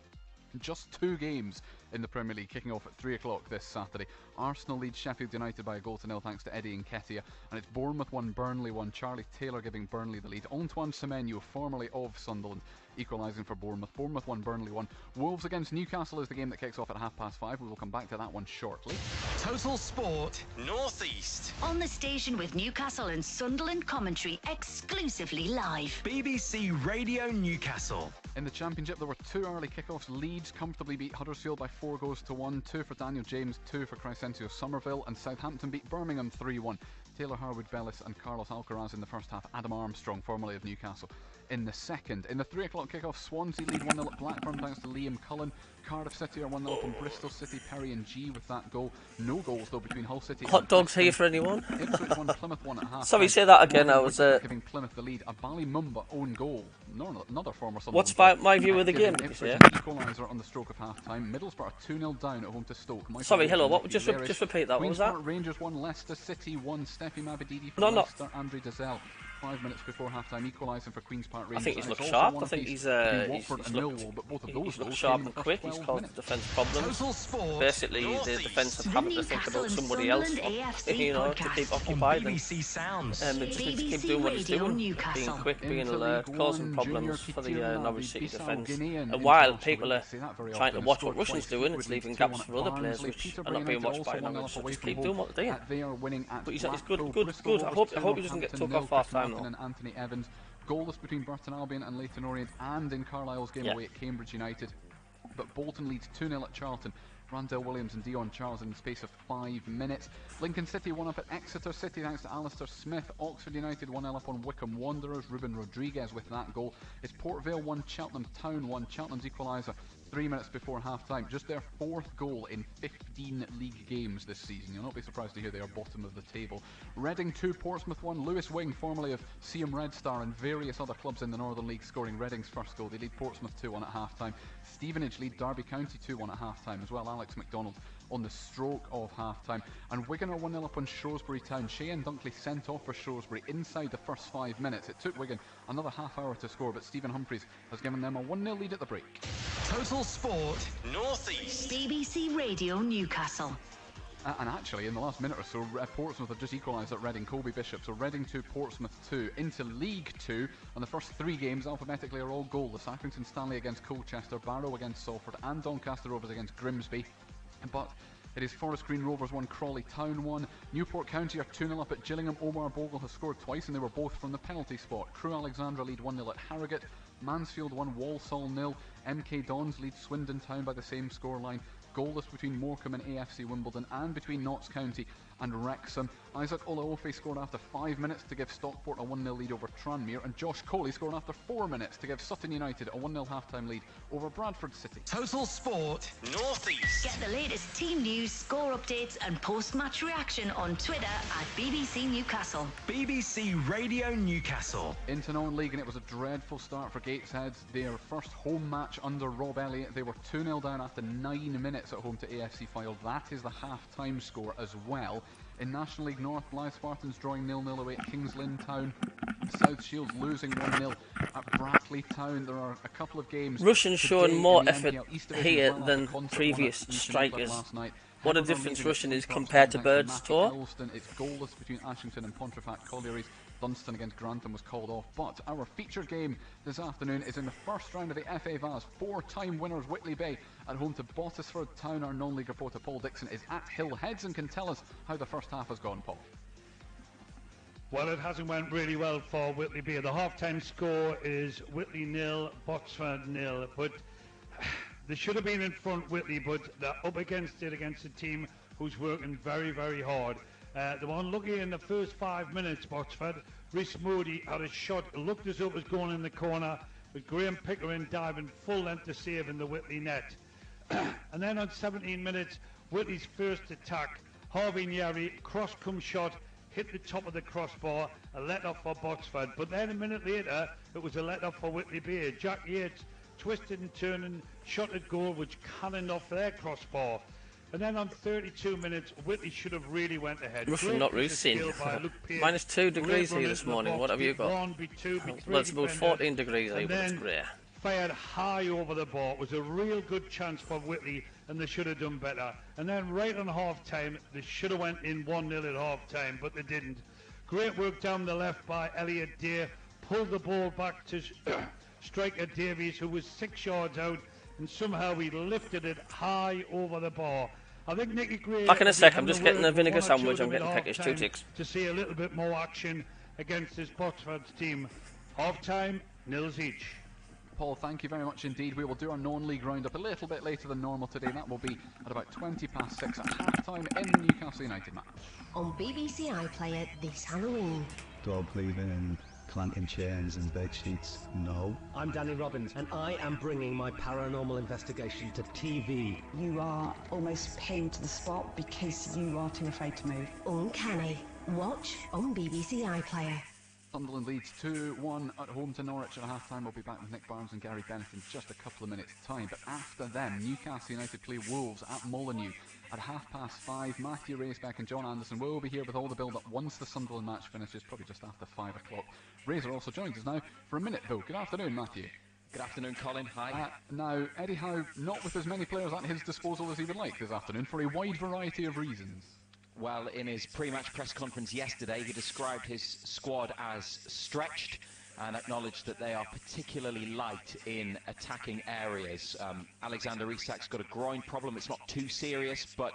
Just 2 games in the Premier League kicking off at 3 o'clock this Saturday. Arsenal leads Sheffield United by a goal to nil thanks to Eddie Nketiah, and it's Bournemouth 1, Burnley 1. Charlie Taylor giving Burnley the lead. Antoine Semenyo, formerly of Sunderland, equalising for Bournemouth. Bournemouth 1, Burnley 1. Wolves against Newcastle is the game that kicks off at 5:30. We will come back to that one shortly. Total Sport North East. On the station with Newcastle and Sunderland commentary exclusively live. BBC Radio Newcastle. In the Championship, there were 2 early kickoffs. Leeds comfortably beat Huddersfield by 4 goals to 1. 2 for Daniel James, 2 for Crescencio Somerville, and Southampton beat Birmingham 3-1. Taylor Harwood-Bellis and Carlos Alcaraz in the first half. Adam Armstrong, formerly of Newcastle, in the second. In the 3 o'clock kickoff, Swansea lead 1-0 at Blackburn thanks to Liam Cullen. Cardiff City are 1-0 up on Bristol City. Perry and G with that goal. No goals though between Hull City. Hot dogs here for anyone? Ipswich 1, Plymouth 1 at half. Sorry, say that again. I was giving Plymouth the lead. A Ballymumba own goal. Another former Sunderland. What's my view of the game? Ipswich equaliser on the stroke of half time. Middlesbrough are 2-0 down at home to Stoke. Sorry, hello. What? Just repeat that. What was that? Rangers 1, Leicester City 1. Steffi Mabididi for Leicester. Andre Dazelle 5 minutes before half-time, equalising for Queen's Park Rangers. I think he's looked sharp. I think he's looked sharp and quick. He's caused the defence problems. Basically, the defence have happened to think about somebody else, to keep occupied. And they just need to keep doing what he's doing, being quick, being alert, causing problems for the Norwich City defence. And while people are trying to watch what Russians doing, it's leaving gaps for other players which are not being watched by Norwich. So just keep doing what they're doing. But it's good. I hope he doesn't get took off half-time. And Anthony Evans, goalless between Burton Albion and Leyton Orient, and in Carlisle's game away at Cambridge United. But Bolton leads 2-0 at Charlton. Randell Williams and Dion Charles in the space of 5 minutes. Lincoln City 1 up at Exeter City thanks to Alistair Smith. Oxford United 1-0 up on Wycombe Wanderers. Ruben Rodriguez with that goal. It's Port Vale 1, Cheltenham Town 1. Cheltenham's equaliser 3 minutes before half-time. Just their 4th goal in 15 league games this season. You'll not be surprised to hear they are bottom of the table. Reading 2, Portsmouth 1. Lewis Wing, formerly of Seaham Red Star and various other clubs in the Northern League, scoring Reading's first goal. They lead Portsmouth 2-1 at half-time. Stevenage lead Derby County 2-1 at half-time as well. Alex McDonald on the stroke of half-time. And Wigan are 1-0 up on Shrewsbury Town. Shane Dunkley sent off for Shrewsbury inside the first 5 minutes. It took Wigan another half hour to score, but Stephen Humphreys has given them a 1-0 lead at the break. Total Sport North East. BBC Radio Newcastle. And actually, in the last minute or so, Portsmouth have just equalised at Reading. Colby Bishop. So Reading 2, Portsmouth 2 into League 2. And the first 3 games alphabetically are all goalless. Accrington Stanley against Colchester, Barrow against Salford, and Doncaster Rovers against Grimsby. But it is Forest Green Rovers 1, Crawley Town 1. Newport County are 2-0 up at Gillingham. Omar Bogle has scored twice, and they were both from the penalty spot. Crewe Alexandra lead 1-0 at Harrogate. Mansfield 1, Walsall 0. MK Dons lead Swindon Town by the same scoreline. Goalless between Morecambe and AFC Wimbledon, and between Notts County and Wrexham. Isaac Olaofe scored after 5 minutes to give Stockport a 1-0 lead over Tranmere, and Josh Coley scored after 4 minutes to give Sutton United a 1-0 half-time lead over Bradford City. Total Sport North East. Get the latest team news, score updates and post-match reaction on Twitter at BBC Newcastle. BBC Radio Newcastle. Into non-league, and it was a dreadful start for Gateshead. Their first home match under Rob Elliott. They were 2-0 down after 9 minutes at home to AFC Fylde. That is the half-time score as well. In National League North, Blythe Spartans drawing 0-0 away at Kings Lynn Town. South Shields losing 1-0 at Brackley Town. There are a couple of games. Russians showing more effort here than previous strikers. What a difference Russian is compared to Bird's tour. It's goalless between Ashington and Pontefract Collieries. Dunstan against Grantham was called off. But our featured game this afternoon is in the first round of the FA Vase. 4-time winners Whitley Bay at home to Bottisford Town. Our non-league reporter Paul Dixon is at Hill Heads and can tell us how the first half has gone, Paul. Well, it hasn't went really well for Whitley Bay. The half-time score is Whitley 0, Botsford 0. But they should have been in front, Whitley, but they're up against it against a team who's working very, very hard. They were unlucky in the first 5 minutes, Botsford. Rhys Moody had a shot, it looked as though it was going in the corner, with Graham Pickering diving full length to save in the Whitley net. And then on 17 minutes, Whitley's first attack, Harvey Nyeri, cross-come shot, hit the top of the crossbar, a let-off for Botsford. But then a minute later, it was a let-off for Whitley Bay. Jack Yates twisted and turned and shot at goal, which cannoned off their crossbar. And then on 32 minutes, Whitley should have really went ahead. Roughly not roosing. Minus 2 degrees here this morning. What have you got? Well, it's about 14 degrees here, but it's grey. Fired high over the bar. It was a real good chance for Whitley, and they should have done better. And then right on half-time, they should have went in 1-0 at half-time, but they didn't. Great work down the left by Elliot Day. Pulled the ball back to striker Davies, who was 6 yards out, and somehow he lifted it high over the bar. I think Nicky Gray... Back in a sec, I'm just getting a vinegar sandwich. I'm getting Peckish 2 ticks. To see a little bit more action against this Botsford's team. Half-time, 0s each. Paul, thank you very much indeed. We will do our non-league roundup a little bit later than normal today. That will be at about 20 past 6 at half-time in the Newcastle United match. On BBC iPlayer this Halloween. Do I believe in clanking chains and bed sheets? No. I'm Danny Robbins, and I am bringing my paranormal investigation to TV. You are almost pinned to the spot because you are too afraid to move. Uncanny. Watch on BBC iPlayer. Sunderland leads 2-1 at home to Norwich at half-time. We'll be back with Nick Barnes and Gary Bennett in just a couple of minutes' time. But after them, Newcastle United play Wolves at Molineux at 5:30. Matthew Racebeck and John Anderson will be here with all the build-up once the Sunderland match finishes, probably just after 5 o'clock. Razor also joins us now for a minute, though. Good afternoon, Matthew. Good afternoon, Colin. Hi. Now, Eddie Howe, not with as many players at his disposal as he would like this afternoon for a wide variety of reasons. Well, in his pre-match press conference yesterday, he described his squad as stretched and acknowledged that they are particularly light in attacking areas. Alexander Isak's got a groin problem. It's not too serious, but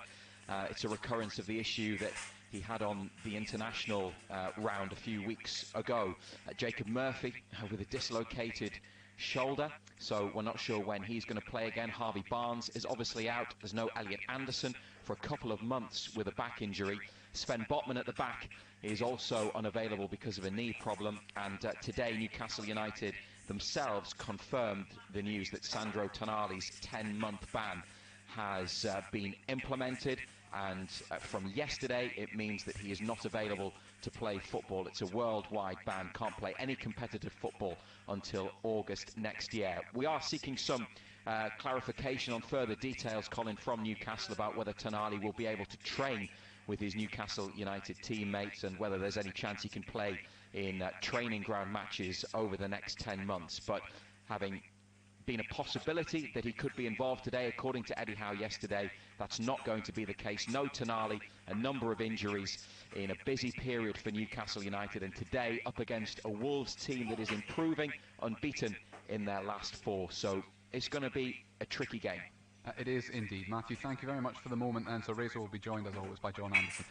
it's a recurrence of the issue that he had on the international round a few weeks ago. Jacob Murphy with a dislocated shoulder, so we're not sure when he's going to play again. Harvey Barnes is obviously out. There's no Elliot Anderson for a couple of months with a back injury. Sven Botman at the back is also unavailable because of a knee problem, and today Newcastle United themselves confirmed the news that Sandro Tonali's 10-month ban has been implemented, and from yesterday it means that he is not available to play football. It's a worldwide ban, can't play any competitive football until August next year. We are seeking some clarification on further details, Colin, from Newcastle about whether Tonali will be able to train with his Newcastle United teammates and whether there's any chance he can play in training ground matches over the next 10 months. But having been a possibility that he could be involved today, according to Eddie Howe yesterday, that's not going to be the case. No Tonali, a number of injuries in a busy period for Newcastle United, and today up against a Wolves team that is improving, unbeaten in their last 4. So it's going to be a tricky game. It is indeed. Matthew, thank you very much for the moment, and so Razor will be joined as always by John Anderson.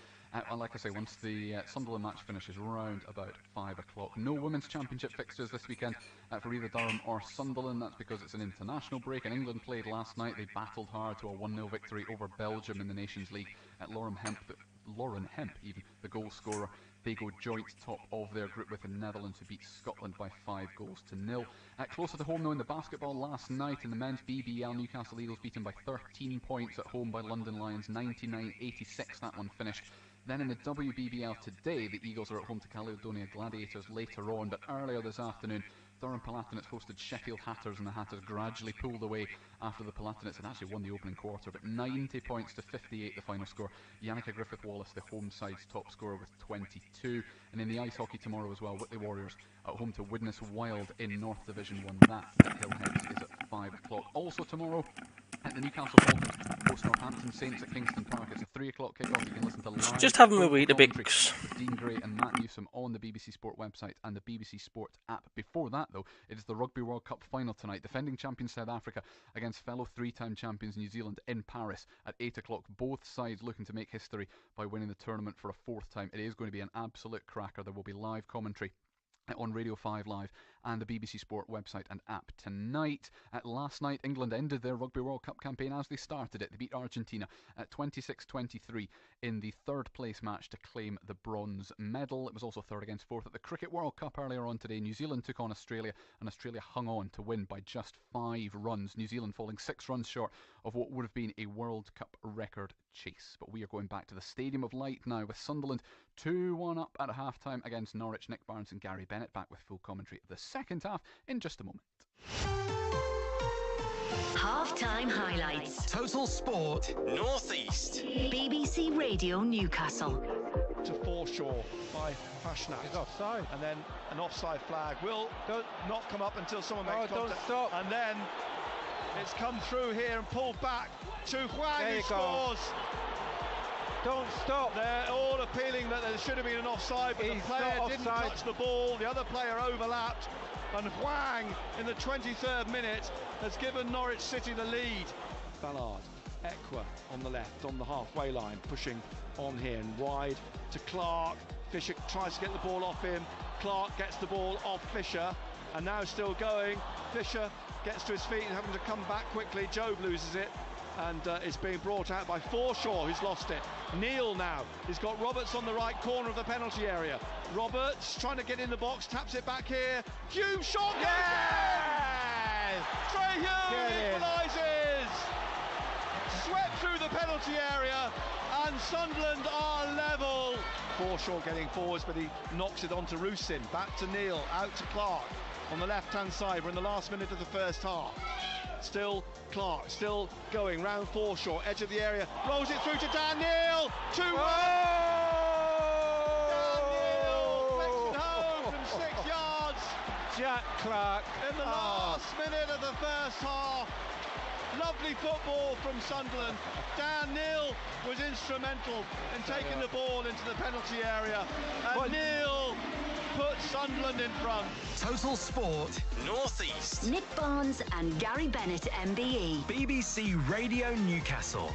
And like I say, once the Sunderland match finishes round about 5 o'clock. No Women's Championship fixtures this weekend for either Durham or Sunderland. That's because it's an international break, and England played last night. They battled hard to a 1-0 victory over Belgium in the Nations League at Lauren Hemp, even the goal scorer. They go joint top of their group with the Netherlands, who beat Scotland by 5-0. Closer to home, though, in the basketball last night in the men's BBL, Newcastle Eagles beaten by 13 points at home by London Lions, 99-86 that one finished. Then in the WBBL today, the Eagles are at home to Caledonia Gladiators later on, but earlier this afternoon, Durham Palatinate hosted Sheffield Hatters, and the Hatters gradually pulled away after the Palatinates had actually won the opening quarter, but 90 points to 58 the final score. Yannicka Griffith-Wallace, the home side's top scorer, with 22. And in the ice hockey tomorrow as well, Whitley Warriors at home to Widnes Wild in North Division 1. That at Hillheads is at 5 o'clock. Also tomorrow, at the Newcastle Falcons host Northampton Saints at Kingston Park. It's a 3 o'clock kickoff. You can listen to live Just having my commentary Weetabix with Dean Gray and Matt Newsom on the BBC Sport website and the BBC Sport app. Before that, though, it is the Rugby World Cup final tonight. Defending champion South Africa against fellow 3-time champions New Zealand in Paris at 8 o'clock. Both sides looking to make history by winning the tournament for a 4th time. It is going to be an absolute cracker. There will be live commentary on Radio 5 Live and the BBC Sport website and app tonight. Last night, England ended their Rugby World Cup campaign as they started it. They beat Argentina at 26-23 in the 3rd place match to claim the bronze medal. It was also 3rd against 4th at the Cricket World Cup earlier on today. New Zealand took on Australia, and Australia hung on to win by just 5 runs. New Zealand falling 6 runs short of what would have been a World Cup record chase. But we are going back to the Stadium of Light now with Sunderland 2-1 up at half-time against Norwich. Nick Barnes and Gary Bennett back with full commentary of the second half in just a moment. Half-time highlights. Total Sport Northeast. BBC Radio Newcastle. To foreshore by Fashnat. He's offside. And then an offside flag will not come up until someone makes contact. Don't stop. And then it's come through here and pulled back to Hwang, who scores. Don't stop. They're all appealing that there should have been an offside, but the player didn't touch the ball. The other player overlapped. And Hwang, in the 23rd minute, has given Norwich City the lead. Ballard, Equa on the left, on the halfway line, pushing on here and wide to Clark. Fisher tries to get the ball off him. Clark gets the ball off Fisher, and now still going. Fisher gets to his feet and having to come back quickly. Jobe loses it, and it's being brought out by Forshaw, who's lost it. Neil now, he's got Roberts on the right corner of the penalty area. Roberts trying to get in the box, taps it back here. Hume shot! Yes! Trey Hume equalises! Swept through the penalty area, and Sunderland are level. Forshaw getting forwards, but he knocks it onto Rusin. Back to Neil, out to Clark on the left-hand side. We're in the last minute of the first half. Still Clark, still going round Forshaw, edge of the area, rolls it through to Dan Neil, 2-1. Dan Neil makes it home from 6 yards. Jack Clark in the last minute of the first half. Lovely football from Sunderland. Dan Neil was instrumental in taking the ball into the penalty area, and Neil put Sunderland in front. Total Sport Northeast. Nick Barnes and Gary Bennett, MBE. BBC Radio Newcastle.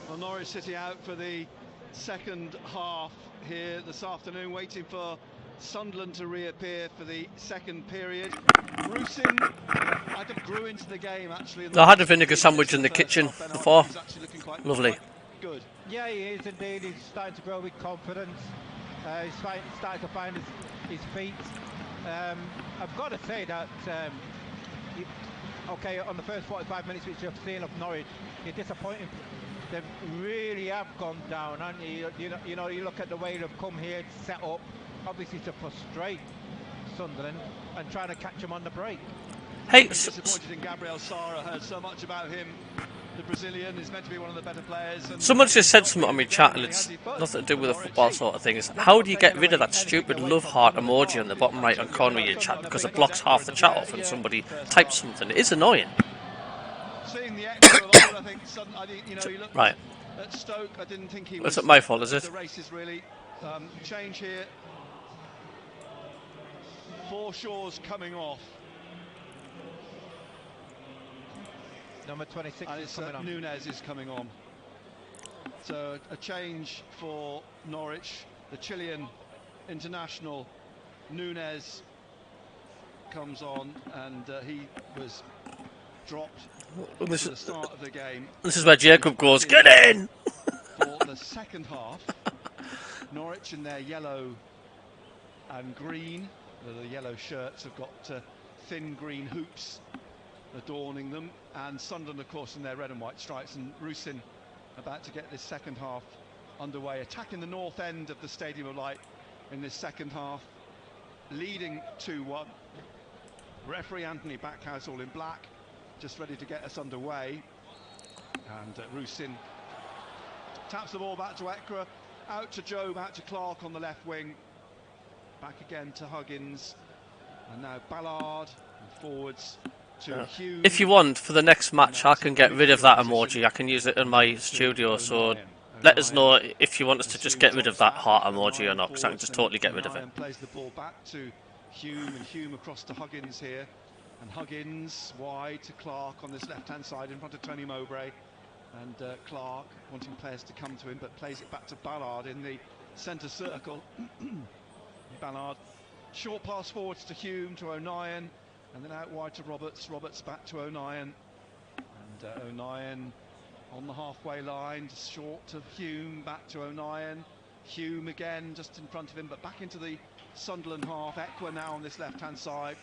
Well, Norwich City out for the second half here this afternoon, waiting for Sunderland to reappear for the second period. Rusin, I think, grew into the game actually. I had a vinegar sandwich in the kitchen before. Lovely. Good. Yeah, he is indeed. He's starting to grow with confidence. He's starting to find his feet. I've got to say that, okay, on the first 45 minutes which you've seen of Norwich, you're disappointing. They really have gone down, and you know, you look at the way they've come here to set up, obviously to frustrate Sunderland and trying to catch them on the break. Hey, disappointed in Gabriel Sara. Heard so much about him. The Brazilian is meant to be one of the better players. Someone just said something on my chat, and it's nothing to do with the football sort of thing. Is how do you get rid of that stupid love heart emoji on the bottom right hand corner of your chat, because it blocks half the chat off when somebody types something? It is annoying. Seeing the extra, I think, you know, he looked right. At Stoke, I didn't think he was. It's not my fault, is it? The race is really change here. Forshaw's coming off. Number 26 and is coming on. Nunez is coming on. So a change for Norwich. The Chilean international Nunez comes on, and he was dropped at the start of the game. This is where Jacob goes, get in! For the second half, Norwich in their yellow and green. The yellow shirts have got thin green hoops adorning them, and Sunderland, of course, in their red and white stripes. And Rusin about to get this second half underway, attacking the north end of the Stadium of Light in this second half, leading 2-1. Referee Anthony Backhouse, all in black, just ready to get us underway. And Rusin taps the ball back to Ekra, out to Jobe, out to Clark on the left wing, back again to Huggins, and now Ballard, and forwards to Hume. If you want, for the next match, I can get rid of that emoji. I can use it in my studio, so let us know if you want us to just get rid of that heart emoji or not, because I can just totally get rid of it. Plays the ball back to Hume, and Hume across to Huggins here. And Huggins wide to Clark on this left-hand side in front of Tony Mowbray. And Clark wanting players to come to him, but plays it back to Ballard in the centre circle. Ballard, short pass forwards to Hume, to O'Nien, and then out wide to Roberts. Roberts back to O'Nien. And O'Nien on the halfway line, just short to Hume, back to O'Nien. Hume again, just in front of him, but back into the Sunderland half. Equa now on this left-hand side.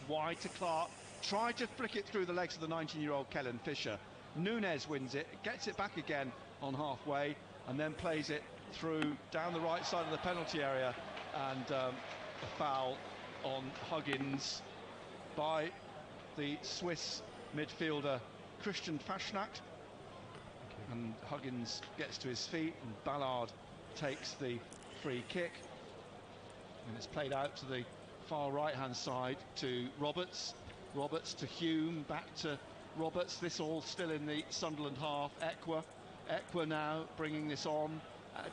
Wide to Clark. Tried to flick it through the legs of the 19-year-old Kellen Fisher. Nunez wins it, gets it back again on halfway, and then plays it through down the right side of the penalty area, and a foul on Huggins by the Swiss midfielder Christian Faschnacht. And Huggins gets to his feet, and Ballard takes the free kick, and it's played out to the far right-hand side to Roberts. Roberts to Hume, back to Roberts. This all still in the Sunderland half. Equa now bringing this on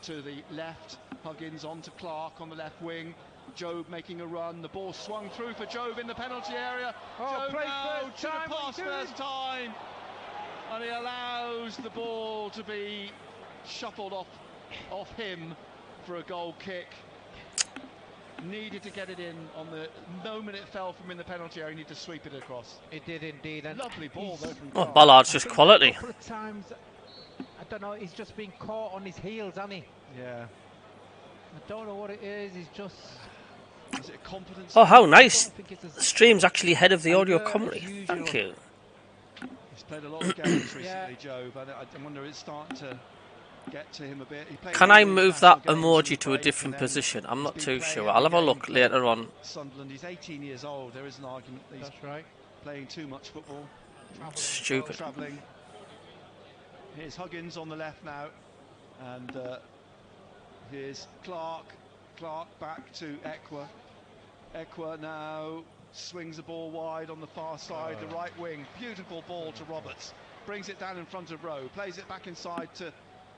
to the left. Huggins on to Clark on the left wing. Jobe making a run. The ball swung through for Jobe in the penalty area. Jobe now should have passed first time, and he allows the ball to be shuffled off him for a goal kick. Needed to get it in on the moment it fell from in the penalty area. He needed to sweep it across. It did indeed. And lovely ball though from Clark. Ballard's just quality. A couple of times, I don't know, he's just been caught on his heels, hasn't he? Yeah. I don't know what it is. He's just... Is it confidence? Oh, how nice. The stream's actually ahead of the audio commentary. Thank you. He's played a lot of games recently, Joe, but I wonder it's starting to get to him a bit. Can I move that emoji to a different position? I'm not too sure. I'll have a look later on. Sunderland, he's 18 years old. There is an argument that he's playing too much football. Stupid. Travelling. Here's Huggins on the left now, and here's Clark. Clark back to Equa. Equa now swings the ball wide on the far side, the right wing. Beautiful ball to Roberts. Brings it down in front of Rowe. Plays it back inside to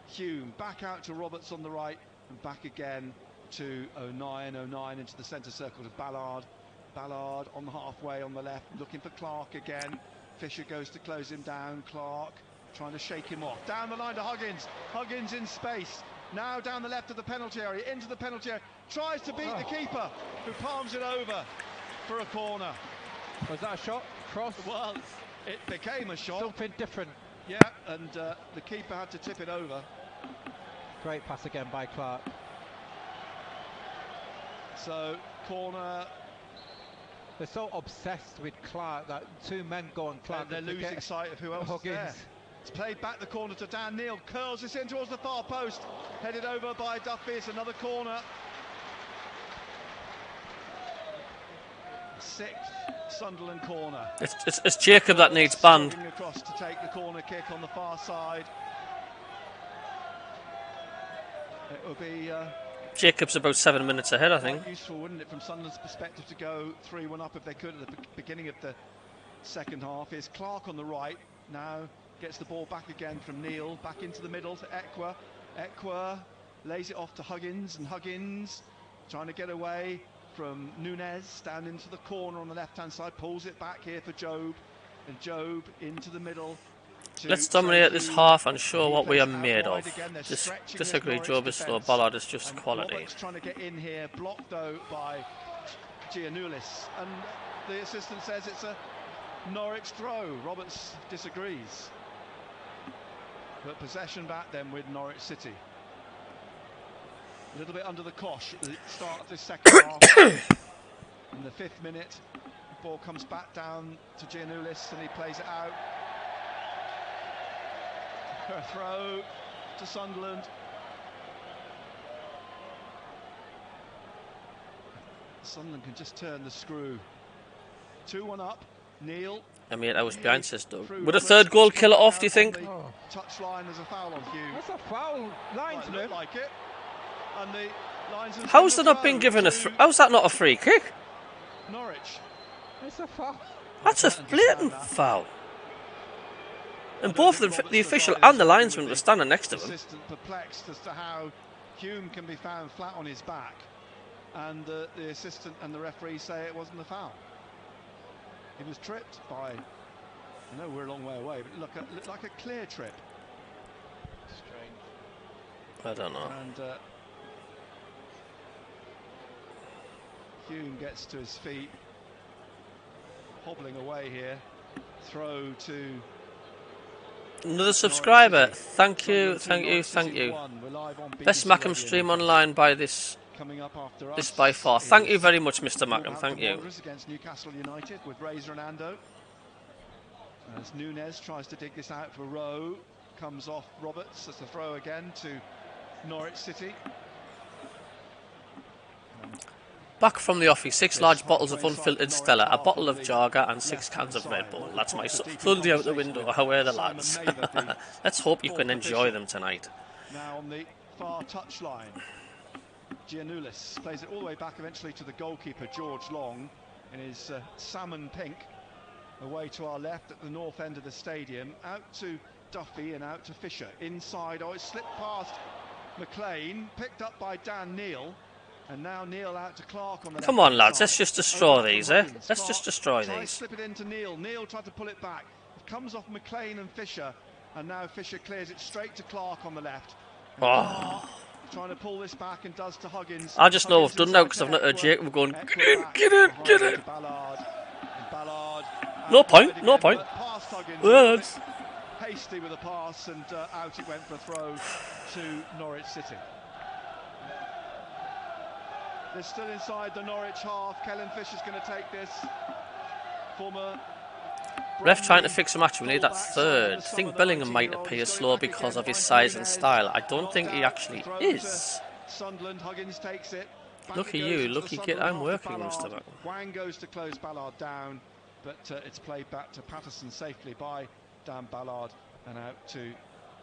Hume, back out to Roberts on the right, and back again to O'Nien. O'Nien into the centre circle to Ballard. Ballard on the halfway on the left, looking for Clark again. Fisher goes to close him down. Clark trying to shake him off. Down the line to Huggins. Huggins in space. Now down the left of the penalty area, into the penalty area. Tries to beat the keeper, who palms it over for a corner. Was that a shot? Cross? Well, it became a shot. Something different. Yeah, and the keeper had to tip it over. Great pass again by Clark. So, corner. They're so obsessed with Clark that two men go on Clark. They're losing sight of who else is there. It's played back the corner to Dan Neil. Curls this in towards the far post. Headed over by Duffy. It's another corner. Sixth Sunderland corner. It's Jacob that needs banned. Across to take the corner kick on the far side. It will be Jacob's about 7 minutes ahead, I think. Useful, wouldn't it, from Sunderland's perspective, to go 3-1 up if they could at the beginning of the second half. Here's Clark on the right now. Gets the ball back again from Neil. Back into the middle to Equa. Equa lays it off to Huggins, and Huggins trying to get away from Nunez down into the corner on the left-hand side. Pulls it back here for Jobe, and Jobe into the middle. Let's dominate this half and show what we are made of. Disagree, Jobe is slow. Ballard is just quality. Roberts trying to get in here, blocked though by Giannoulis, and the assistant says it's a Norwich throw. Roberts disagrees. But possession back then with Norwich City. A little bit under the cosh at the start of this second half. In the 5th minute, the ball comes back down to Giannoulis, and he plays it out. A throw to Sunderland. Sunderland can just turn the screw. 2-1 up. Neil. I mean, I was behind, says Doug. Would a third goal kill it off, do you think? Touch line, there's a foul on Hugh. That's a foul. Linesman. Like it. And the linesman. How's that not been given a? How's that not a free kick? Norwich. It's a foul. That's a blatant foul. And both the official and the linesman were standing next to him. Assistant perplexed as to how Hume can be found flat on his back, and the assistant and the referee say it wasn't a foul. He was tripped by. I know we're a long way away, but looked like a clear trip. Strange. I don't know. And Hume gets to his feet, hobbling away here. Throw to another subscriber. Thank you. Best Macam stream online by this by far. Thank you very much, Mr. Macam. Thank you. Against Newcastle United with Razor and Ando. As Nunes tries to dig this out for Rowe, comes off Roberts as the throw again to Norwich City. Back from the office, 6 large bottles of unfiltered Stella, a bottle of Jager and 6 cans of Red Bull. That's my Sunday out the window. How are the lads? Let's hope you can enjoy them tonight. Now on the far touchline, Giannoulis plays it all the way back eventually to the goalkeeper, George Long, in his salmon pink. Away to our left at the north end of the stadium, out to Duffy and out to Fisher. Inside, oh, it slipped past McLean, picked up by Dan Neal. And now Neal out to Clark on the Come on, lads, let's just destroy these, eh? Let's just destroy these. Slip it into Neal. Neal tried to pull it back. It comes off McLean and Fisher, and now Fisher clears it straight to Clark on the left. Oh. Trying to pull this back and does to Huggins. I just know I've done now because I've not heard Jacob going, get in. No point. Words. Hasty with a pass, and out it went for a throw to Norwich City. They're still inside the Norwich half. Kellen Fisher's going to take this. Former ref trying to fix a match. We need that third. I think Bellingham might appear slow because of his size and style. I don't think he actually is. Sunderland, Huggins takes it. Lucky you, lucky kid. I'm working, Mr. Macam. Wang goes to close Ballard down, but it's played back to Patterson safely by Dan Ballard and out to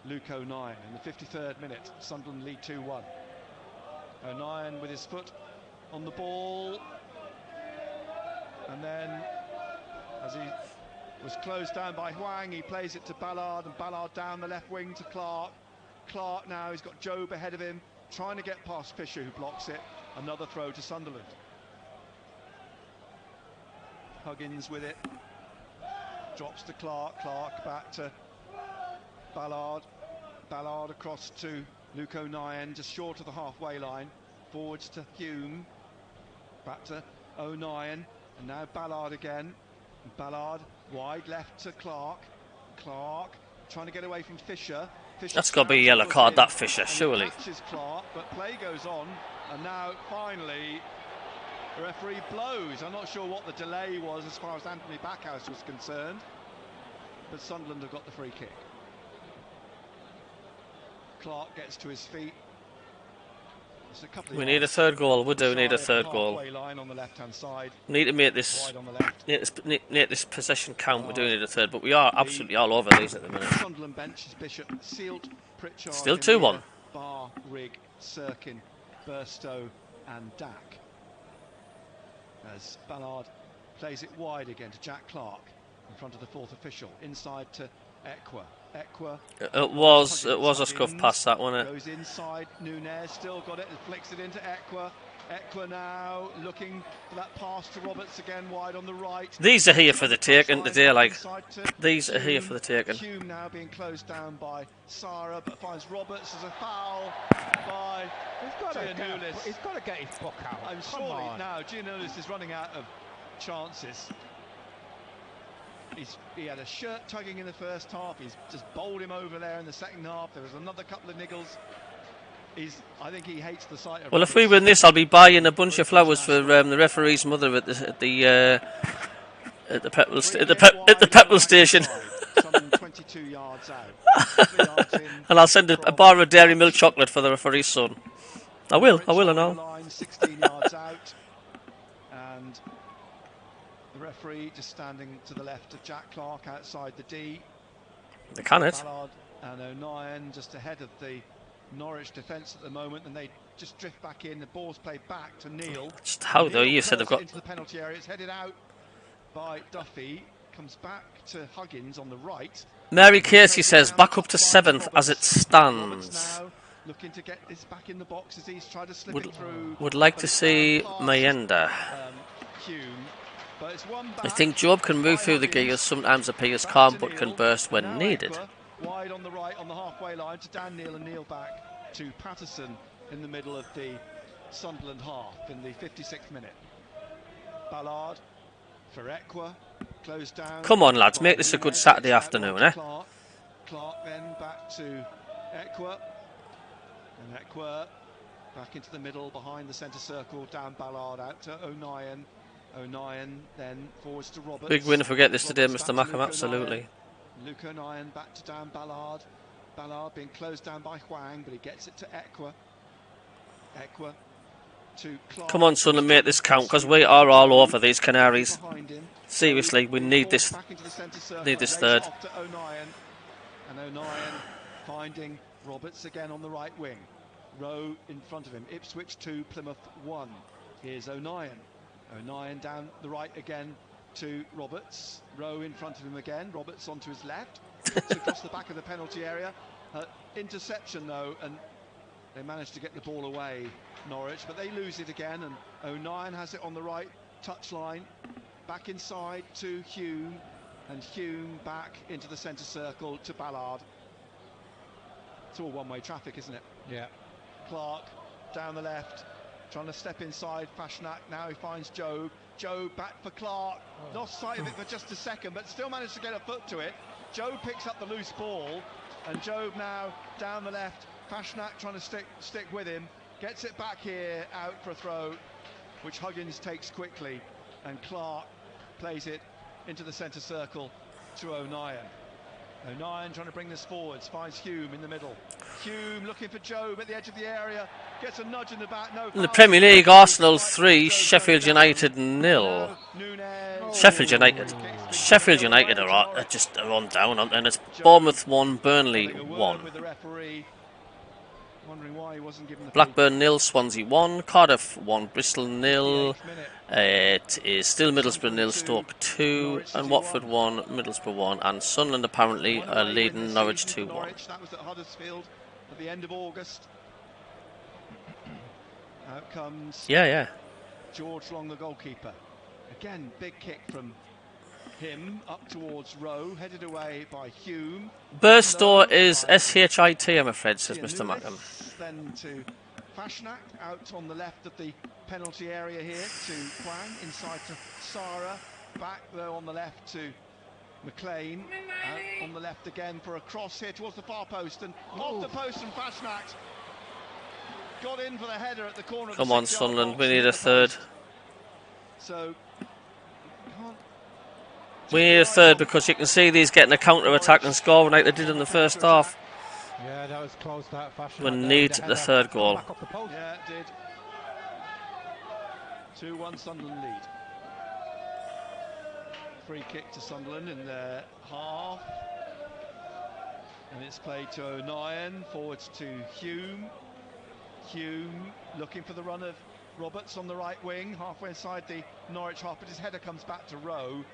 Luke O'Nien. In the 53rd minute, Sunderland lead 2-1. O'Nien with his foot on the ball, and then as he was closed down by Hwang, he plays it to Ballard, and Ballard down the left wing to Clark. Clark now, he's got Jobe ahead of him, trying to get past Fisher, who blocks it. Another throw to Sunderland. Huggins with it, drops to Clark. Clark back to Ballard. Ballard across to Luke O'Nien, just short of the halfway line. Forwards to Hume, back to O'Nien, and now Ballard again. Ballard wide left to Clark. Clark trying to get away from Fisher. That's got to be a yellow card, that Fisher, surely. Clark, but play goes on, and now finally the referee blows. I'm not sure what the delay was as far as Anthony Backhouse was concerned, but Sunderland have got the free kick. Clark gets to his feet. We need a third goal. We do need a third goal. On the left-hand side. Need to make this possession count. We do need a third, but we are absolutely all over these at the minute. Sunderland bench is Bishop, Sealt, Pritchard, still 2-1. Barr, Rigg, Sirkin, Burstow, and Dack. As Ballard plays it wide again to Jack Clark in front of the fourth official. Inside to Equa. It was a scuff past that, wasn't it? Goes inside, Nunes still got it and flicks it into Equa. Equa now looking for that pass to Roberts again, wide on the right. These are here for the taking today, like. These are here for the taking. Hume now being closed down by Sara, but finds Roberts as a foul by Giannoulis. He's got to get his book out. I'm surely now Giannoulis is running out of chances. He had a shirt tugging in the first half. He's just bowled him over there in the second half. There was another couple of niggles. I think he hates the sight of. Well, if we win this, I'll be buying a bunch of flowers for the referee's mother at the petrol station. 22 yards out. And I'll send a bar of dairy milk chocolate for the referee's son. I will, and all. 16 yards out, and the referee just standing to the left of Jack Clark outside the D. They can it. Ballard and O'Nien just ahead of the Norwich defence at the moment, and they just drift back in. The ball's played back to Neal. Just how though? You said they've got into the penalty area. It's headed out. by Duffy. Comes back to Huggins on the right. Mary Casey says back up to 7th as it stands. Looking to get this back in the box as he's tried to slip it through. Would like to see Mayenda. I think Job can move through the gears. Sometimes appears calm but can burst when needed. Wide on the right on the halfway line to Dan Neil, and Neil back to Patterson in the middle of the Sunderland half in the 56th minute. Ballard for Equa, closed down. Come on, lads, make this a good Saturday afternoon, eh? Clark then back to Equa, and Equa back into the middle behind the centre circle. Dan Ballard out to O'Nien. O'Nien then forwards to Roberts. Big win if we get this today, Mr. Mackham, absolutely. Luke O'Nien back to Dan Ballard. Ballard being closed down by Huang, but he gets it to Equa. Equa to Clark. Come on, Sunderland, make this count, because we are all over these Canaries. Seriously, we need this. Need this third. And O'Nien finding Roberts again on the right wing. Rowe in front of him. Ipswich 2, Plymouth 1. Here's O'Nien. O'Nien down the right again to Roberts. Rowe in front of him again. Roberts onto his left. Across the back of the penalty area. Interception though, and they managed to get the ball away, Norwich, but they lose it again, and O'Nien has it on the right touchline. Back inside to Hume, and Hume back into the centre circle to Ballard. It's all one-way traffic, isn't it? Yeah. Clark down the left, trying to step inside. Fashnak, now he finds Job. Job back for Clark. Lost sight of it for just a second, but still managed to get a foot to it. Job picks up the loose ball, and Job now down the left. Fashnak trying to stick with him. Gets it back here, out for a throw, which Huggins takes quickly, and Clark plays it into the centre circle to O'Nien. O'Nien trying to bring this forwards, finds Hume in the middle. Hume looking for Job at the edge of the area, gets a nudge in the back. No. In the Premier League, Arsenal 3, Sheffield United 0. Sheffield United are just on down, and it's Bournemouth 1, Burnley 1. Blackburn 0, Swansea 1, Cardiff 1, Bristol 0. It is still Middlesbrough 0, Stoke 2, and Watford 1, Middlesbrough 1, and Sunderland apparently are leading Norwich 2-1. That was at Huddersfield at the end of August. Out comes George Long, the goalkeeper. Again, big kick from him up towards Rowe, headed away by Hume. Burstow is SHIT, I'm afraid, says Mr. Mackham. Then to Fashnak, out on the left of the penalty area here to Kwang, inside to Sara, back though on the left to McLean, out on the left again for a cross here towards the far post, and off the post, and Fashnak got in for the header at the corner. Come on, Sunderland, we need a third. So we need a third, because you can see these getting a counter-attack and score like they did in the first half. Yeah, that was close, that fashion. We need the third goal. Yeah, it did. 2-1 Sunderland lead. Free kick to Sunderland in their half. And it's played to O'Nien, forwards to Hume. Hume looking for the run of Roberts on the right wing, halfway inside the Norwich half, but his header comes back to Rowe.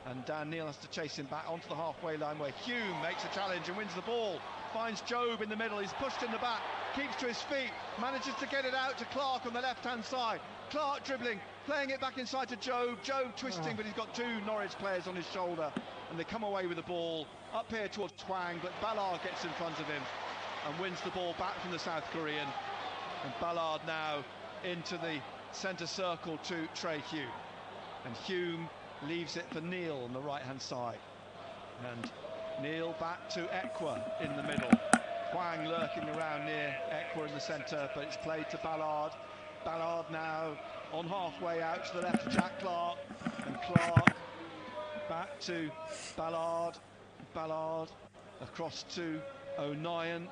And Dan Neil has to chase him back onto the halfway line, where Hume makes a challenge and wins the ball. Finds Job in the middle, he's pushed in the back, keeps to his feet, manages to get it out to Clark on the left-hand side. Clark dribbling, playing it back inside to Job. Job twisting, but he's got two Norwich players on his shoulder, and they come away with the ball up here towards Twang, but Ballard gets in front of him and wins the ball back from the South Korean. And Ballard now into the centre circle to Trey Hume. And Hume leaves it for Neil on the right-hand side. And Neil back to Equa in the middle. Huang lurking around near Equa in the centre, but it's played to Ballard. Ballard now on halfway out to the left to Jack Clark. And Clark back to Ballard. Ballard across to O'Nien.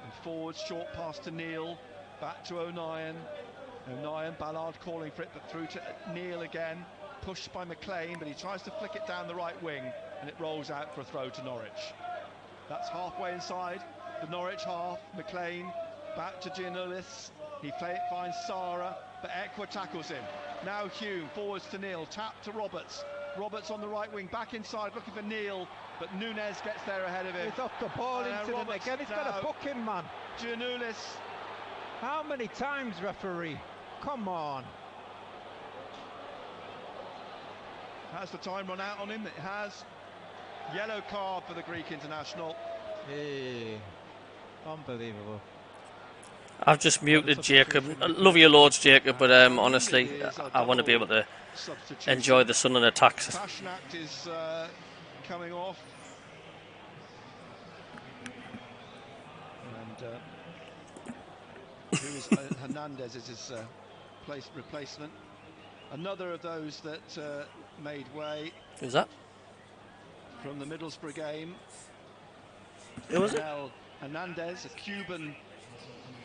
And forward, short pass to Neil. Back to O'Nien. O'Nien, Ballard calling for it, but through to Neil again. Pushed by McLean, but he tries to flick it down the right wing, and it rolls out for a throw to Norwich. That's halfway inside the Norwich half. McLean back to Giannoulis. He finds Sara, but Equa tackles him. Now Hume forwards to Neil, tap to Roberts. Roberts on the right wing, back inside, looking for Neil, but Nunes gets there ahead of him. He's off the ball incident again. He's got to book him, man. Giannoulis. How many times, referee? Come on. Has the time run out on him? It has. Yellow card for the Greek international. Hey, unbelievable. I've just muted Jacob. I love you loads, Jacob, but honestly, I want to be able to enjoy the Sunderland attacks. Pashnak is coming off. And who is Hernandez is his replacement. Another of those that made way. Who's that? From the Middlesbrough game. Who was it? Hernandez, a Cuban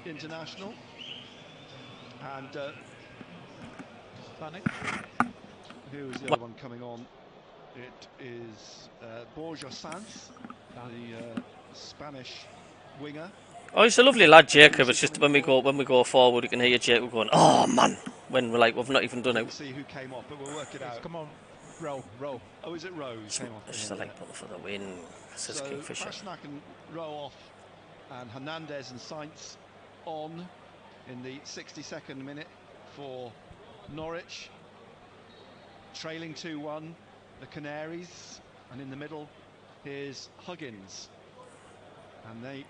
international. And who is the other one coming on? It is Borja Sanz, the Spanish winger. Oh, he's a lovely lad, Jacob. It's just when we go forward, you can hear Jacob going, "Oh man!" When we're like, we've not even done it. We'll see who came off, but we'll work it out. Come on, Rowe. Oh, is it Rowe who came off? It's the like for the win. Says Kingfisher. Pashnak and Rowe off, and Hernandez and Sainz on in the 62nd minute for Norwich. Trailing 2-1, the Canaries, and in the middle here's Huggins, and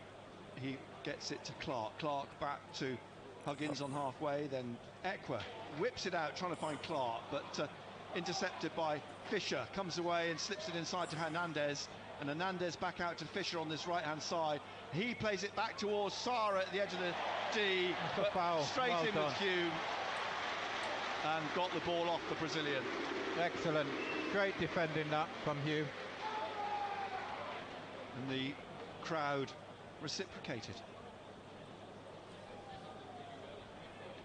he gets it to Clark. Clark back to Huggins on halfway, then Equa whips it out trying to find Clark, but intercepted by Fisher, comes away and slips it inside to Hernandez, and Hernandez back out to Fisher on this right hand side. He plays it back towards Sarah at the edge of the D, but straight in with Hume and got the ball off the Brazilian. Excellent, great defending that from Hume. And the crowd reciprocated.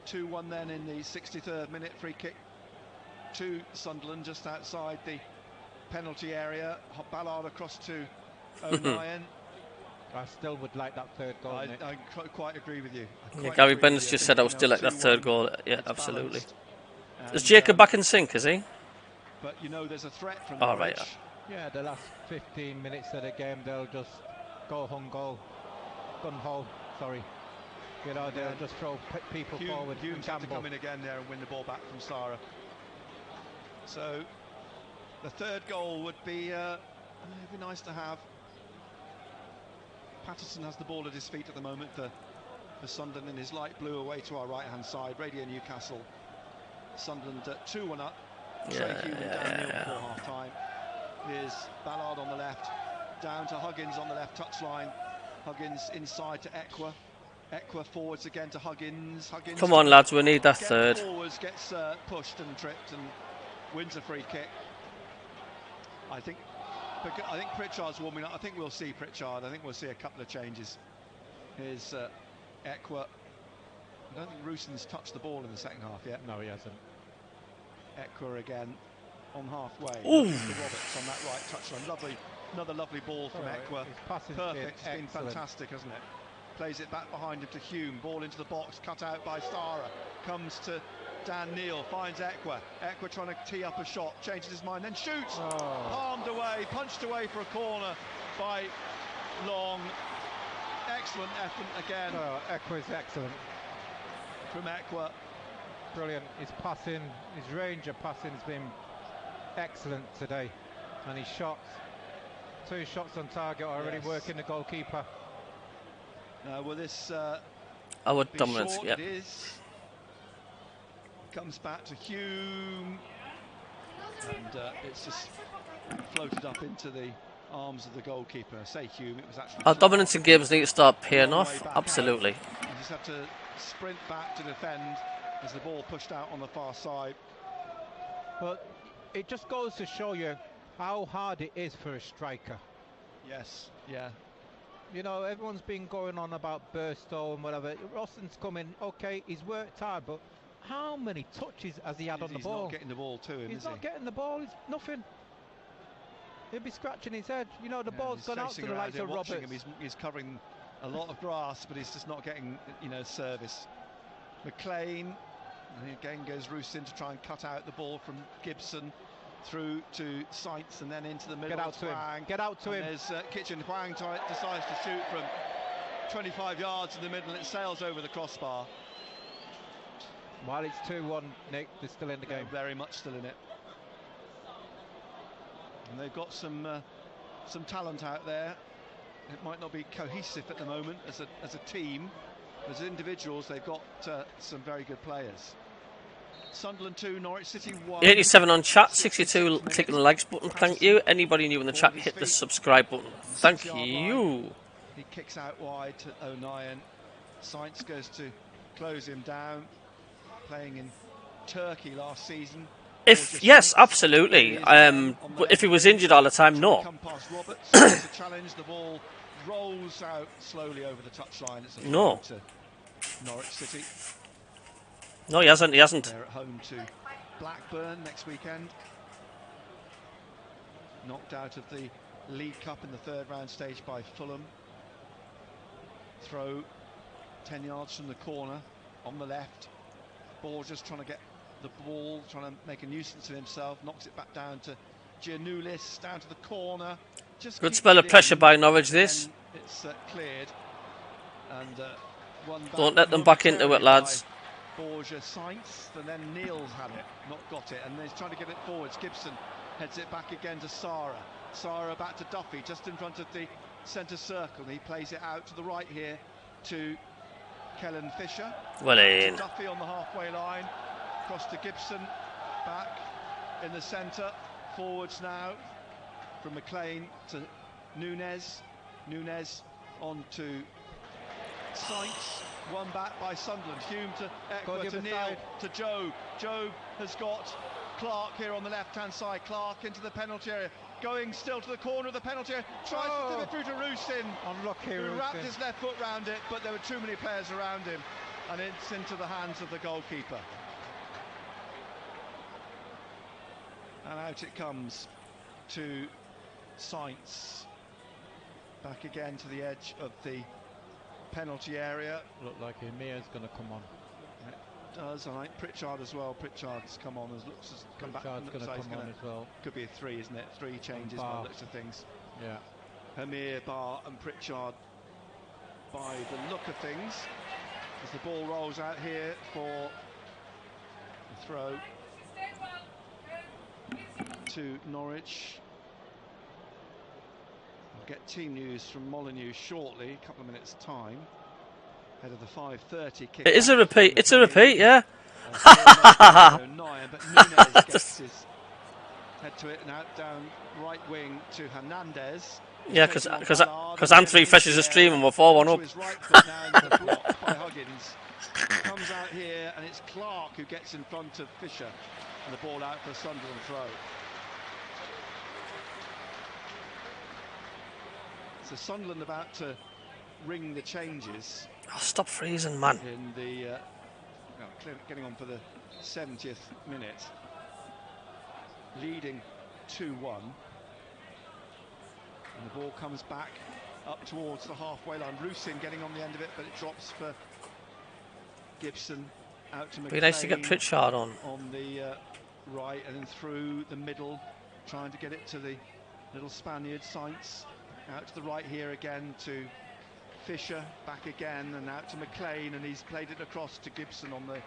2-1 then in the 63rd minute, free kick to Sunderland just outside the penalty area. Ballard across to O'Nien. I still would like that third goal. I quite agree with you. Yeah, Gary Bennett just said I was still like that third goal. Yeah, absolutely. Is Jacob back in sync, is he? But you know there's a threat from Norwich. Right. Yeah, the last 15 minutes of the game they'll just go gun-ho, sorry. You know, they'll just throw people forward. Hume's have to come in again there and win the ball back from Sarah. So the third goal would be nice to have. Patterson has the ball at his feet at the moment for Sunderland in his light blue away to our right hand side. Radio Newcastle. Sunderland 2-1 up. Trey Hume and Dan Neil before half time. Here's Ballard on the left, down to Huggins on the left touchline. Huggins inside to Equa. Equa forwards again to Huggins. Come on, lads, we need that third. Forwards gets pushed and tripped and wins a free kick. I think Pritchard's warming up. I think we'll see Pritchard. I think we'll see a couple of changes. Here's Equa. I don't think Rooson's touched the ball in the second half yet. No, he hasn't. Equa again on halfway. Ooh. Roberts on that right touchline. Another lovely ball from Equa. Perfect. It's been fantastic, hasn't it? Plays it back behind him to Hume. Ball into the box, cut out by Stara. Comes to Dan Neil, finds Equa. Equa trying to tee up a shot, changes his mind, then shoots. Palmed away, punched away for a corner by Long. Excellent effort again. Equa's excellent. From Equa. Brilliant. His passing, his range of passing has been excellent today. And his shots, 2 shots on target already working the goalkeeper. Well, this our dominance, short, it is. Comes back to Hume, and it's just floated up into the arms of the goalkeeper. I say Hume, it was actually. Our dominance in games need to start paying off. Absolutely. You just have to sprint back to defend as the ball pushed out on the far side. But it just goes to show you how hard it is for a striker. Yes, yeah. You know, everyone's been going on about Burstow and whatever. Rosson's coming, okay, he's worked hard, but how many touches has he had on the ball? He's not getting the ball to him, He's not getting the ball, it's nothing. He'll be scratching his head. You know, the ball's gone out to the likes of Roberts. He's covering a lot of grass, but he's just not getting, service. McLean, and again goes Roos in to try and cut out the ball from Gibson. through to Sainz and then into the middle. Get out to him. Get out to him. There's Kitchen. Huang decides to shoot from 25 yards in the middle. It sails over the crossbar. While it's 2-1, Nick, they're still in the game. Very much still in it. And they've got some talent out there. It might not be cohesive at the moment as a team. As individuals, they've got some very good players. Sunderland 2, Norwich City 1. 87 on chat, 62 clicking the likes button. Thank you. Anybody new in the chat, hit the subscribe button. Thank you. He kicks out wide to O'Nien. Sainz goes to close him down. Playing in Turkey last season. Yes, absolutely. But if he was injured all the time, no. Come past Roberts. There's a challenge. The ball rolls out slowly over the touchline. It's a No. to Norwich City. No, he hasn't. He hasn't. They're at home to Blackburn next weekend. Knocked out of the League Cup in the third round stage by Fulham. Throw 10 yards from the corner on the left. Borges trying to get the ball, trying to make a nuisance of himself, knocks it back down to Giannoulis, down to the corner. Just good spell of pressure by Norwich this. It's cleared. And one back. Don't let them back into it, lads. Borges, Sainz, and then Neil's had it, not got it, and he's trying to get it forwards. Gibson heads it back again to Sara. Sara back to Duffy, just in front of the centre circle. He plays it out to the right here to Kellen Fisher. Well in. Duffy on the halfway line, across to Gibson, back in the centre, forwards now from McLean to Nunez. Nunez on to Sainz, one back by Sunderland. Hume to Ekwa to Neil to Jobe. Jobe has got Clark here on the left-hand side. Clark into the penalty area, going still to the corner of the penalty area, tries to tip it through to Rusin. Who wrapped his left foot round it, but there were too many players around him, and it's into the hands of the goalkeeper. And out it comes to Sainz. Back again to the edge of the penalty area. Look like Emir's going to come on. It does. I like Pritchard as well. Pritchard's come on. Looks has come back. Pritchard's going to come on as well. Could be a 3, isn't it? 3 changes by the looks of things. Yeah. Emir, Barr and Pritchard by the look of things. As the ball rolls out here for the throw to Norwich. We'll get team news from Molyneux shortly, a couple of minutes' time. Ahead of the 5:30 kick. It is a repeat. It's a repeat, yeah. But Nunez gets his head to it and out down right wing to Hernandez. Yeah, because Anthony refreshes the stream and we're 4-1 up. His right foot now into the block by Huggins. Comes out here and it's Clark who gets in front of Fisher, and the ball out for a Sunderland throw. So Sunderland about to ring the changes. Oh, stop freezing, man. In the getting on for the 70th minute, leading 2-1. And the ball comes back up towards the halfway line. Rusin getting on the end of it, but it drops for Gibson. Out to McLean. Be nice to get Pritchard on. On the right and then through the middle, trying to get it to the little Spaniard, Sainz. Out to the right here again to Fisher, back again and out to McLean, and he's played it across to Gibson on the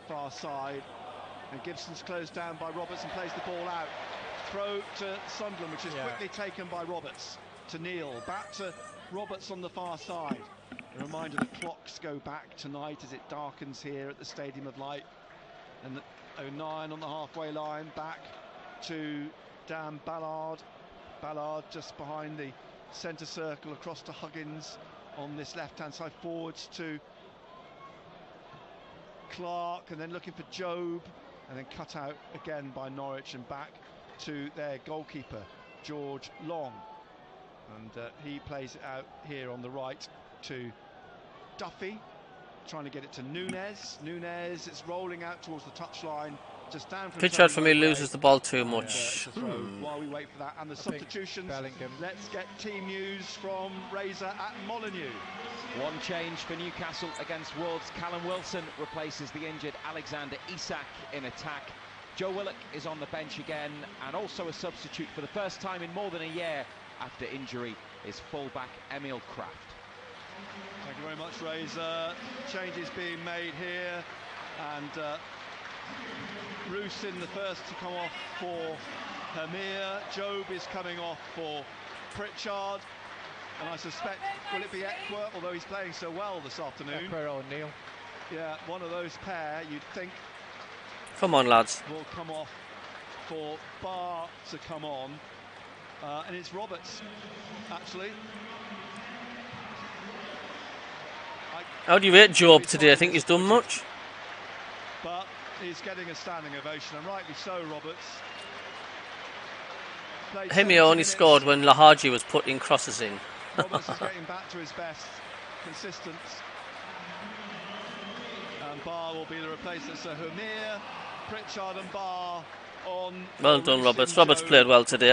far side. And Gibson's closed down by Roberts and plays the ball out. Throw to Sunderland, which is quickly taken by Roberts to Neil. Back to Roberts on the far side. A reminder the clocks go back tonight as it darkens here at the Stadium of Light. And O'Nien on the halfway line, back to Dan Ballard. Ballard just behind the centre circle, across to Huggins on this left-hand side, forwards to Clark, and then looking for Jobe, and then cut out again by Norwich and back to their goalkeeper, George Long. And he plays it out here on the right to Duffy, trying to get it to Nunez. Nunez, it's rolling out towards the touchline. Just down from Pritchard for me loses the ball too much. While we wait for that, and the substitutions, let's get team news from Razor at Molyneux. One change for Newcastle against Wolves. Callum Wilson replaces the injured Alexander Isak in attack. Joe Willock is on the bench again, and also a substitute for the first time in more than a year after injury is fullback Emil Kraft. Thank you very much, Razor. Changes being made here, and Roos in the first to come off for Hamir. Job is coming off for Pritchard, and I suspect, will it be Equa, although he's playing so well this afternoon? Equa or Neil. Yeah, one of those pair, you'd think. Come on, lads. Will come off for Barr to come on, and it's Roberts, actually. How do you rate Job today? I think he's done much. But he's getting a standing ovation, and rightly so, Roberts. Hemi only scored when Lahaji was putting crosses in. Roberts is getting back to his best, consistent. And Barr will be the replacement. So Hamir, Pritchard and Barr on. Well done, Roberts. Roberts played well today.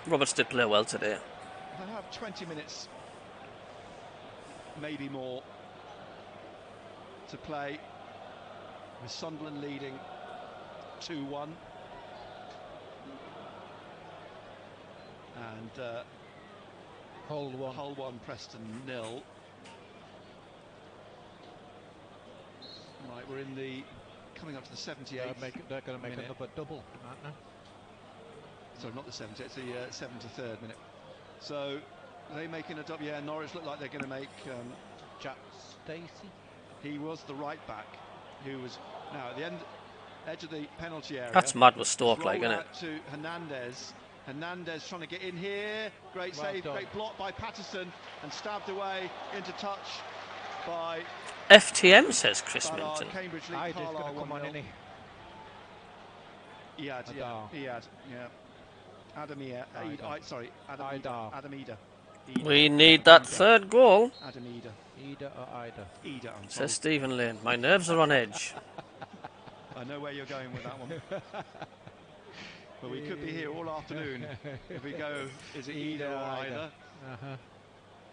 Roberts did play well today. They'll have 20 minutes, maybe more, to play, with Sunderland leading 2-1. And Hull 1, Preston 0. Right, we're in the coming up to the 78th. They're going to make another double, aren't they? Sorry, not the 70th, it's the 73rd minute. So they making a double. Yeah, Norwich look like they're going to make Jack Stacey. He was the right back who was now at the edge of the penalty area. That's mad with Stoke, like, isn't it? To Hernandez. Hernandez trying to get in here. Great save, great block by Patterson, and stabbed away into touch by FTM, says Chris Minton. Cambridge League. Ida's going to come on, isn't he? He had. Adam Ida. We need that third goal. Adam Ida. Ida or Ida? Ida, I'm says Stephen Lane. My nerves are on edge. I know where you're going with that one. But we could be here all afternoon if we go, is it Ida or Ida?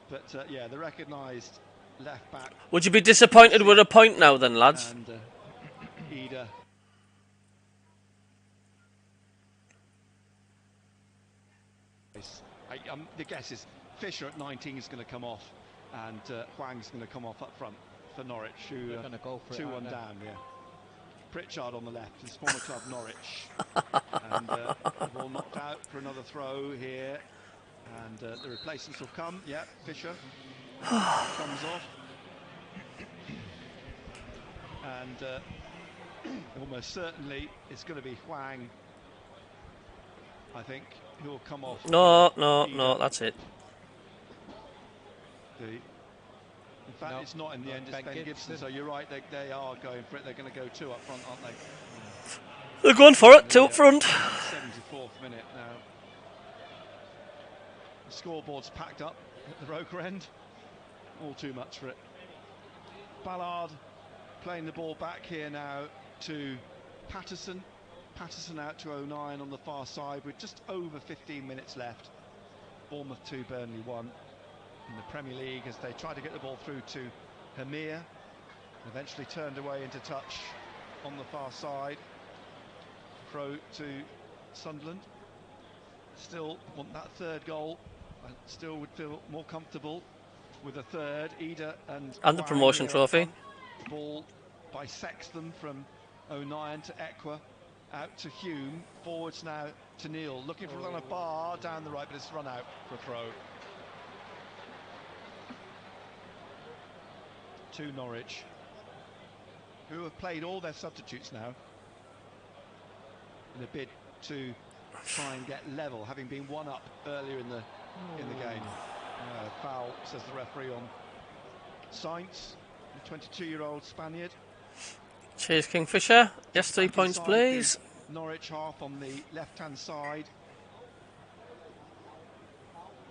But yeah, the recognised left back. Would you be disappointed with a point now then, lads? And Ida. The guess is Fisher at 19 is going to come off, and Hwang's going to come off up front for Norwich, who are going to go for 2-1 down. Yeah. Pritchard on the left, his former club Norwich, and the ball knocked out for another throw here, and the replacements will come. Yeah, Fisher comes off, and almost certainly it's going to be Hwang, I think, who will come off. No, that's it. In fact, it's not in the end, it's Ben Gibson, so you're right, they are going for it. They're going to go 2 up front, aren't they? They're going for it, 2 up front. 74th minute now. The scoreboard's packed up at the Roker end. All too much for it. Ballard playing the ball back here now to Patterson. Patterson out to 09 on the far side with just over 15 minutes left. Bournemouth 2, Burnley 1. In the Premier League as they try to get the ball through to Hamir, eventually turned away into touch on the far side. Throw to Sunderland. Still want that third goal. I still would feel more comfortable with a third. Ida and the promotion trophy. Ball bisects them from 09 to Equa, out to Hume, forwards now to Neil, looking for a Bar down the right, but it's run out for a throw. To Norwich, who have played all their substitutes now in a bid to try and get level, having been 1 up earlier in the game. Foul, says the referee on Sainz, the 22-year-old Spaniard. Cheers, Kingfisher. Yes, 3 points, please. Norwich half on the left-hand side.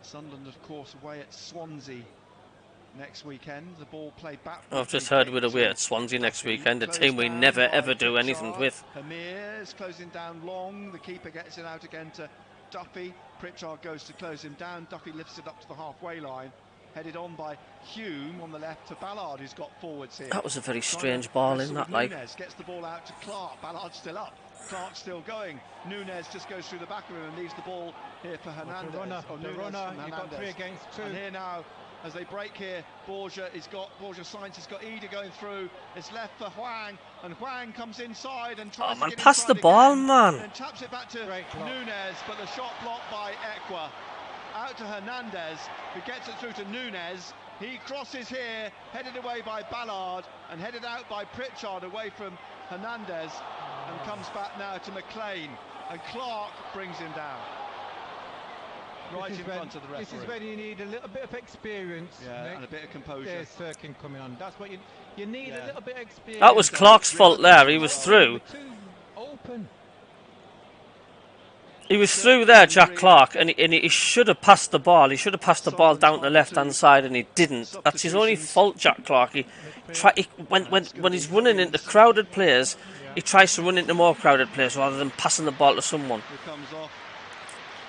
Sunderland, of course, away at Swansea next weekend. The ball played back. I've just heard we're away at Swansea next weekend, a team we never ever do anything with. Hamir is closing down long. The keeper gets it out again to Duffy. Pritchard goes to close him down. Duffy lifts it up to the halfway line. Headed on by Hume on the left to Ballard, who's got forwards here. That was a very strange ball in that, like. Gets the ball out to Clark. Ballard's still up. Clark still going. Nunez just goes through the back of him and leaves the ball here for Hernandez. The runner, you've got 3 against 2. And here now, as they break here, Borja Sainz has got Ida going through. It's left for Huang, and Huang comes inside and tries to get pass the ball, man. And taps it back to Nunez, but the shot blocked by Ekwa. Out to Hernandez, who gets it through to Nunez. He crosses here, headed away by Ballard, and headed out by Pritchard away from Hernandez, and comes back now to McLean, and Clark brings him down. Right in front of the referee. This is when you need a little bit of experience, and a bit of composure. There's Sirkin coming on. That's what you need, a little bit of experience. That was Clark's fault there. He was through. Open. He was through there, Jack Clark, and he should have passed the ball. He should have passed the ball down the left-hand side, and he didn't. That's his only fault, Jack Clark. When he's running into crowded players, he tries to run into more crowded players rather than passing the ball to someone.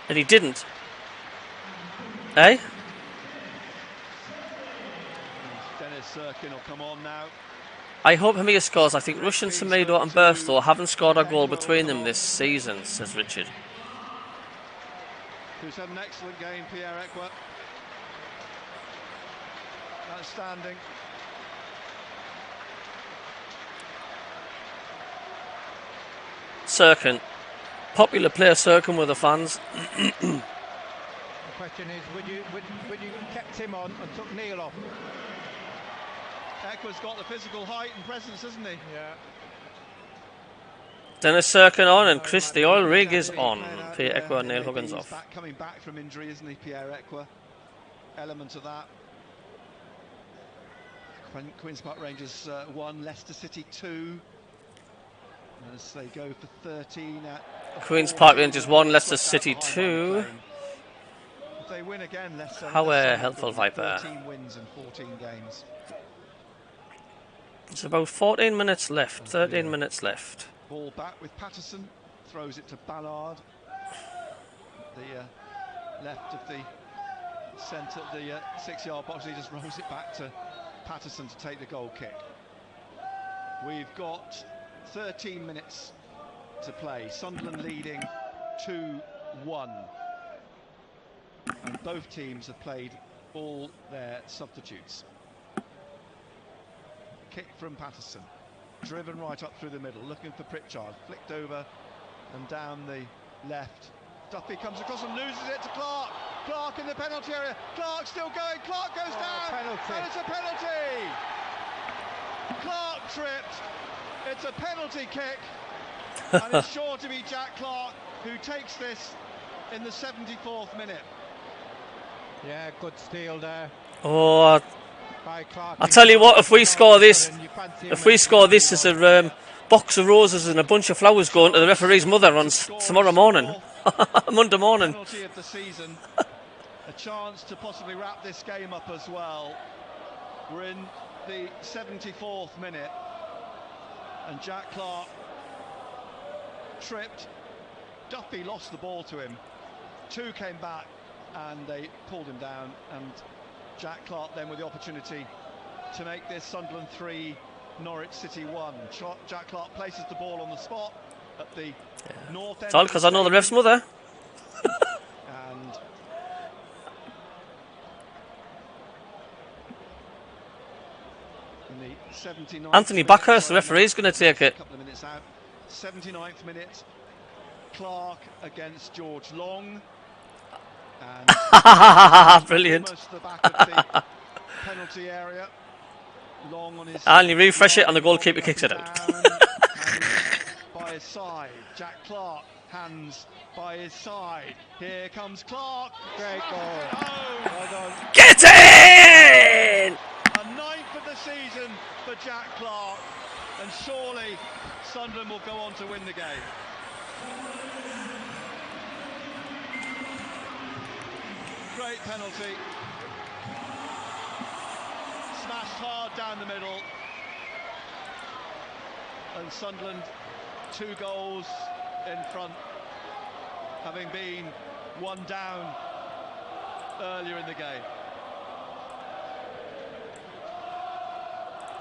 And he didn't. Eh? Dennis Sirkin will come on now. I hope Hamir scores. I think Russian, Semedo and Burstow haven't scored a goal between them this season, says Richard. Who's had an excellent game, Pierre Ekwa. Outstanding. Sirkin. Popular player Sirkin with the fans. The question is, would you kept him on and took Neil off? Ekwa's got the physical height and presence, hasn't he? Yeah. Dennis Sirkin on and Chris the oil rig is on. Pierre Ekwa and Neil Huggins off. Coming back from injury, isn't he, Pierre Ekwa? Element of that. Queen's Park Rangers 1, Leicester City 2. As they go for 13 at Queen's Park Rangers 1, Leicester City 2. If they win again, Leicester. How helpful Viper. 13 wins in 14 games. It's about 14 minutes left. 13 minutes left. Ball back with Patterson. Throws it to Ballard. The left of the centre, the 6-yard box. He just rolls it back to Patterson to take the goal kick. We've got 13 minutes to play. Sunderland leading 2-1. And both teams have played all their substitutes. Kick from Patterson. Driven right up through the middle, looking for Pritchard. Flicked over and down the left. Duffy comes across and loses it to Clark. Clark in the penalty area. Clark still going. Clark goes down. Penalty. And it's a penalty. Clark tripped. It's a penalty kick. And it's sure to be Jack Clark who takes this in the 74th minute. Yeah, good steal there. Oh, I tell you what, if we score this as a box of roses and a bunch of flowers going to the referee's mother on tomorrow morning, Monday morning. Penalty of the season. A chance to possibly wrap this game up as well. We're in the 74th minute, and Jack Clark tripped. Duffy lost the ball to him. 2 came back and they pulled him down, and Jack Clark then with the opportunity to make this Sunderland 3, Norwich City 1. Jack Clark places the ball on the spot at the north end. It's all because I know the ref's mother. And in the 79th Anthony Backhurst, the referee, is going to take it. A couple of minutes out. 79th minute. Clark against George Long. And brilliant. Almost the back of the penalty area. Long on his And you refresh it and the goalkeeper kicks it out. By his side, Jack Clark, hands by his side. Here comes Clark. Great goal. Well done. Get in! A 9th of the season for Jack Clark, and surely Sunderland will go on to win the game. Great penalty. Smashed hard down the middle. And Sunderland 2 goals in front, having been 1 down earlier in the game.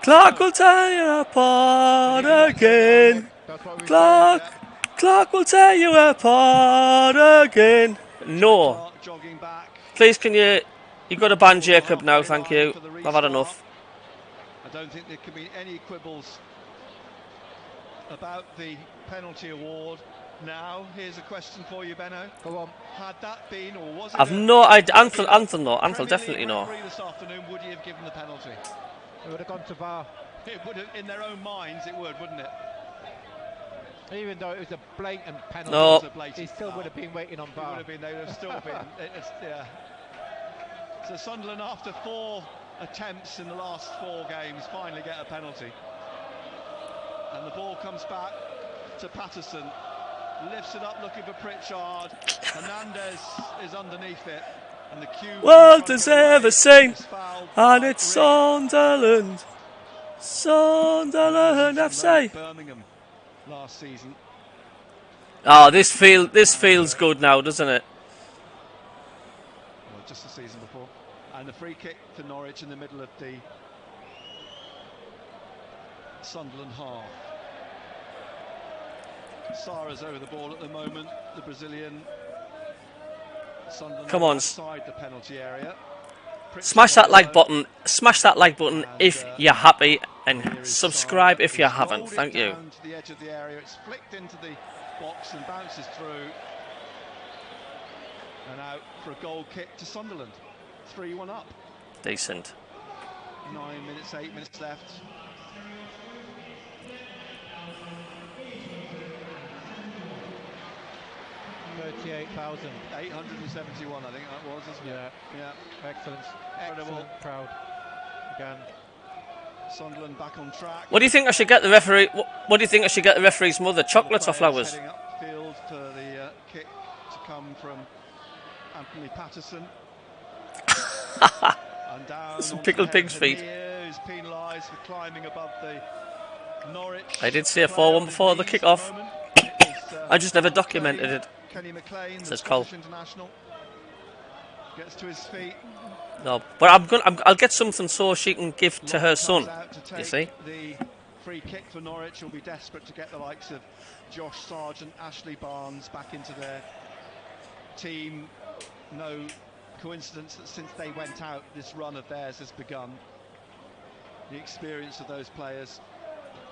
Clark will tear you apart again. Clark Clark will tear you apart again. No. Please, can you got to ban Jacob now, thank you. I've had enough. I don't think there can be any quibbles about the penalty award. Now, here's a question for you, Benno. Go on. Had that been, or was it? I've no idea. Anthony, no. Anthony definitely no. This afternoon, would he have given the penalty? It would have gone to VAR. It would have, in their own minds, it would, wouldn't it? Even though it was a blatant penalty, no. He still would have been waiting on VAR. They would have still been. Yeah. So Sunderland, after 4 attempts in the last 4 games, finally get a penalty. And the ball comes back to Patterson. Lifts it up looking for Pritchard. Hernandez is underneath it. And the cue world has ever seen. And it's Sunderland. Sunderland FC. Birmingham last season. Oh, this feels good now, doesn't it? Well, just the season before. And the free kick for Norwich in the middle of the Sunderland half. Sara's over the ball at the moment, the Brazilian. Sunderland come on, outside the penalty area. Smash that like button. Smash that like button if you're happy, and subscribe if you haven't. Thank you. Down to the edge of the area, it's flicked into the box and bounces through, and out for a goal kick to Sunderland. 3-1 up. Decent. 9 minutes, 8 minutes left. $38,871, I think that was, isn't it? Yeah. Excellent. Excellent crowd. Again. Sunderland back on track. What do you think I should get the referee? What do you think I should get the referee's mother? Chocolates or flowers? Heading upfield for the kick to come from Anthony Patterson. And down some pickled pig's feet. Who's penalised for climbing above the Norwich. I did see a 4-1 before the kick-off. I just never documented it. Kenny McLean, says Cole. International, gets to his feet. No, but I'll get something so she can give to her son. You see. The free kick for Norwich will be desperate to get the likes of Josh Sargent, Ashley Barnes back into their team. No coincidence that since they went out, this run of theirs has begun. The experience of those players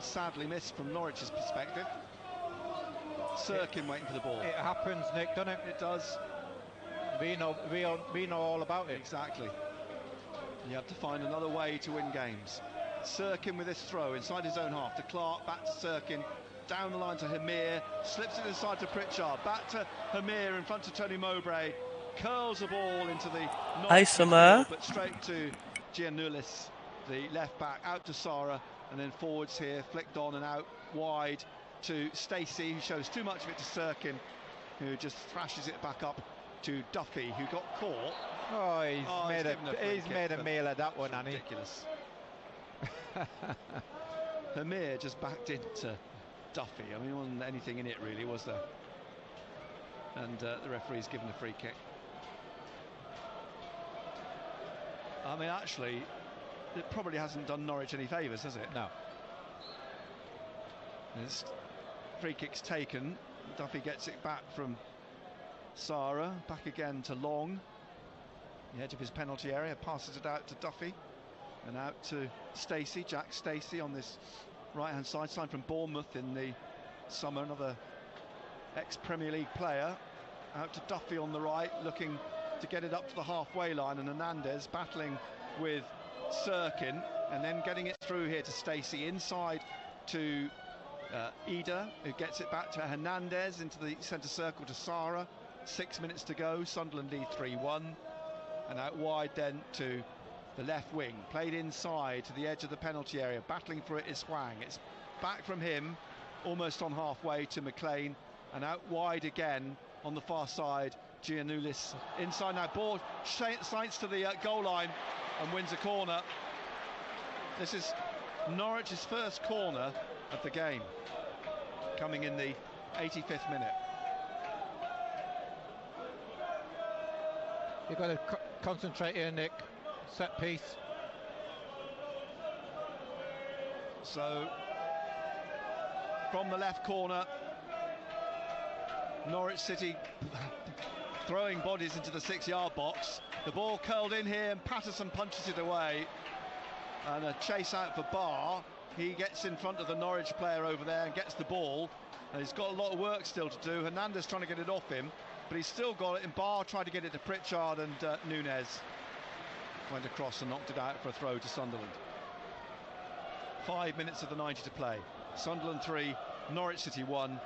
sadly missed from Norwich's perspective. Sirkin waiting for the ball. It happens, Nick, doesn't it? It does. We know all about it. Exactly. You have to find another way to win games. Sirkin with his throw inside his own half to Clark, back to Sirkin, down the line to Hamir, slips it inside to Pritchard, back to Hamir in front of Tony Mowbray, curls the ball into the Hamir, but straight to Giannoulis, the left back, out to Sara, and then forwards here, flicked on and out wide to Stacey, who shows too much of it to Sirkin, who just thrashes it back up to Duffy, who got caught. Oh, he's made a meal of that one, Annie. Ridiculous. Hamir just backed into Duffy. I mean, there wasn't anything in it really, was there? And the referee's given a free kick. I mean, actually, it probably hasn't done Norwich any favours, has it? No. This free kick's taken. Duffy gets it back from Sara, back again to Long, the edge of his penalty area, passes it out to Duffy and out to Stacey, Jack Stacey on this right hand side, signed from Bournemouth in the summer, another ex-Premier League player, out to Duffy on the right, looking to get it up to the halfway line, and Hernandez battling with Sirkin and then getting it through here to Stacey, inside to Ida, who gets it back to Hernandez into the centre circle to Sara. 6 minutes to go, Sunderland lead 3-1, and out wide then to the left wing, played inside to the edge of the penalty area, battling for it is Hwang. It's back from him almost on halfway to McLean, and out wide again on the far side, Giannoulis inside now, ball slides to the goal line and wins a corner. This is Norwich's first corner of the game, coming in the 85th minute. You've got to concentrate here, Nick. Set piece. So, from the left corner, Norwich City throwing bodies into the 6-yard box. The ball curled in here and Patterson punches it away. And a chase out for Barr. He gets in front of the Norwich player over there and gets the ball. And he's got a lot of work still to do. Hernandez trying to get it off him, but he's still got it. And Barr tried to get it to Pritchard, and Nunez went across and knocked it out for a throw to Sunderland. 5 minutes of the 90 to play. Sunderland 3, Norwich City 1.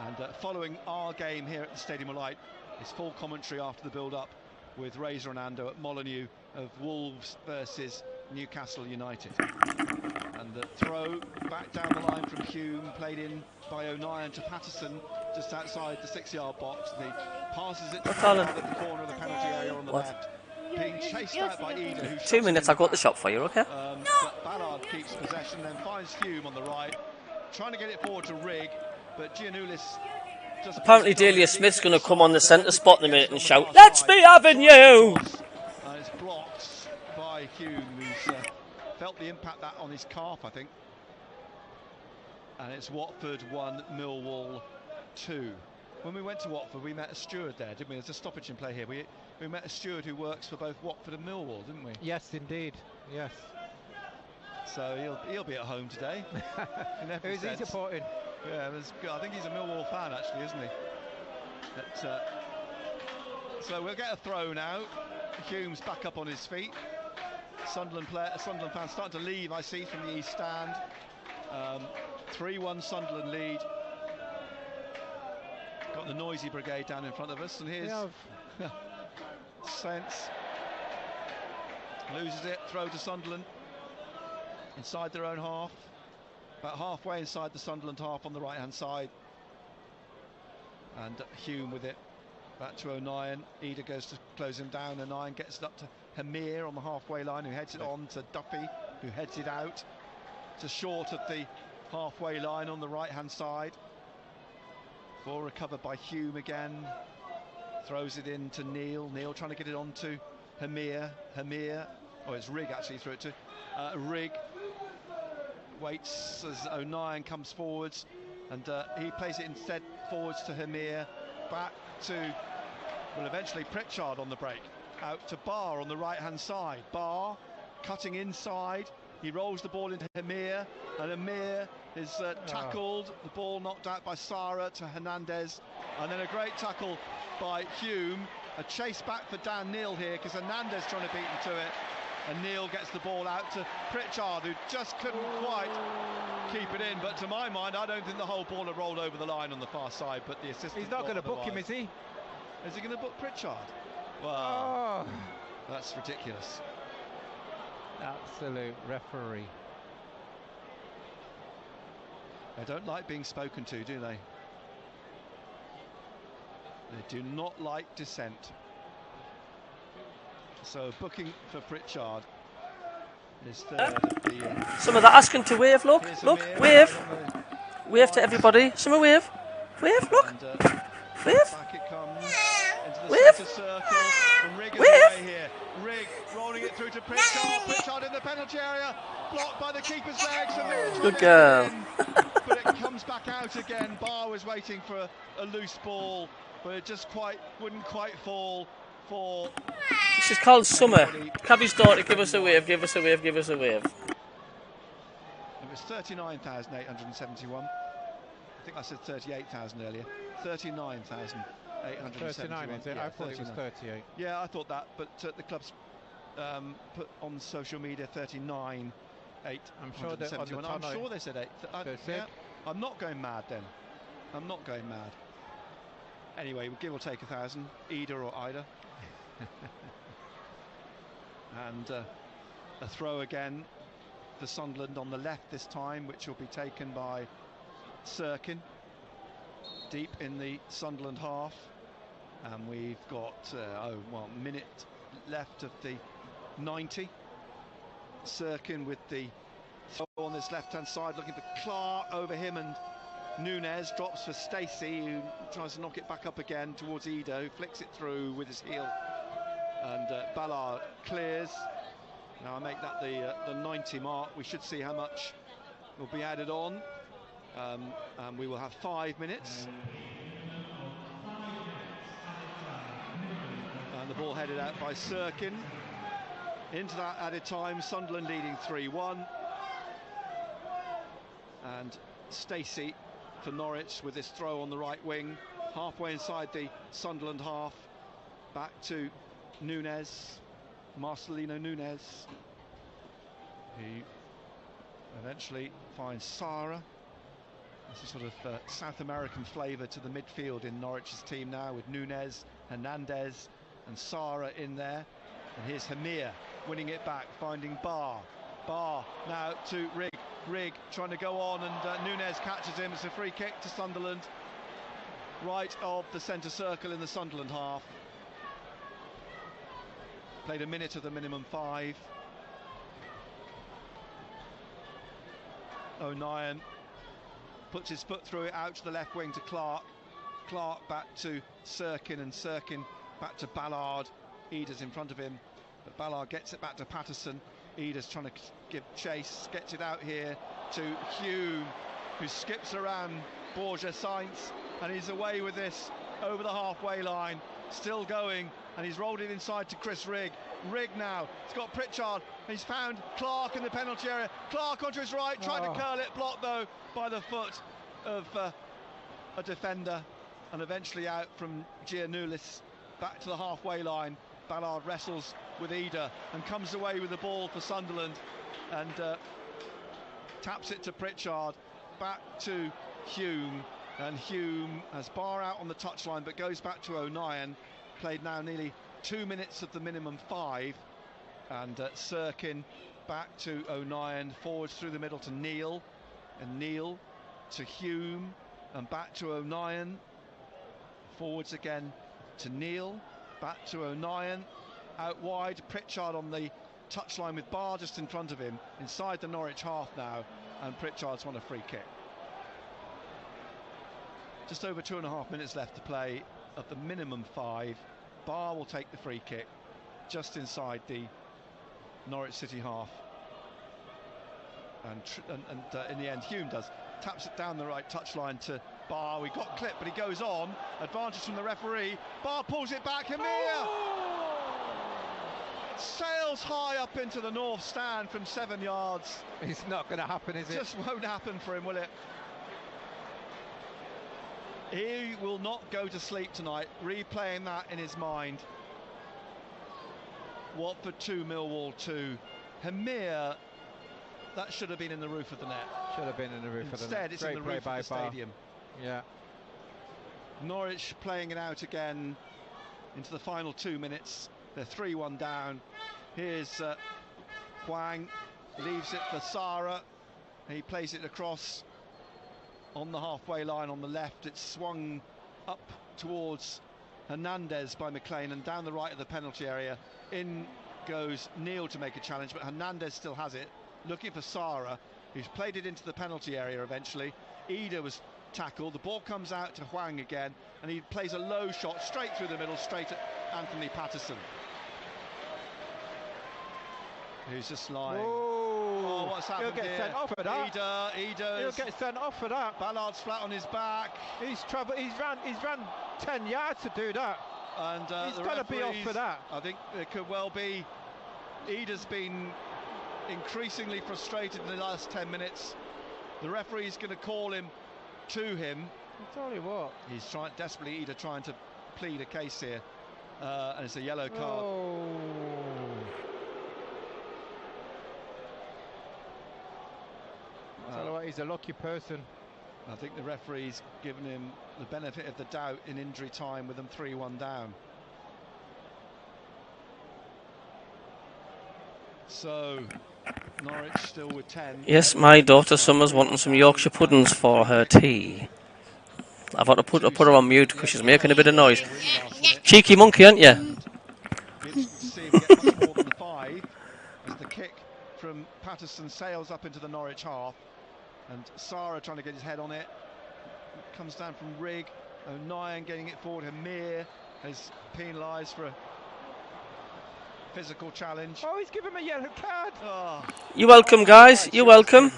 And following our game here at the Stadium of Light is full commentary after the build-up with Razor and Ando at Molineux of Wolves versus Newcastle United. And the throw back down the line from Hume, played in by O'Nien to Patterson just outside the 6-yard box. And he passes it to Ballard at the corner of the penalty area on the left, being chased out by Eder. 2 minutes, I've got the shop for you, okay? But Ballard keeps possession, then finds Hume on the right, trying to get it forward to Rigg, but Giannoulis just... Apparently Delia Smith's going to come on the centre spot in a minute and shout, "Let's be having you!" And it's blocked by Hume, who's felt the impact that on his calf, I think. And it's Watford 1, Millwall 2. When we went to Watford, we met a steward there, didn't we? There's a stoppage in play here. We met a steward who works for both Watford and Millwall, didn't we? Yes, indeed. Yes. So he'll be at home today. Who's he supporting? Yeah, I think he's a Millwall fan, actually, isn't he? But, so we'll get a throw now. Hume's back up on his feet. Sunderland fans starting to leave, I see, from the East Stand. 3-1 Sunderland lead. Got the noisy brigade down in front of us, and here's Sense. Loses it, throw to Sunderland. Inside their own half. About halfway inside the Sunderland half on the right-hand side. And Hume with it. Back to O'Nien. Eder goes to close him down. O'Nien gets it up to Hamir on the halfway line, who heads it on to Duffy, who heads it out to short of the halfway line on the right-hand side. Ball recovered by Hume again. Throws it in to Neil. Neil trying to get it on to Hamir. Oh, it's Rigg actually threw it to. Rigg waits as O'Nien comes forwards, and he plays it instead forwards to Hamir. Back to, well, eventually Pritchard on the break. Out to Barr on the right-hand side. Barr cutting inside. He rolls the ball into Hamir, and Hamir is tackled. The ball knocked out by Sara to Hernandez, and then a great tackle by Hume. A chase back for Dan Neil here, because Hernandez trying to beat him to it, and Neil gets the ball out to Pritchard, who just couldn't quite keep it in. But to my mind, I don't think the whole ball had rolled over the line on the far side, but the assistant... He's not going to book him, is he? Is he going to book Pritchard? Well, that's ridiculous. Absolute referee. They don't like being spoken to, do they? They do not like dissent. So booking for Pritchard is third. Some of that asking to wave, look, wave. Wave to everybody. Some wave. Wave, look. Wave. Back it comes into the wave. centre circle. And Rigg is away here. Rigg rolling it through to Pritchard. Pritchard in the penalty area. Blocked by the keeper's legs. Good girl. But it comes back out again. Barr was waiting for a loose ball, but it just wouldn't quite fall for... This is called Summer. Cabby's daughter, give us a wave, give us a wave, give us a wave. It was 39,871. I think I said 38,000 earlier. 39,871. 39, is it? I thought it was 38. Yeah, I thought that, but the club's put on social media 39,871. I'm sure that on the I'm sure they said 8. Yeah, I'm not going mad then. I'm not going mad. Anyway, we'll give or take 1,000, Eder or Ida. And a throw again for Sunderland on the left this time, which will be taken by Sirkin, deep in the Sunderland half. And we've got, a minute left of the 90. Sirkin with the throw on this left-hand side, looking for Clark, over him, and Nunez drops for Stacey, who tries to knock it back up again towards Eder, who flicks it through with his heel. And Ballard clears. Now I make that the 90 mark. We should see how much will be added on. And we will have 5 minutes. Ball headed out by Sirkin. Into that added time, Sunderland leading 3-1. And Stacey for Norwich with this throw on the right wing, halfway inside the Sunderland half. Back to Nunes, Marcelino Nunes, who eventually finds Sara. There's a sort of South American flavour to the midfield in Norwich's team now, with Nunes, Hernandez and Sara in there. And here's Hamir winning it back, finding Barr. Barr now to Rigg. Rigg trying to go on, and Nunes catches him. It's a free kick to Sunderland, right of the centre circle in the Sunderland half. Played a minute of the minimum 5. O'Nien puts his foot through it, out to the left wing to Clark. Clark back to Sirkin, and Sirkin back to Ballard. Eda's in front of him, but Ballard gets it back to Patterson. Eda's trying to give chase, gets it out here to Hume, who skips around Borja Sainz, and he's away with this over the halfway line, still going, and he's rolled it inside to Chris Rigg. Rigg now, he's got Pritchard, he's found Clark in the penalty area. Clark onto his right, trying to curl it, blocked though by the foot of a defender, and eventually out from Giannoulis back to the halfway line. Ballard wrestles with Eda and comes away with the ball for Sunderland, and taps it to Pritchard, back to Hume, and Hume has Barr out on the touchline but goes back to O'Nien. Played now nearly 2 minutes of the minimum 5, and Sirkin back to O'Nien, forwards through the middle to Neil, and Neil to Hume, and back to O'Nien, forwards again to Neil, back to O'Nien, out wide, Pritchard on the touchline with Barr just in front of him, inside the Norwich half now, and Pritchard's won a free kick. Just over 2.5 minutes left to play of the minimum 5. Barr will take the free kick just inside the Norwich City half, and in the end Hume taps it down the right touchline to Barr. We got clipped, but he goes on. Advantage from the referee. Barr pulls it back. Hamir sails high up into the north stand from 7 yards. It's not going to happen, is it? Just won't happen for him, will it? He will not go to sleep tonight, replaying that in his mind. Watford 2, Millwall 2. Hamir, that should have been in the roof of the net. Should have been in the roof of the net. Instead, it's in the roof of the stadium. Yeah. Norwich playing it out again into the final 2 minutes. They're 3-1 down. Here's Hwang, leaves it for Sara. He plays it across on the halfway line on the left. It's swung up towards Hernandez by McLean, and down the right of the penalty area. In goes Neil to make a challenge, but Hernandez still has it, looking for Sara, who's played it into the penalty area eventually. Eda was tackled, the ball comes out to Hwang again, and he plays a low shot straight through the middle, straight at Anthony Patterson, who's just lying. Oh, what's happened He'll get here? sent off for that. He'll get sent off for that. Ballard's flat on his back. He's ran 10 yards to do that, and he's got to be off for that. I think it could well be. Eda's been increasingly frustrated in the last 10 minutes. The referee's going to call him to him. I tell you what, he's desperately Eda trying to plead a case here, and it's a yellow card. Tell you what, he's a lucky person. I think the referee's given him the benefit of the doubt in injury time with them 3-1 down. So Norwich still with 10. Yes, my daughter Summer's wanting some Yorkshire puddings for her tea. I've got to put her on mute because she's making a bit of noise. Cheeky monkey, aren't you? See him get much more than 5 as the kick from Patterson sails up into the Norwich half, and Sara trying to get his head on it. Comes down from Rigg. O'Nien getting it forward. Hamir is penalised for a physical challenge. Oh, he's given him a yellow card. Oh. You're welcome, guys. You're welcome.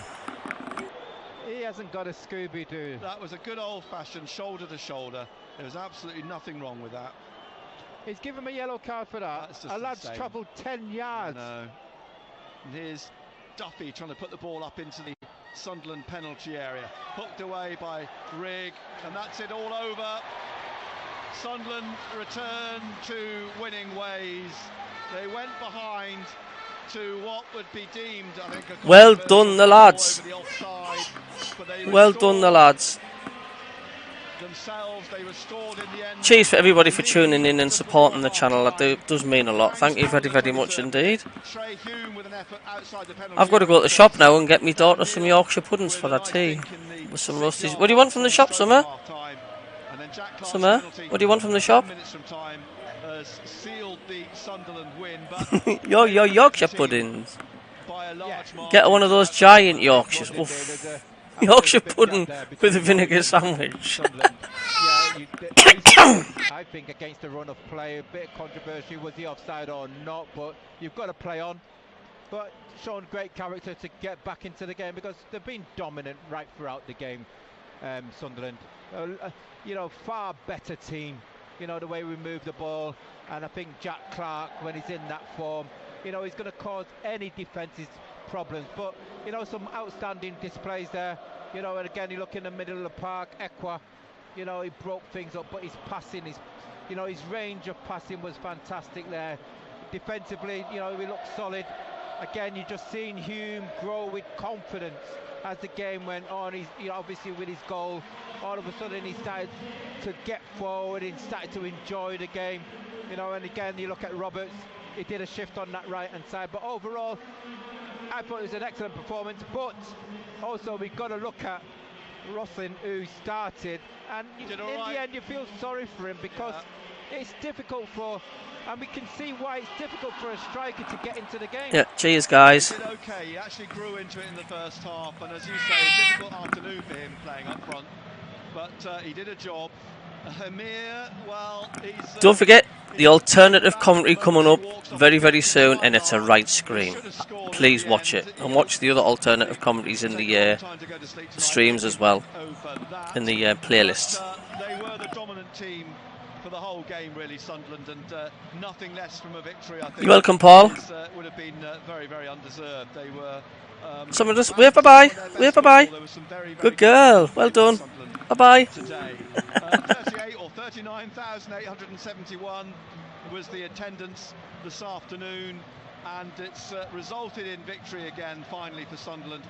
He hasn't got a Scooby-Doo. That was a good old-fashioned shoulder to shoulder. There was absolutely nothing wrong with that. He's given him a yellow card for that. A lad's travelled 10 yards. No. Here's Duffy trying to put the ball up into the Sunderland penalty area. Hooked away by Rigg, and that's it all over. Sunderland return to winning ways. They went behind to what would be deemed, I think, a well done, the lads. Well done, the lads. Themselves, they restored in the end. Cheers for everybody for tuning in and supporting the channel. It does mean a lot. Thank you very, very much indeed. I've got to go to the shop now and get my daughter some Yorkshire puddings for her tea with some roasties. What do you want from the shop, Summer? Summer, what do you want from the shop? Your Yorkshire puddings. Get one of those giant Yorkshires. Oof. Yorkshire pudding with a vinegar sandwich. I think against the run of play, a bit controversial, was he offside or not, but you've got to play on. But shown great character to get back into the game, because they've been dominant right throughout the game, Sunderland. You know, far better team, you know, the way we move the ball, and I think Jack Clark, when he's in that form, you know, he's going to cause any defence's problems. But, you know, some outstanding displays there, you know, and again, you look in the middle of the park, Equa, you know, he broke things up, but his passing, you know, his range of passing was fantastic there. Defensively, you know, we looked solid. Again, you're just seeing Hume grow with confidence as the game went on. He's, you know, obviously with his goal, all of a sudden he started to get forward and started to enjoy the game, you know. And again, you look at Roberts, he did a shift on that right hand side, but overall I thought it was an excellent performance. But also we've got to look at Roslin, who started, and in the end you feel sorry for him, because it's difficult for, and we can see why it's difficult for a striker to get into the game. Yeah, cheers guys. He did okay, he actually grew into it in the first half, and as you say, a difficult afternoon for him playing up front, but he did a job. Amir, well, he's... Don't forget the alternative commentary coming up very, very soon, and it's a right screen. Please watch it, and watch the other alternative commentaries in the streams as well, in the playlists. They were the dominant team for the whole game, really, Sunderland, and nothing less from a victory, I think. You're welcome, Paul. Would have been very, very undeserved. They were... Someone just wave bye-bye. Wave bye-bye. Good girl. Well done. Bye-bye. 38 or 39,871 was the attendance this afternoon, and it's resulted in victory again, finally, for Sunderland.